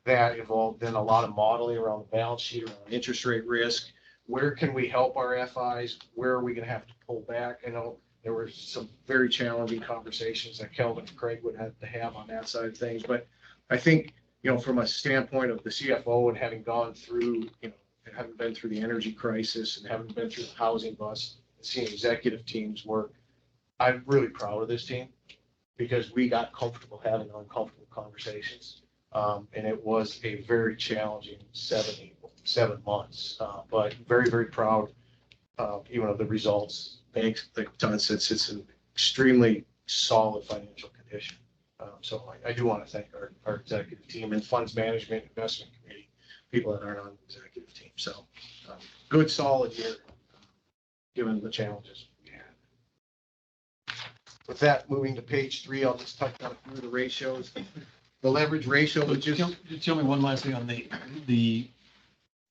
that involved then a lot of modeling around the balance sheet, around interest rate risk. Where can we help our FIs? Where are we going to have to pull back? I know there were some very challenging conversations that Kelvin and Craig would have to have on that side of things. But I think, from a standpoint of the CFO and having gone through, having been through the energy crisis and having been through the housing bust, seeing executive teams work, I'm really proud of this team because we got comfortable having uncomfortable conversations. And it was a very challenging 7 months, but very, very proud even of the results. Banks, like Todd said, sits in extremely solid financial condition. So I do want to thank our executive team and funds management, investment committee, people that aren't on the executive team. So good, solid year, given the challenges we had. With that, moving to page 3, I'll just touch on a few of the ratios. The leverage ratio, which is. Tell me one last thing on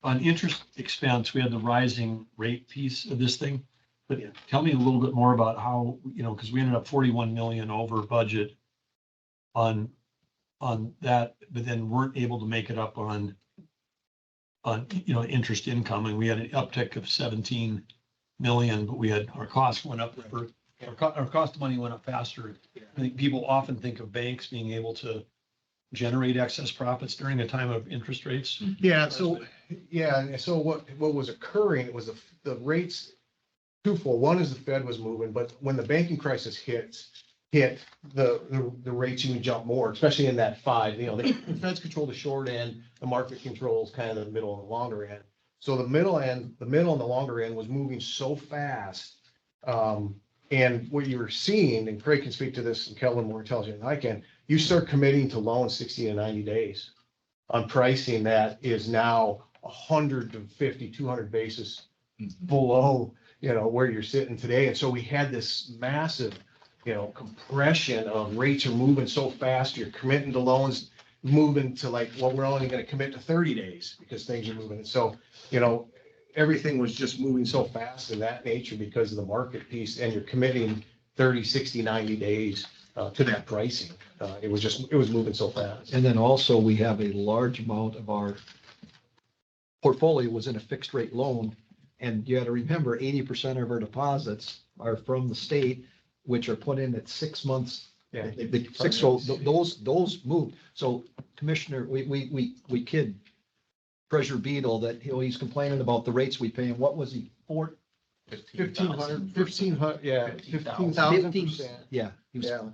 on interest expense, we had the rising rate piece of this thing. But tell me a little bit more about how, because we ended up 41 million over budget on that, but then weren't able to make it up on interest income. And we had an uptick of 17 million, but our costs went up our cost of money went up faster. I think people often think of banks being able to generate excess profits during a time of interest rates. Yeah. So what was occurring was the rates twofold. One is the Fed was moving, but when the banking crisis hit the rates even jump more, especially in that 5. The Fed's control the short end, the market controls kind of the middle and the longer end. So the middle and the longer end was moving so fast. And what you were seeing, and Craig can speak to this, and Kelvin more intelligent than I can, you start committing to loans 60 to 90 days on pricing that is now 150, 200 basis below, where you're sitting today. And so we had this massive, compression of rates are moving so fast. You're committing to loans, moving to we're only going to commit to 30 days because things are moving. And so, everything was just moving so fast in that nature because of the market piece, and you're committing 30, 60, 90 days to that pricing. It was moving so fast. And then also we have a large amount of our portfolio was in a fixed rate loan. And you got to remember 80% of our deposits are from the state, which are put in at 6 months. Yeah. So those move. So Commissioner, we kid Treasurer Beadle that he's complaining about the rates we pay. And what was he, 1,500, yeah, 15,000%. Yeah. He was- Yeah,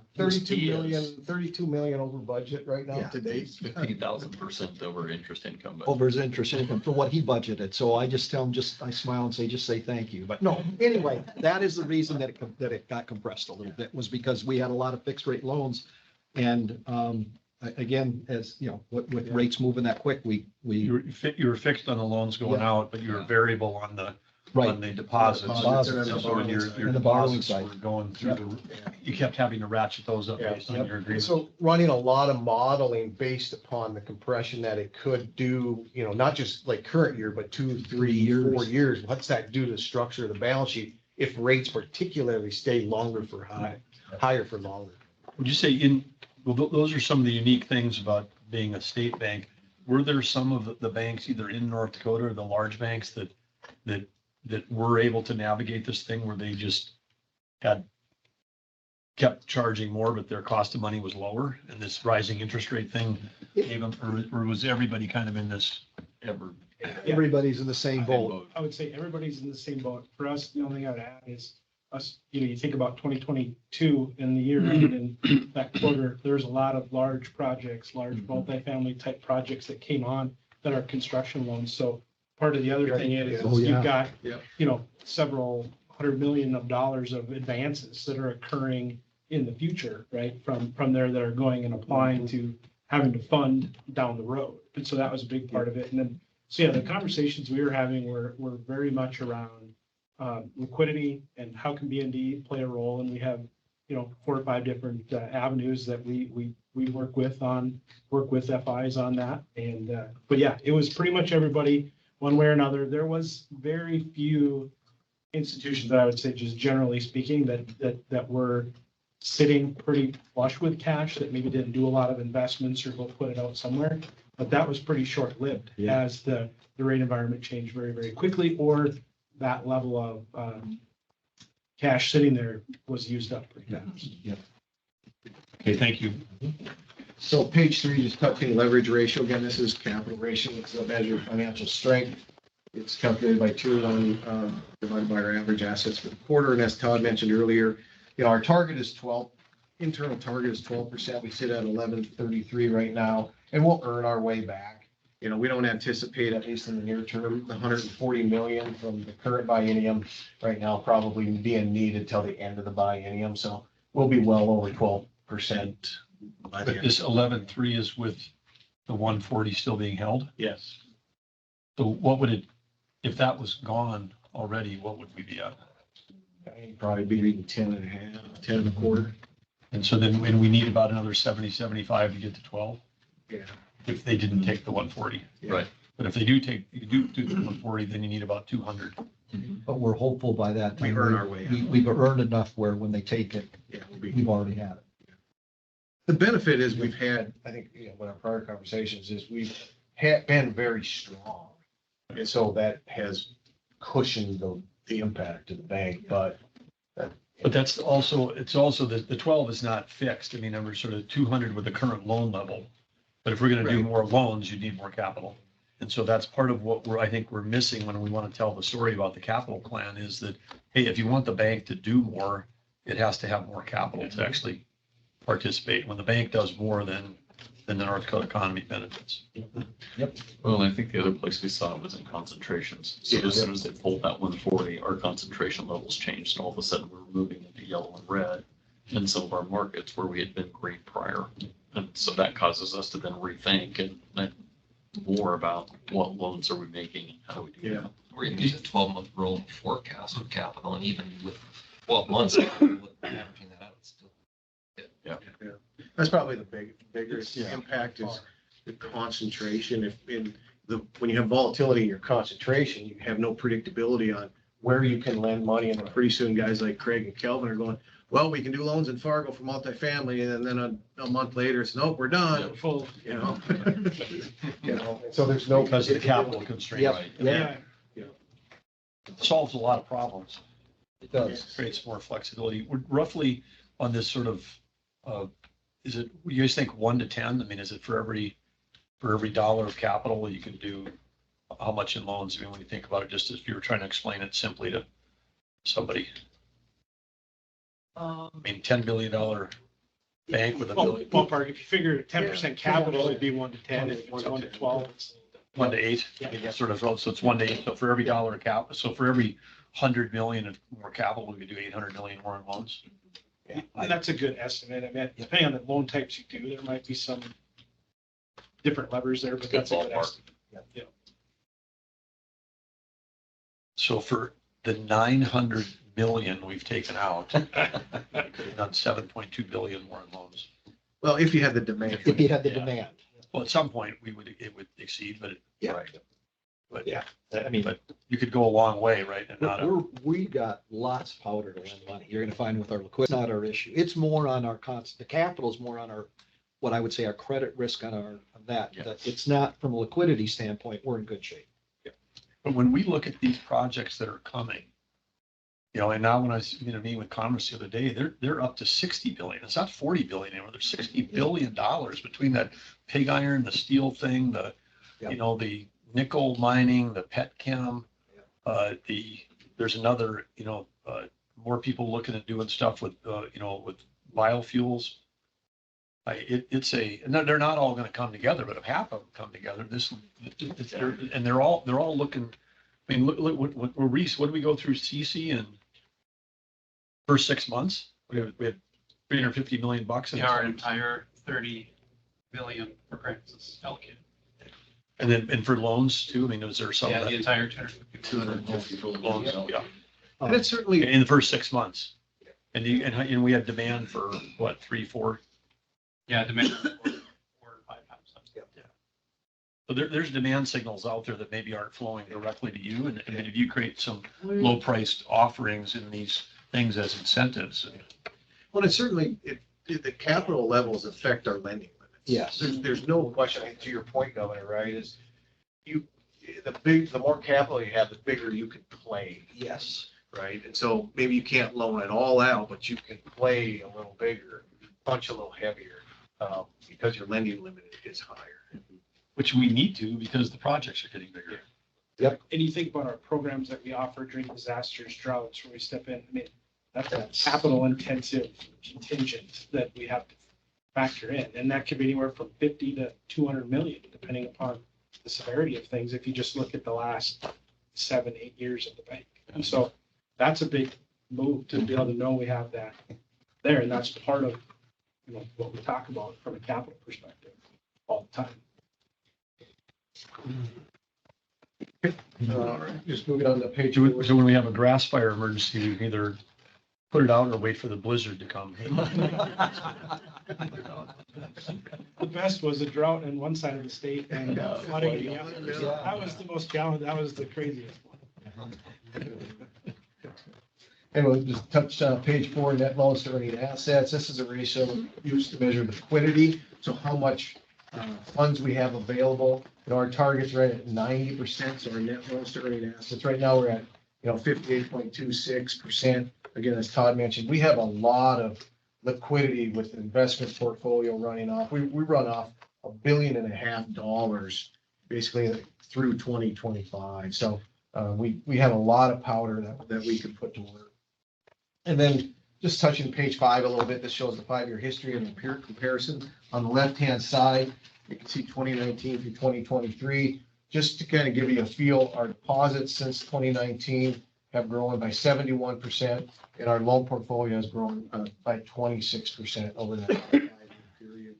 32 million over budget right now Yeah. to date. 15,000% over interest income. but- Over his interest income for what he budgeted. So I just tell him, I smile and say, just say thank you. But no, anyway, that is the reason that it got compressed a little bit, was because we had a lot of fixed rate loans. And again, as you know, with rates moving that quick, we. You were fixed on the loans going Yeah. out, but you were variable on the Right. deposits. Deposits. So when your And the borrowing deposits side. were going through you kept having to ratchet those up based on your agreement. So running a lot of modeling based upon the compression that it could do, not just like current year, but 2, 3 years. 4 years. What's that do to the structure of the balance sheet if rates particularly stay higher for longer? Would you say those are some of the unique things about being a state bank. Were there some of the banks either in North Dakota or the large banks that were able to navigate this thing where they just kept charging more, but their cost of money was lower, and this rising interest rate thing gave them, or was everybody kind of in this Everybody's in the same boat. I would say everybody's in the same boat. For us, the only thing I would add is us, you think about 2022 and the year ended in that quarter, there's a lot of large projects, large multifamily type projects that came on that are construction loans. So part of the other thing is you've got, several $100 million of advances that are occurring in the future, right? From there that are going and applying to having to fund down the road. And so that was a big part of it. And then, so the conversations we were having were very much around liquidity and how can BND play a role. And we have, 4 or 5 different avenues that we work with FIs on that. And, but yeah, it was pretty much everybody one way or another. There was very few institutions that I would say, just generally speaking, that were sitting pretty flush with cash, that maybe didn't do a lot of investments or go put it out somewhere. But that was pretty short-lived as the rate environment changed very, very quickly, or that level of cash sitting there was used up pretty fast. Okay, thank you. So page 3, just touching leverage ratio. Again, this is capital ratio. It's a measure of financial strength. It's calculated by Tier 1 divided by our average assets for the quarter. And as Todd mentioned earlier, our target is 12. Internal target is 12%. We sit at 11.33 right now, and we'll earn our way back. We don't anticipate, at least in the near term, the 140 million from the current biennium right now probably being needed till the end of the biennium. So we'll be well over 12%. But this 11.3 is with the 140 still being held? Yes. So what would it, if that was gone already, what would we be at? I'd probably be reading 10.5, 10 and a quarter. And so then when we need about another 70, 75 to get to 12? Yeah. If they didn't take the 140. Right. But if they do the 140, then you need about 200. But we're hopeful by that We time. earn our way out. We've earned enough where when they take it, we've already had it. The benefit is we've had, I think, with our prior conversations is we've been very strong. And so that has cushioned the impact to the bank, but. But that's also, the 12 is not fixed. I mean, we're sort of 200 with the current loan level. But if we're going to do more loans, you need more capital. And so that's part of what I think we're missing when we want to tell the story about the capital plan is that, hey, if you want the bank to do more, it has to have more capital to actually participate. When the bank does more, then the North Dakota economy benefits. Yep. Well, I think the other place we saw it was in concentrations. So as soon as they pulled that 140, our concentration levels changed. And all of a sudden, we're moving into yellow and red in some of our markets where we had been green prior. And so that causes us to then rethink and more about what loans are we making and how do we do that. We're going to use a 12-month rolling forecast of capital, and even with 12 months, averaging that out, it's still. Yeah. That's probably the biggest impact is the concentration. When you have volatility in your concentration, you have no predictability on where you can lend money. And pretty soon guys like Craig and Kelvin are going, well, we can do loans in Fargo for multifamily. And then a month later, it's nope, we're done. Full. So there's no. Because of the capital constraint. Right. Yeah. It solves a lot of problems. It does. Creates more flexibility. We're roughly on this sort of, is it, you guys think 1 to 10? I mean, is it for every dollar of capital, you can do how much in loans? I mean, when you think about it, just if you were trying to explain it simply to somebody. I mean, $10 billion bank with a billion, Ballpark, if you figure 10% capital, it'd be 1 to 10, if it's 1 to 12. it's- 1 to 8, I mean, that's sort of, so it's 1 to 8. So for every dollar of cap, so for every 100 million of more capital, we could do 800 million more in loans. And that's a good estimate. I mean, depending on the loan types you do, there might be some different levers there, but that's a good ballpark. estimate. Yeah. So for the 900 million we've taken out, we could have done 7.2 billion more in loans. Well, if you had the demand. If you had the Yeah. demand. Well, at some point it would exceed, but Yeah. right. But Yeah, I mean, but you could go a long way, right? And not, we got lots of powder to lend money. You're gonna find with our liquidity, it's not our issue. It's more on our the capital is more on our, what I would say, our credit risk on our, on that. Yeah. That it's not from a liquidity standpoint, we're in good shape. but when we look at these projects that are coming, you know, and now when I was, meeting with Commerce the other day, they're up to 60 billion. It's not 40 billion anymore. There's $60 billion between that pig iron, the steel thing, the, Yep. the nickel mining, the pet chem, there's another, more people looking at doing stuff with, with biofuels. And they're not all going to come together, but if half of them come together, and they're all looking. I mean, look what Reese, what did we go through CC in first 6 months? We had $350 million. Yeah, our entire 30 billion for grants is allocated. And then, and for loans too, I mean, was there some? Yeah, of the that? entire 250 for loans, yeah. And it's certainly, In the first 6 months. And we had demand for what, 3, 4? Yeah, demand for 4 or 5 times. So there's demand signals out there that maybe aren't flowing directly to you. And if you create some low priced offerings in these things as incentives. Well, it certainly, the capital levels affect our lending limits. Yes. There's no question, I think, to your point, Governor, right, is the more capital you have, the bigger you can play, yes. right? And so maybe you can't loan it all out, but you can play a little bigger, punch a little heavier, because your lending limit is higher. Which we need to because the projects are getting bigger. And you think about our programs that we offer during disasters, droughts, where we step in, I mean, that's a capital intensive contingent that we have to factor in. And that could be anywhere from 50 to 200 million, depending upon the severity of things, if you just look at the last 7-8 years of the bank. And so that's a big move to be able to know we have that there. And that's part of, what we talk about from a capital perspective all the time. All right, just moving on to page So 4. when we have a grass fire emergency, we can either put it out or wait for the blizzard to come. The best was a drought in one side of the state and flooding in the other. That was the most challenging, that was the craziest one. And we'll just touch on page 4, net loans to earning assets. This is a ratio used to measure liquidity. So how much funds we have available. Our target's right at 90%, so our net loans to earning assets. Right now, we're at, 58.26%. Again, as Todd mentioned, we have a lot of liquidity with the investment portfolio running off. We run off $1.5 billion basically through 2025. So we have a lot of powder that we could put to work. And then just touching page 5 a little bit, this shows the 5-year history and the peer comparison. On the left-hand side, you can see 2019 through 2023. Just to kind of give you a feel, our deposits since 2019 have grown by 71%, and our loan portfolio has grown by 26% over that 5-year period.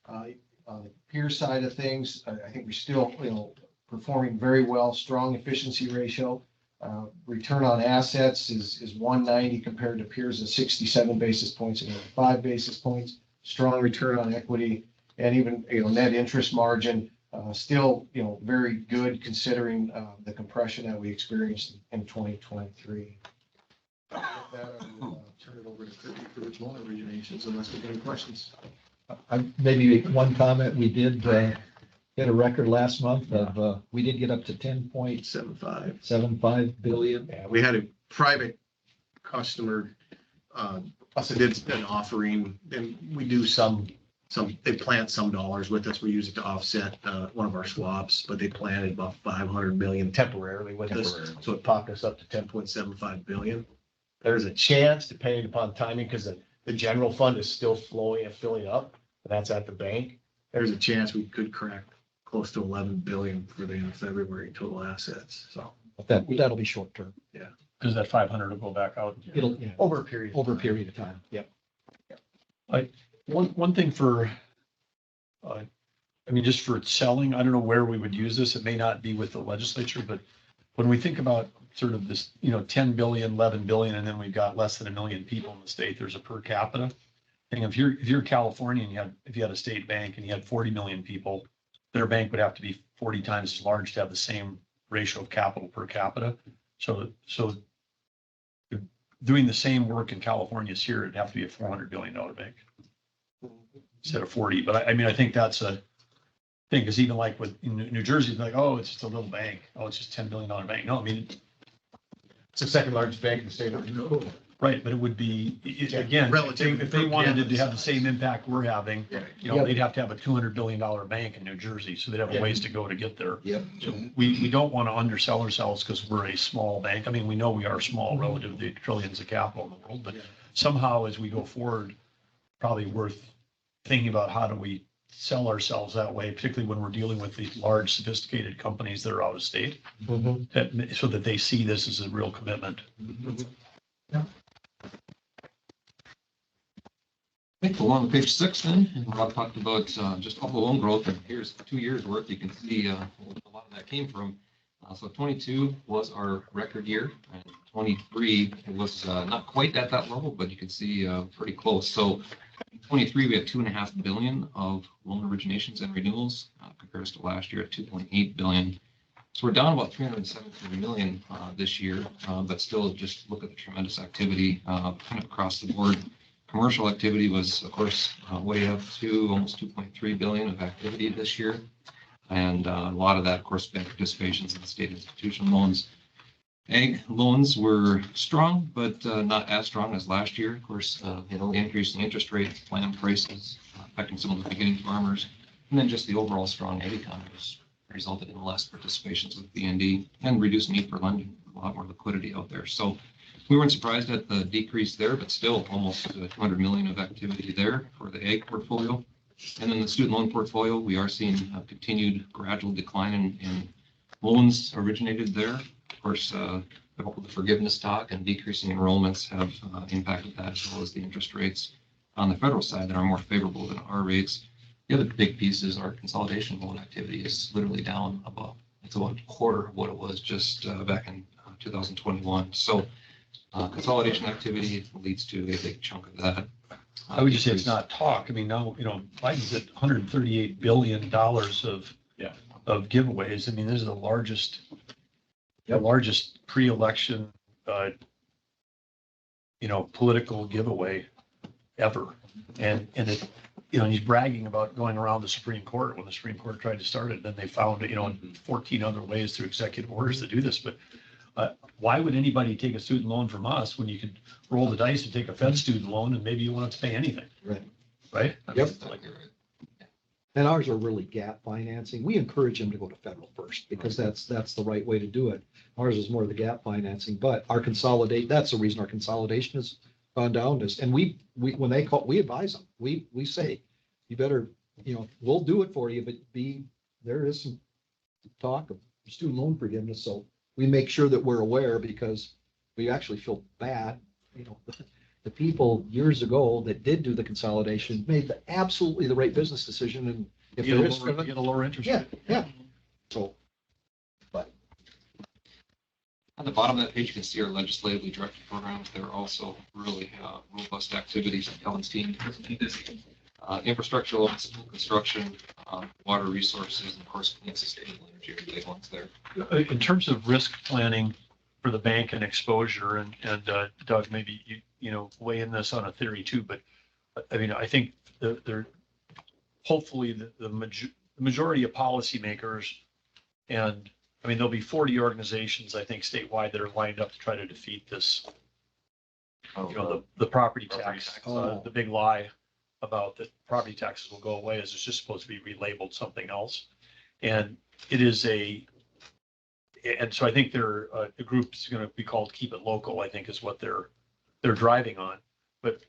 On the peer side of things, I think we're still, performing very well, strong efficiency ratio. Return on assets is 190 compared to peers at 67 basis points and 5 basis points. Strong return on equity and even, net interest margin, still, very good considering the compression that we experienced in 2023. With that, I will turn it over to Kirby for its loan originations unless there's any questions. Maybe one comment, we did hit a record last month of, we did get up to 10.75 billion. Yeah, we had a private customer, did an offering, and we do some they plant some dollars with us. We use it to offset one of our swaps, but they planted about 500 million temporarily with us. So it popped us up to 10.75 billion. There's a chance, depending upon timing, because the general fund is still flowing and filling up. That's at the bank. There's a chance we could crack close to 11 billion for the end of February total assets. So That'll be short term. Because that 500 will go back out. It'll, yeah, over a period. over a period of time. Yep. One thing for, I mean, just for selling, I don't know where we would use this. It may not be with the legislature, but when we think about sort of this, 10 billion, 11 billion, and then we've got less than 1 million people in the state, there's a per capita thing. If you're California and if you had a state bank and you had 40 million people, their bank would have to be 40 times as large to have the same ratio of capital per capita. So doing the same work in California as here, it'd have to be a $400 billion bank instead of 40. But I think that's a thing, because even like with New Jersey, it's like, oh, it's just a little bank. Oh, it's just $10 billion bank. No, I mean, it's the second largest bank in the state of New York. Right, but it would be, again, if they wanted to have the same impact we're having, they'd have to have a $200 billion bank in New Jersey, so they'd have a ways to go to get there. Yep. So we don't want to undersell ourselves because we're a small bank. I mean, we know we are small relative to the trillions of capital in the world, but somehow as we go forward, probably worth thinking about how do we sell ourselves that way, particularly when we're dealing with these large sophisticated companies that are out of state, so that they see this as a real commitment. I think along page 6 then, and Rob talked about just all the loan growth, and here's 2 years worth. You can see a lot of that came from. So 22 was our record year, and 23 it was not quite at that level, but you can see pretty close. So in 23 we had 2.5 billion of loan originations and renewals, compared to last year at 2.8 billion. So we're down about 317 million this year, but still just look at the tremendous activity kind of across the board. Commercial activity was, of course, way up to almost 2.3 billion of activity this year. And a lot of that, of course, bank participations in the state institution loans. Ag loans were strong, but not as strong as last year. Of course, the increase in interest rates, land prices, affecting some of the beginning farmers. And then just the overall strong ag economy resulted in less participations with BND and reduced need for lending, a lot more liquidity out there. So we weren't surprised at the decrease there, but still almost 200 million of activity there for the ag portfolio. And then the student loan portfolio, we are seeing a continued gradual decline in loans originated there. Of course, the forgiveness talk and decreasing enrollments have impacted that, as well as the interest rates on the federal side that are more favorable than our rates. The other big piece is our consolidation loan activity is literally down it's about a quarter of what it was just back in 2021. So consolidation activity leads to a big chunk of that. I would just say it's not talk. I mean, now, Biden's at $138 billion of giveaways. I mean, this is the largest pre-election, political giveaway ever. And it, he's bragging about going around the Supreme Court when the Supreme Court tried to start it. Then they found, 14 other ways through executive orders to do this. But why would anybody take a student loan from us when you could roll the dice and take a Fed student loan and maybe you won't have to pay anything? Right? Yep. And ours are really gap financing. We encourage them to go to federal first because that's the right way to do it. Ours is more of the gap financing, but that's the reason our consolidation has gone down. And we when they call, we advise them. We say, you better, we'll do it for you, but there is some talk of student loan forgiveness. So we make sure that we're aware because we actually feel bad. The people years ago that did do the consolidation made absolutely the right business decision. And if you there is get a lower interest yeah, rate. yeah. So, but on the bottom of that page, you can see our legislatively directed programs. They're also really robust activities. Kellen's team infrastructure loans, construction, water resources, and of course, clean sustainable energy are big ones there. In terms of risk planning for the bank and exposure, and Doug, maybe you weigh in this on a theory too, but I mean, I think hopefully the majority of policymakers, and I mean, there'll be 40 organizations, I think, statewide that are lined up to try to defeat this, the property tax, the big lie. about that property taxes will go away is it's just supposed to be relabeled something else. And it is and so I think the group is going to be called Keep It Local, I think is what they're driving on. But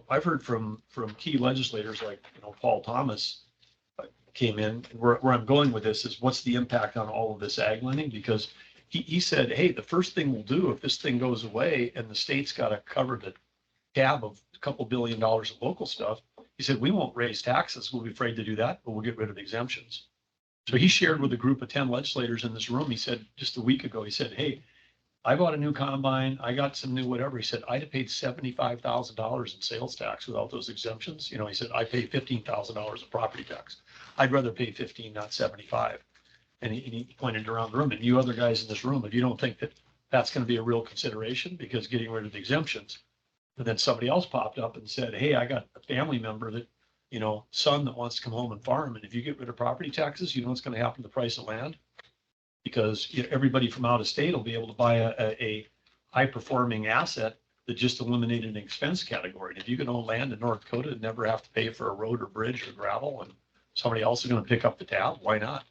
I've heard from key legislators like, Paul Thomas came in, and where I'm going with this is what's the impact on all of this ag lending? Because he said, hey, the first thing we'll do if this thing goes away and the state's got to cover the tab of a couple $2 billion of local stuff, he said, we won't raise taxes. We'll be afraid to do that, but we'll get rid of exemptions. So he shared with a group of 10 legislators in this room, he said just a week ago, he said, hey, I bought a new combine, I got some new whatever. He said, I'd have paid $75,000 in sales tax without those exemptions. He said, I pay $15,000 of property tax. I'd rather pay 15, not 75. And he pointed around the room, and you other guys in this room, if you don't think that that's going to be a real consideration, because getting rid of the exemptions, and then somebody else popped up and said, hey, I got a family member that, son that wants to come home and farm. And if you get rid of property taxes, you know what's going to happen to the price of land? Because everybody from out of state will be able to buy a high performing asset that just eliminated an expense category. And if you can own land in North Dakota and never have to pay for a road or bridge or gravel, and somebody else is going to pick up the tab, why not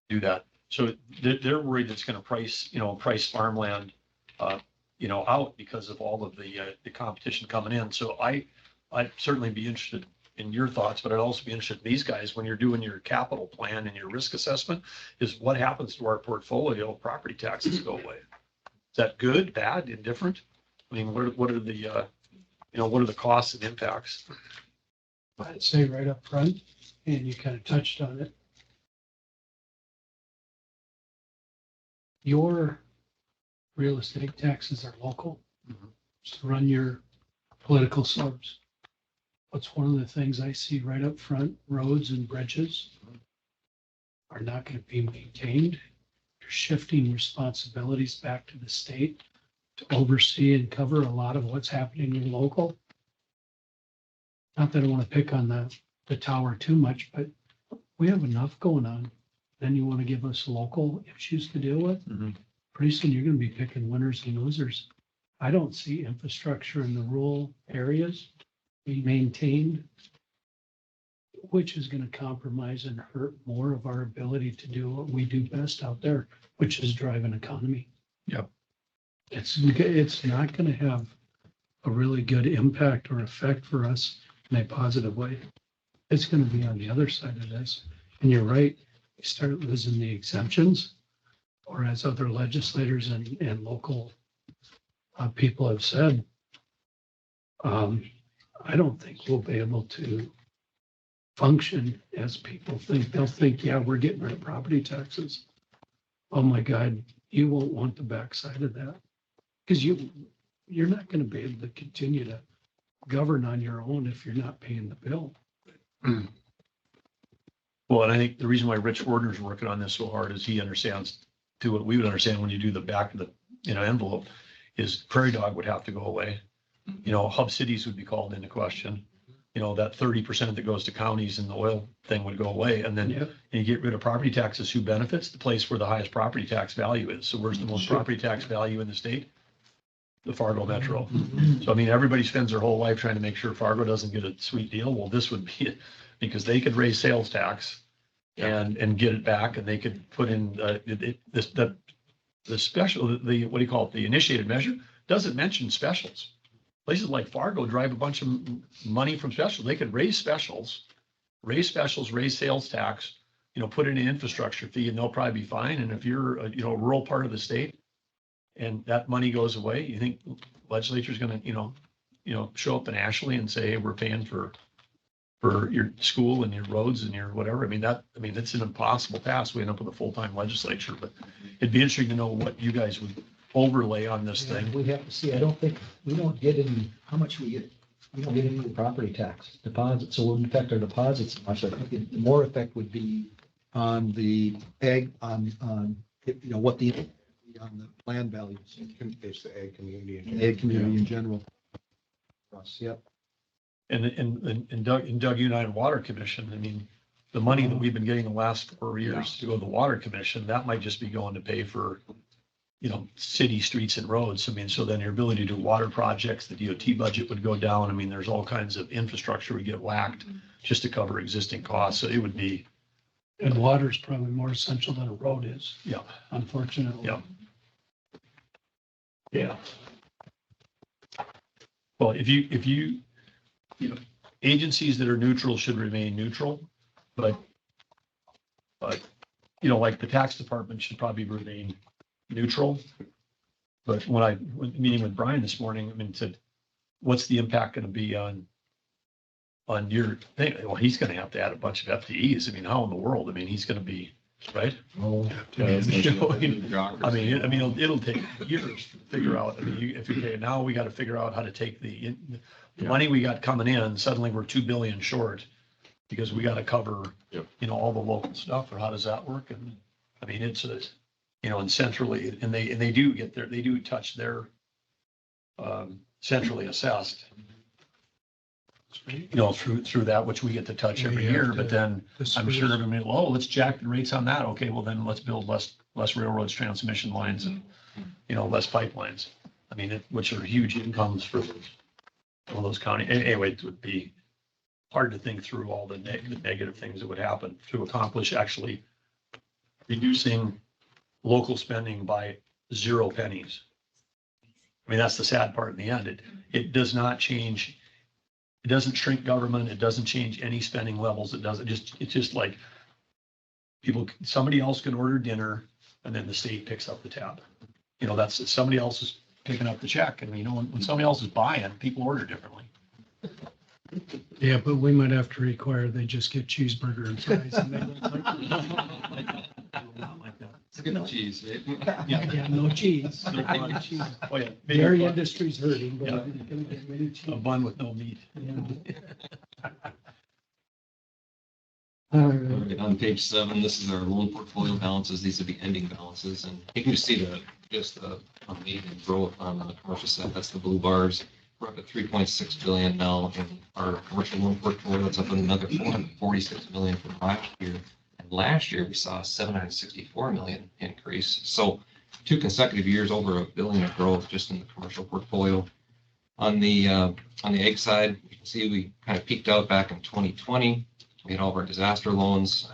do that? So they're worried it's going to price farmland, out because of all of the competition coming in. So I'd certainly be interested in your thoughts, but I'd also be interested in these guys when you're doing your capital plan and your risk assessment is what happens to our portfolio if property taxes go away. Is that good, bad, indifferent? I mean, what are the, what are the costs and impacts? I'd say right up front, and you kind of touched on it. Your real estate taxes are local. Just run your political subs. What's one of the things I see right up front, roads and bridges are not going to be maintained. You're shifting responsibilities back to the state to oversee and cover a lot of what's happening in local. Not that I want to pick on the tower too much, but we have enough going on. Then you want to give us local issues to deal with. Pretty soon you're going to be picking winners and losers. I don't see infrastructure in the rural areas be maintained, which is going to compromise and hurt more of our ability to do what we do best out there, which is drive an economy. Yep. It's not going to have a really good impact or effect for us in a positive way. It's going to be on the other side of this. And you're right, you start losing the exemptions, or as other legislators and local people have said, I don't think we'll be able to function as people think. They'll think, yeah, we're getting rid of property taxes. Oh my God, you won't want the backside of that. Because you're not going to be able to continue to govern on your own if you're not paying the bill. Well, and I think the reason why Rich Wardner's working on this so hard is he understands to what we would understand when you do the back of the envelope is Prairie Dog would have to go away. Hub cities would be called into question. That 30% that goes to counties and the oil thing would go away. And then you get rid of property taxes, who benefits? The place where the highest property tax value is. So where's the most property tax value in the state? The Fargo Metro. So, I mean, everybody spends their whole life trying to make sure Fargo doesn't get a sweet deal. Well, this would be it, because they could raise sales tax and get it back, and they could put in the special, what do you call it? The initiated measure doesn't mention specials. Places like Fargo drive a bunch of money from specials. They could raise specials, raise sales tax, put in an infrastructure fee, and they'll probably be fine. And if you're a rural part of the state and that money goes away, you think legislature's going to, show up in Ashley and say, hey, we're paying for your school and your roads and your whatever. I mean, it's an impossible task. We end up with a full-time legislature, but it'd be interesting to know what you guys would overlay on this thing. We have to see. I don't think, we don't get any, how much we get, we don't get any property tax deposits, so it wouldn't affect our deposits much. I think the more effect would be on the ag, on what on the land values. It's the ag community. Ag community in general. Yep. And Doug, you and I in Water Commission, I mean, the money that we've been getting the last 4 years to go to the Water Commission, that might just be going to pay for city streets and roads. I mean, so then your ability to do water projects, the DOT budget would go down. I mean, there's all kinds of infrastructure would get whacked just to cover existing costs. So it would be, And water is probably more essential than a road is, yeah, unfortunately. yeah. Yeah. Well, if you know, agencies that are neutral should remain neutral, but, like the tax department should probably remain neutral. But when meeting with Brian this morning, I mean, said, what's the impact going to be on your thing? Well, he's going to have to add a bunch of FTEs. I mean, how in the world? I mean, he's going to be, right? Oh, I mean, it'll take years to figure out. I mean, okay, now we got to figure out how to take the money we got coming in. Suddenly we're 2 billion short because we got to cover, all the local stuff. Or how does that work? And I mean, it's and centrally, and they do touch their centrally assessed. Through that, which we get to touch every year, but then I'm sure everybody, let's jack the rates on that. Okay, well then let's build less railroads, transmission lines, and, less pipelines. I mean, which are huge incomes for all those counties. Anyway, it would be hard to think through all the negative things that would happen to accomplish actually reducing local spending by 0 pennies. I mean, that's the sad part in the end. It does not change. It doesn't shrink government. It doesn't change any spending levels. It's just like somebody else can order dinner and then the state picks up the tab. That's somebody else is picking up the check. And when somebody else is buying, people order differently. Yeah, but we might have to require they just get cheeseburger and fries and they don't like that. It's good cheese, right? Yeah, no cheese. No cheese. Oh, yeah. Dairy industry's hurting, but Yeah. we're gonna get many cheese. A bun with no meat. Yeah. All right, on page 7, this is our loan portfolio balances. These are the ending balances, and you can just see the amazing growth on the commercial side. That's the blue bars. We're up at 3.6 billion now in our commercial loan portfolio. That's up another 446 million from last year. And last year we saw a 764 million increase. So 2 consecutive years over $1 billion of growth just in the commercial portfolio. On the ag side, you can see we kind of peaked out back in 2020. We had all of our disaster loans.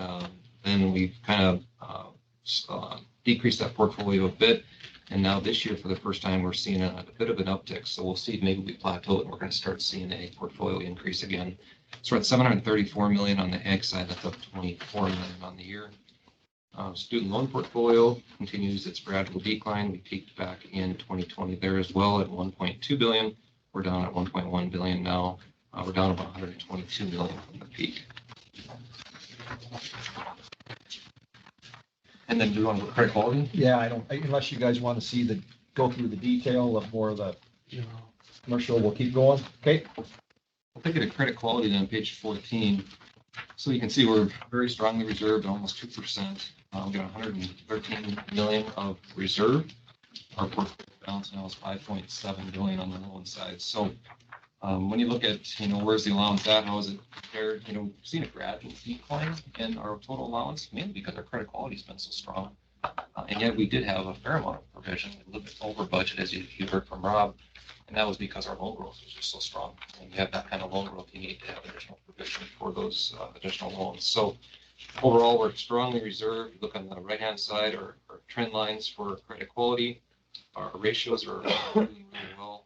Then we've kind of decreased that portfolio a bit. And now this year, for the first time, we're seeing a bit of an uptick. So we'll see if maybe we plateau and we're going to start seeing a portfolio increase again. So we're at 734 million on the ag side. That's up 24 million on the year. Student loan portfolio continues its gradual decline. We peaked back in 2020 there as well at 1.2 billion. We're down at 1.1 billion now. We're down about 122 million from the peak. And then do you want to go credit quality? Yeah, I don't, unless you guys want to see go through the detail of more of the commercial, we'll keep going. Okay. We'll take it to credit quality then, page 14. So you can see we're very strongly reserved, almost 2%. We got 113 million of reserve. Our portfolio balance now is 5.7 billion on the loan side. So when you look at, where's the allowance at, how is it compared, we've seen a gradual decline in our total allowance, mainly because our credit quality has been so strong. And yet we did have a fair amount of provision, a little bit over budget, as you heard from Rob. And that was because our loan growth was just so strong. When you have that kind of loan growth, you need to have additional provision for those additional loans. So overall, we're strongly reserved. Look on the right-hand side, our trend lines for credit quality. Our ratios are really, really well.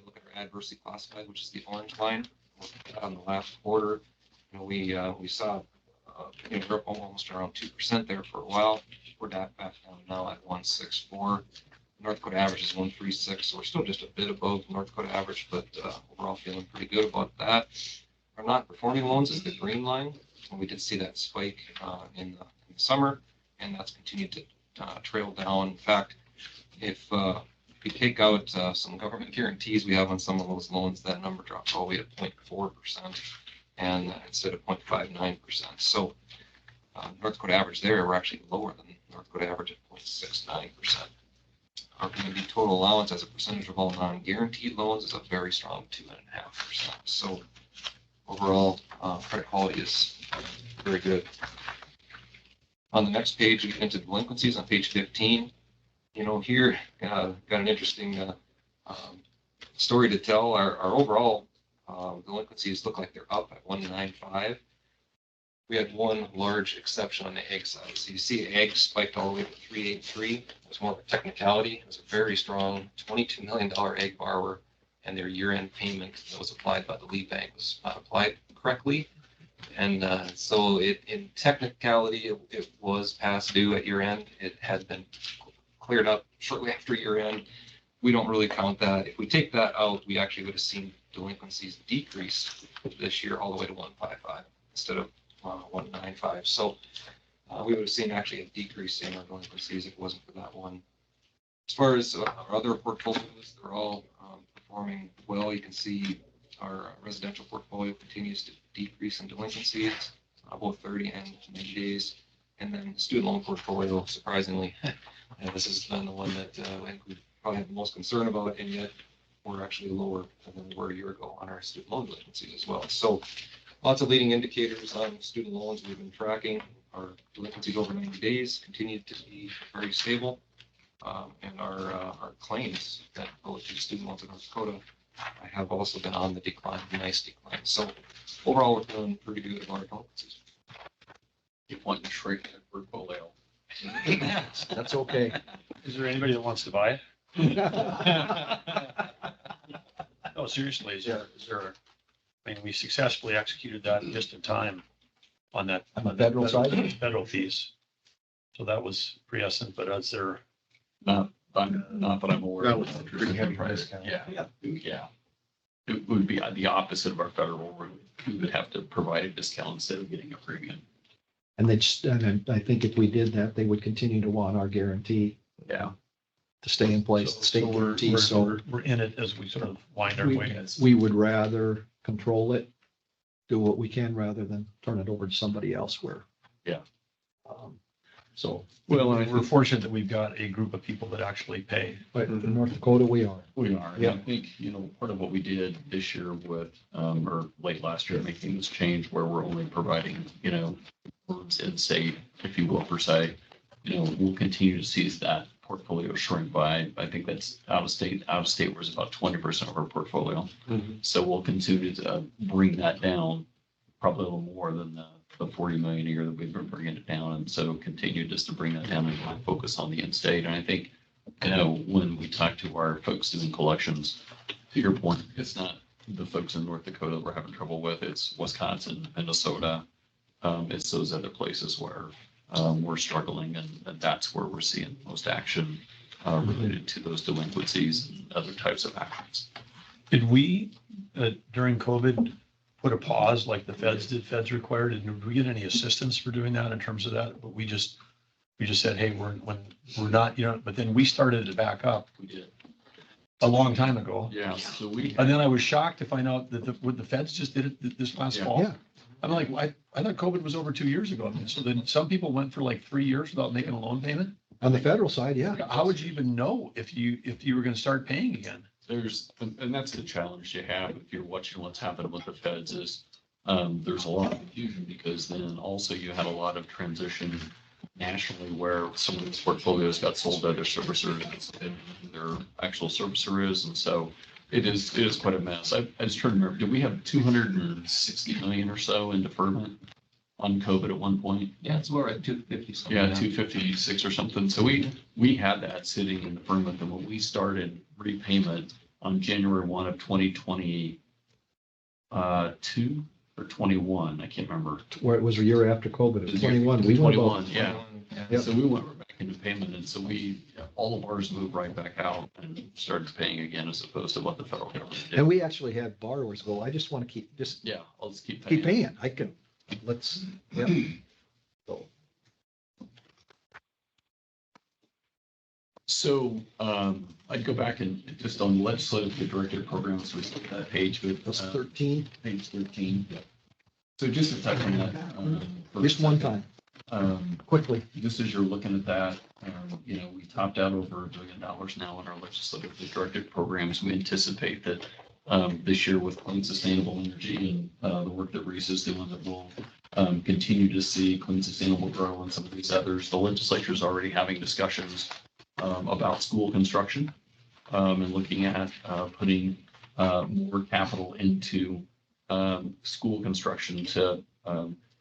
Look at our adversely classified, which is the orange line. On the last quarter, we saw we're up almost around 2% there for a while. We're back down now at 164. North Dakota average is 136, so we're still just a bit above North Dakota average, but overall feeling pretty good about that. Our non-performing loans is the green line, and we did see that spike in the summer, and that's continued to trail down. In fact, if we take out some government guarantees we have on some of those loans, that number drops all the way to 0.4%, and instead of 0.59%. So North Dakota average there, we're actually lower than North Dakota average at 0.69%. Our community total allowance as a percentage of all non-guaranteed loans is a very strong 2.5%. So overall, credit quality is very good. On the next page, we get into delinquencies on page 15. here, got an interesting story to tell. Our overall delinquencies look like they're up at 195. We had one large exception on the egg side. So you see egg spiked all the way to 383. It was more of a technicality. It was a very strong $22 million egg borrower, and their year-end payment that was applied by the lead bank was not applied correctly. And so in technicality, it was past due at year-end. It had been cleared up shortly after year-end. We don't really count that. If we take that out, we actually would have seen delinquencies decrease this year all the way to 155 instead of 195. So we would have seen actually a decrease in our delinquencies if it wasn't for that one. As far as our other portfolios, they're all performing well. You can see our residential portfolio continues to decrease in delinquencies, both 30 and 90 days. And then the student loan portfolio, surprisingly, this has been the one that I think we probably have the most concern about, and yet we're actually lower than we were a year ago on our student loan delinquencies as well. So lots of leading indicators on student loans we've been tracking. Our delinquencies over 90 days continue to be very stable. And our claims that go to student loans in North Dakota have also been on the decline, nice decline. So overall, we're feeling pretty good about our delinquencies. You want to shrink that portfolio. That's okay. Is there anybody that wants to buy it? No, seriously, is there, I mean, we successfully executed that just in time on that. On the federal side? Federal fees. So that was prescient, but is there? Not that I'm aware That of. was a pretty heavy discount. Yeah. It would be the opposite of our federal route. We would have to provide a discount instead of getting a premium. And and I think if we did that, they would continue to want our guarantee. Yeah. To stay in place, the state guarantee, so. We're in it as we sort of wind our way. We would rather control it, do what we can rather than turn it over to somebody else where. Yeah. So. Well, and we're fortunate that we've got a group of people that actually pay. But in North Dakota, we are. We are. Yeah. I think, part of what we did this year with, or late last year, making this change where we're only providing, words in state, if you will, per se, we'll continue to see that portfolio shrink by, I think that's out of state was about 20% of our portfolio. Mm-hmm. So we'll continue to bring that down, probably a little more than the 40 million a year that we've been bringing it down. And so continue just to bring that down and focus on the in-state. And I think, when we talk to our folks doing collections, to your point, it's not the folks in North Dakota that we're having trouble with. It's Wisconsin, Minnesota. It's those other places where we're struggling, and that's where we're seeing most action related to those delinquencies and other types of actions. Did we, during COVID, put a pause like the feds did, feds required? Did we get any assistance for doing that in terms of that? But we just said, hey, we're not, but then we started it back up. We did. A long time ago. Yeah, so we. And then I was shocked to find out that the feds just did it this last Yeah. fall. Yeah. I'm like, I thought COVID was over 2 years ago. I mean, so then some people went for like 3 years without making a loan payment. On the federal side, yeah. How would you even know if you were going to start paying again? And that's the challenge you have if you're watching what's happening with the feds is there's a lot of confusion because then also you had a lot of transition nationally where some of these portfolios got sold to other servicers and their actual servicer is. And so it is quite a mess. I just trying to remember, did we have 260 million or so in deferment on COVID at one point? Yeah, it's more like 250 something. Yeah, 256 or something. So we had that sitting in deferment, and when we started repayment on January 1 of 2022 or 21, I can't remember. Where it was a year after COVID, it was 21. We went 21, about. yeah. Yep. So we went back into payment, and so all of ours moved right back out and started paying again as opposed to what the federal government did. And we actually had borrowers go, I just want to keep, Yeah, I'll just keep paying. keep paying. I can, yeah. So I'd go back and just on legislative directed programs, we look at that page with That's 13, page 13. So just to touch on that. for just a one second. time, quickly. Just as you're looking at that, we topped out over $1 billion now in our legislatively directed programs. We anticipate that this year with clean sustainable energy and the work that Reese is doing, that we'll continue to see clean sustainable grow and some of these others. The legislature is already having discussions about school construction and looking at putting more capital into school construction to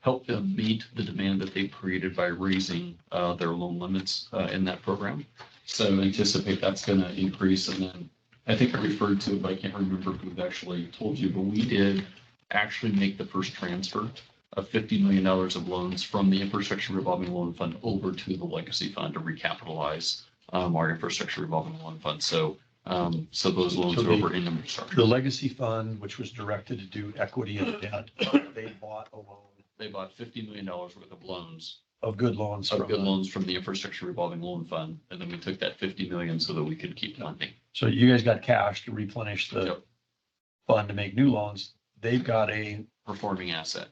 help them meet the demand that they've created by raising their loan limits in that program. So anticipate that's going to increase. And then I think I referred to it, but I can't remember who actually told you, but we did actually make the first transfer of $50 million of loans from the infrastructure revolving loan fund over to the legacy fund to recapitalize our infrastructure revolving loan fund. So those loans So are over in infrastructure. The legacy fund, which was directed to do equity and debt, they bought a loan. They bought $50 million worth of loans. Of good loans. Of good loans from the infrastructure revolving loan fund. And then we took that 50 million so that we could keep lending. So you guys got cash to replenish the fund to make new loans. They've got a performing asset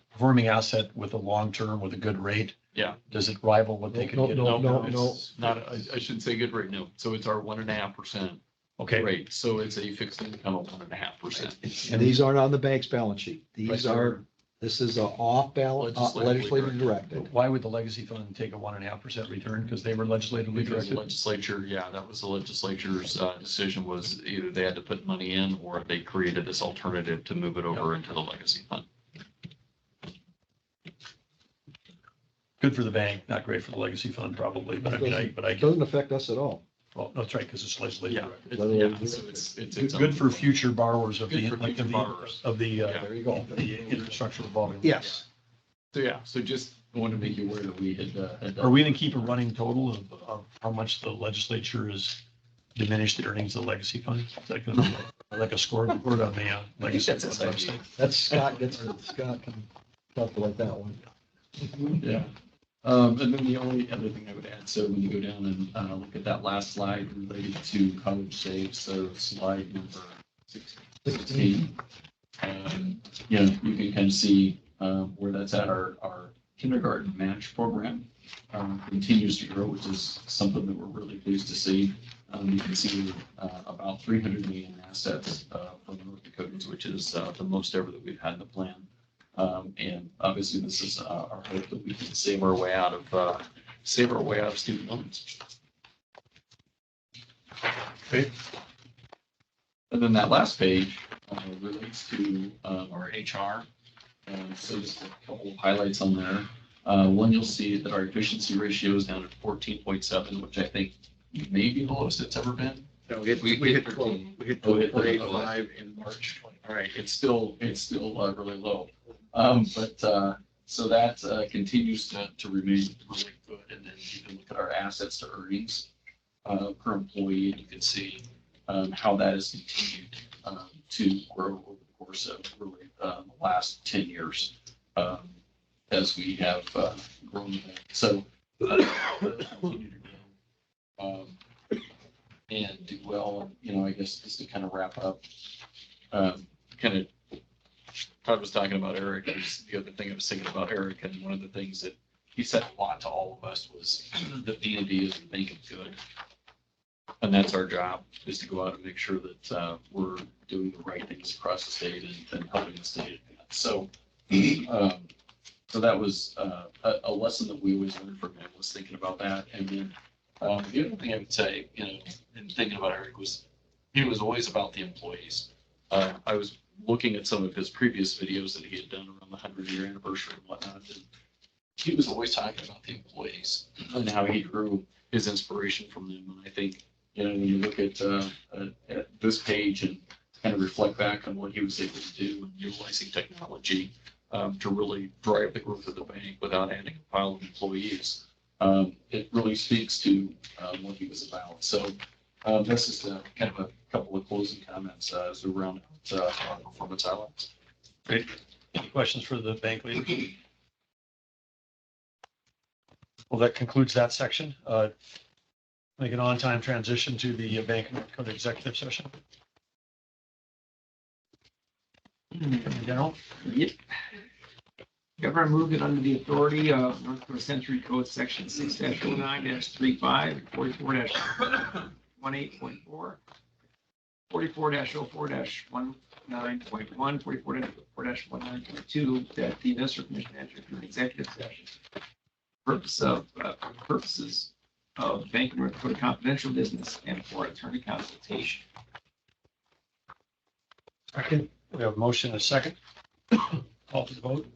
with a long term with a good rate. Yeah. Does it rival what they could get? It's not, I shouldn't say good rate, no. So it's our 1.5% Okay. rate. So it's a fixed income of 1.5%. And these aren't on the bank's balance sheet. These are, this is a off-balance legislative directed. Why would the legacy fund take a 1.5% return? Because they were legislatively Because the directed? legislature, yeah, that was the legislature's decision, was either they had to put money in or they created this alternative to move it over into the legacy fund. Good for the bank, not great for the legacy fund probably, but I mean, It doesn't affect us at all. well, no, that's right, because it's legislative. Yeah, directed. so it's Good good for future borrowers of Good the, for like future of the, borrowers. of the, There you go. the infrastructure revolving. Yes. So yeah, so just wanted to make you aware that we had done. Are we gonna keep a running total of how much the legislature has diminished the earnings of the legacy fund? Is that gonna be like a score report on the legacy that's fund his idea. website? That's Scott can talk about that one. Yeah. And then the only other thing I would add, so when you go down and look at that last slide related to college saves, so slide number 16. You know, you can kind of see where that's at. Our kindergarten match program continues to grow, which is something that we're really pleased to see. You can see about 300 million in assets from North Dakotans, which is the most ever that we've had in the plan. And obviously, this is our hope that we can save our way out of student loans. Okay. And then that last page relates to our HR. So just a couple of highlights on there. One, you'll see that our efficiency ratio is down at 14.7, which I think may be the lowest it's ever been. No, we hit 12. We hit 12.85 in March. All right, it's still really low. So that continues to remain really good. And then you can look at our assets to earnings per employee, and you can see how that has continued to grow over the course of really the last 10 years as we have grown the bank. So continue to grow and do well. You know, I guess just to kind of wrap up, Todd was talking about Eric. The other thing I was thinking about Eric, and one of the things that he said a lot to all of us was that D&D is the bank of good. And that's our job, is to go out and make sure that we're doing the right things across the state and helping the state. So that was a lesson that we always learned from him, was thinking about that. And then the other thing I would say, you know, in thinking about Eric, was he was always about the employees. I was looking at some of his previous videos that he had done around the 100-year anniversary and whatnot. And he was always talking about the employees and how he drew his inspiration from them. And I think, you know, when you look at this page and kind of reflect back on what he was able to do and utilizing technology to really drive the growth of the bank without adding a pile of employees, it really speaks to what he was about. So this is kind of a couple of closing comments as we round out our performance highlights. Great. Any questions for the bank leader? Well, that concludes that section. Make an on-time transition to the Bank of North Dakota executive session. General? Yep. Governor moved it under the authority of North Dakota Century Code Section 6-09-35 and 44-18.4, 44-04-19.1, 44-04-19.2, that the Industrial Commission enter into an executive session. Purposes of Bank of North Dakota confidential business and for attorney consultation. Second. We have a motion and a second. Call for the vote.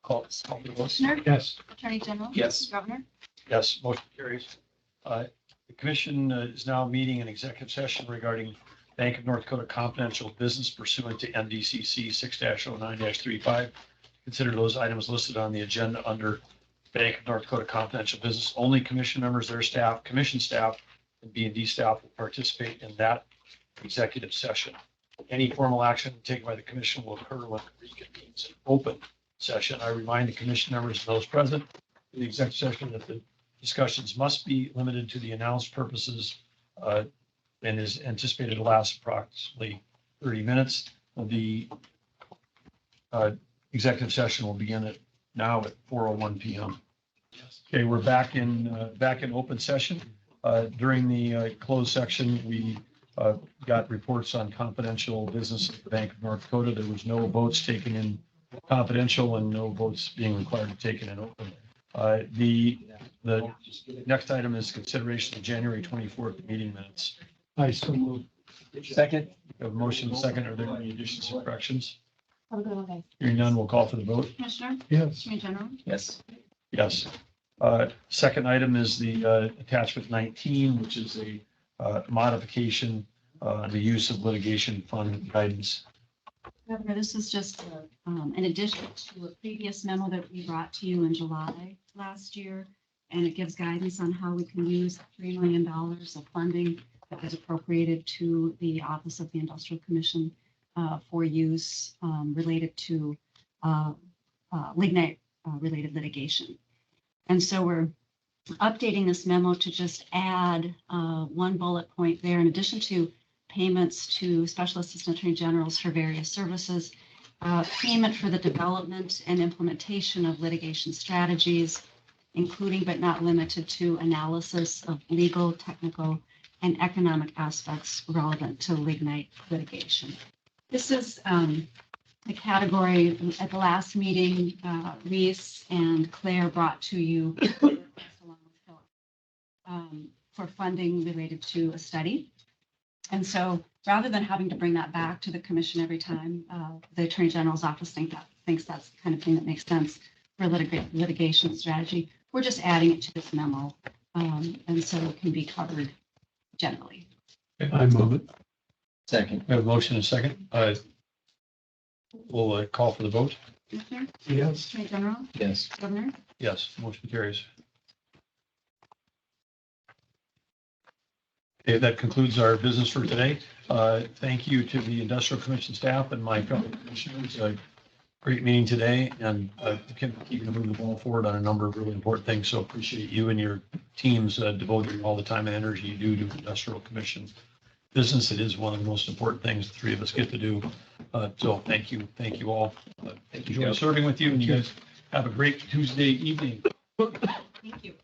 Call for the vote. Commissioner, Yes. Attorney General. Yes. Governor. Yes, motion carries. The commission is now meeting in executive session regarding Bank of North Dakota confidential business pursuant to NDCC 6-09-35. Consider those items listed on the agenda under Bank of North Dakota confidential business. Only commission members, their staff, commission staff, and B&D staff will participate in that executive session. Any formal action taken by the commission will occur when it reconvenes in open session. I remind the commission members and those present in the executive session that the discussions must be limited to the announced purposes and is anticipated to last approximately 30 minutes. The executive session will begin at 4:01 p.m. Okay, we're back in open session. During the closed section, we got reports on confidential business at the Bank of North Dakota. There was no votes taken in confidential and no votes being required to take in open. The next item is consideration of January 24th meeting minutes. I so move. Second. We have a motion second. Are there any additions or corrections? Have a good one, guys. Hearing none, we'll call for the vote. Commissioner, Yes. Attorney General. Yes. Yes. Second item is the attachment 19, which is a modification, the use of litigation fund guidance. Governor, this is just in addition to a previous memo that we brought to you in July last year. And it gives guidance on how we can use $3 million of funding that was appropriated to the Office of the Industrial Commission for use related to lignite related litigation. And so we're updating this memo to just add one bullet point there. In addition to payments to Special Assistant Attorney Generals for various services, payment for the development and implementation of litigation strategies, including but not limited to analysis of legal, technical, and economic aspects relevant to lignite litigation. This is the category at the last meeting, Reese and Claire brought to you for funding related to a study. And so rather than having to bring that back to the commission every time, the Attorney General's office thinks that's the kind of thing that makes sense for litigation strategy. We're just adding it to this memo, and so it can be covered generally. I move it. Second. We have a motion and a second. We'll call for the vote. Commissioner, Yes. Attorney General, Yes. Governor. Yes, motion carries. Okay, that concludes our business for today. Thank you to the Industrial Commission staff and my fellow commissioners. Great meeting today, and keeping to move the ball forward on a number of really important things. So appreciate you and your teams devoting all the time and energy you do to the Industrial Commission business. It is one of the most important things the three of us get to do. So thank you all. Enjoy serving with you, and you guys have a great Tuesday evening. Thank you.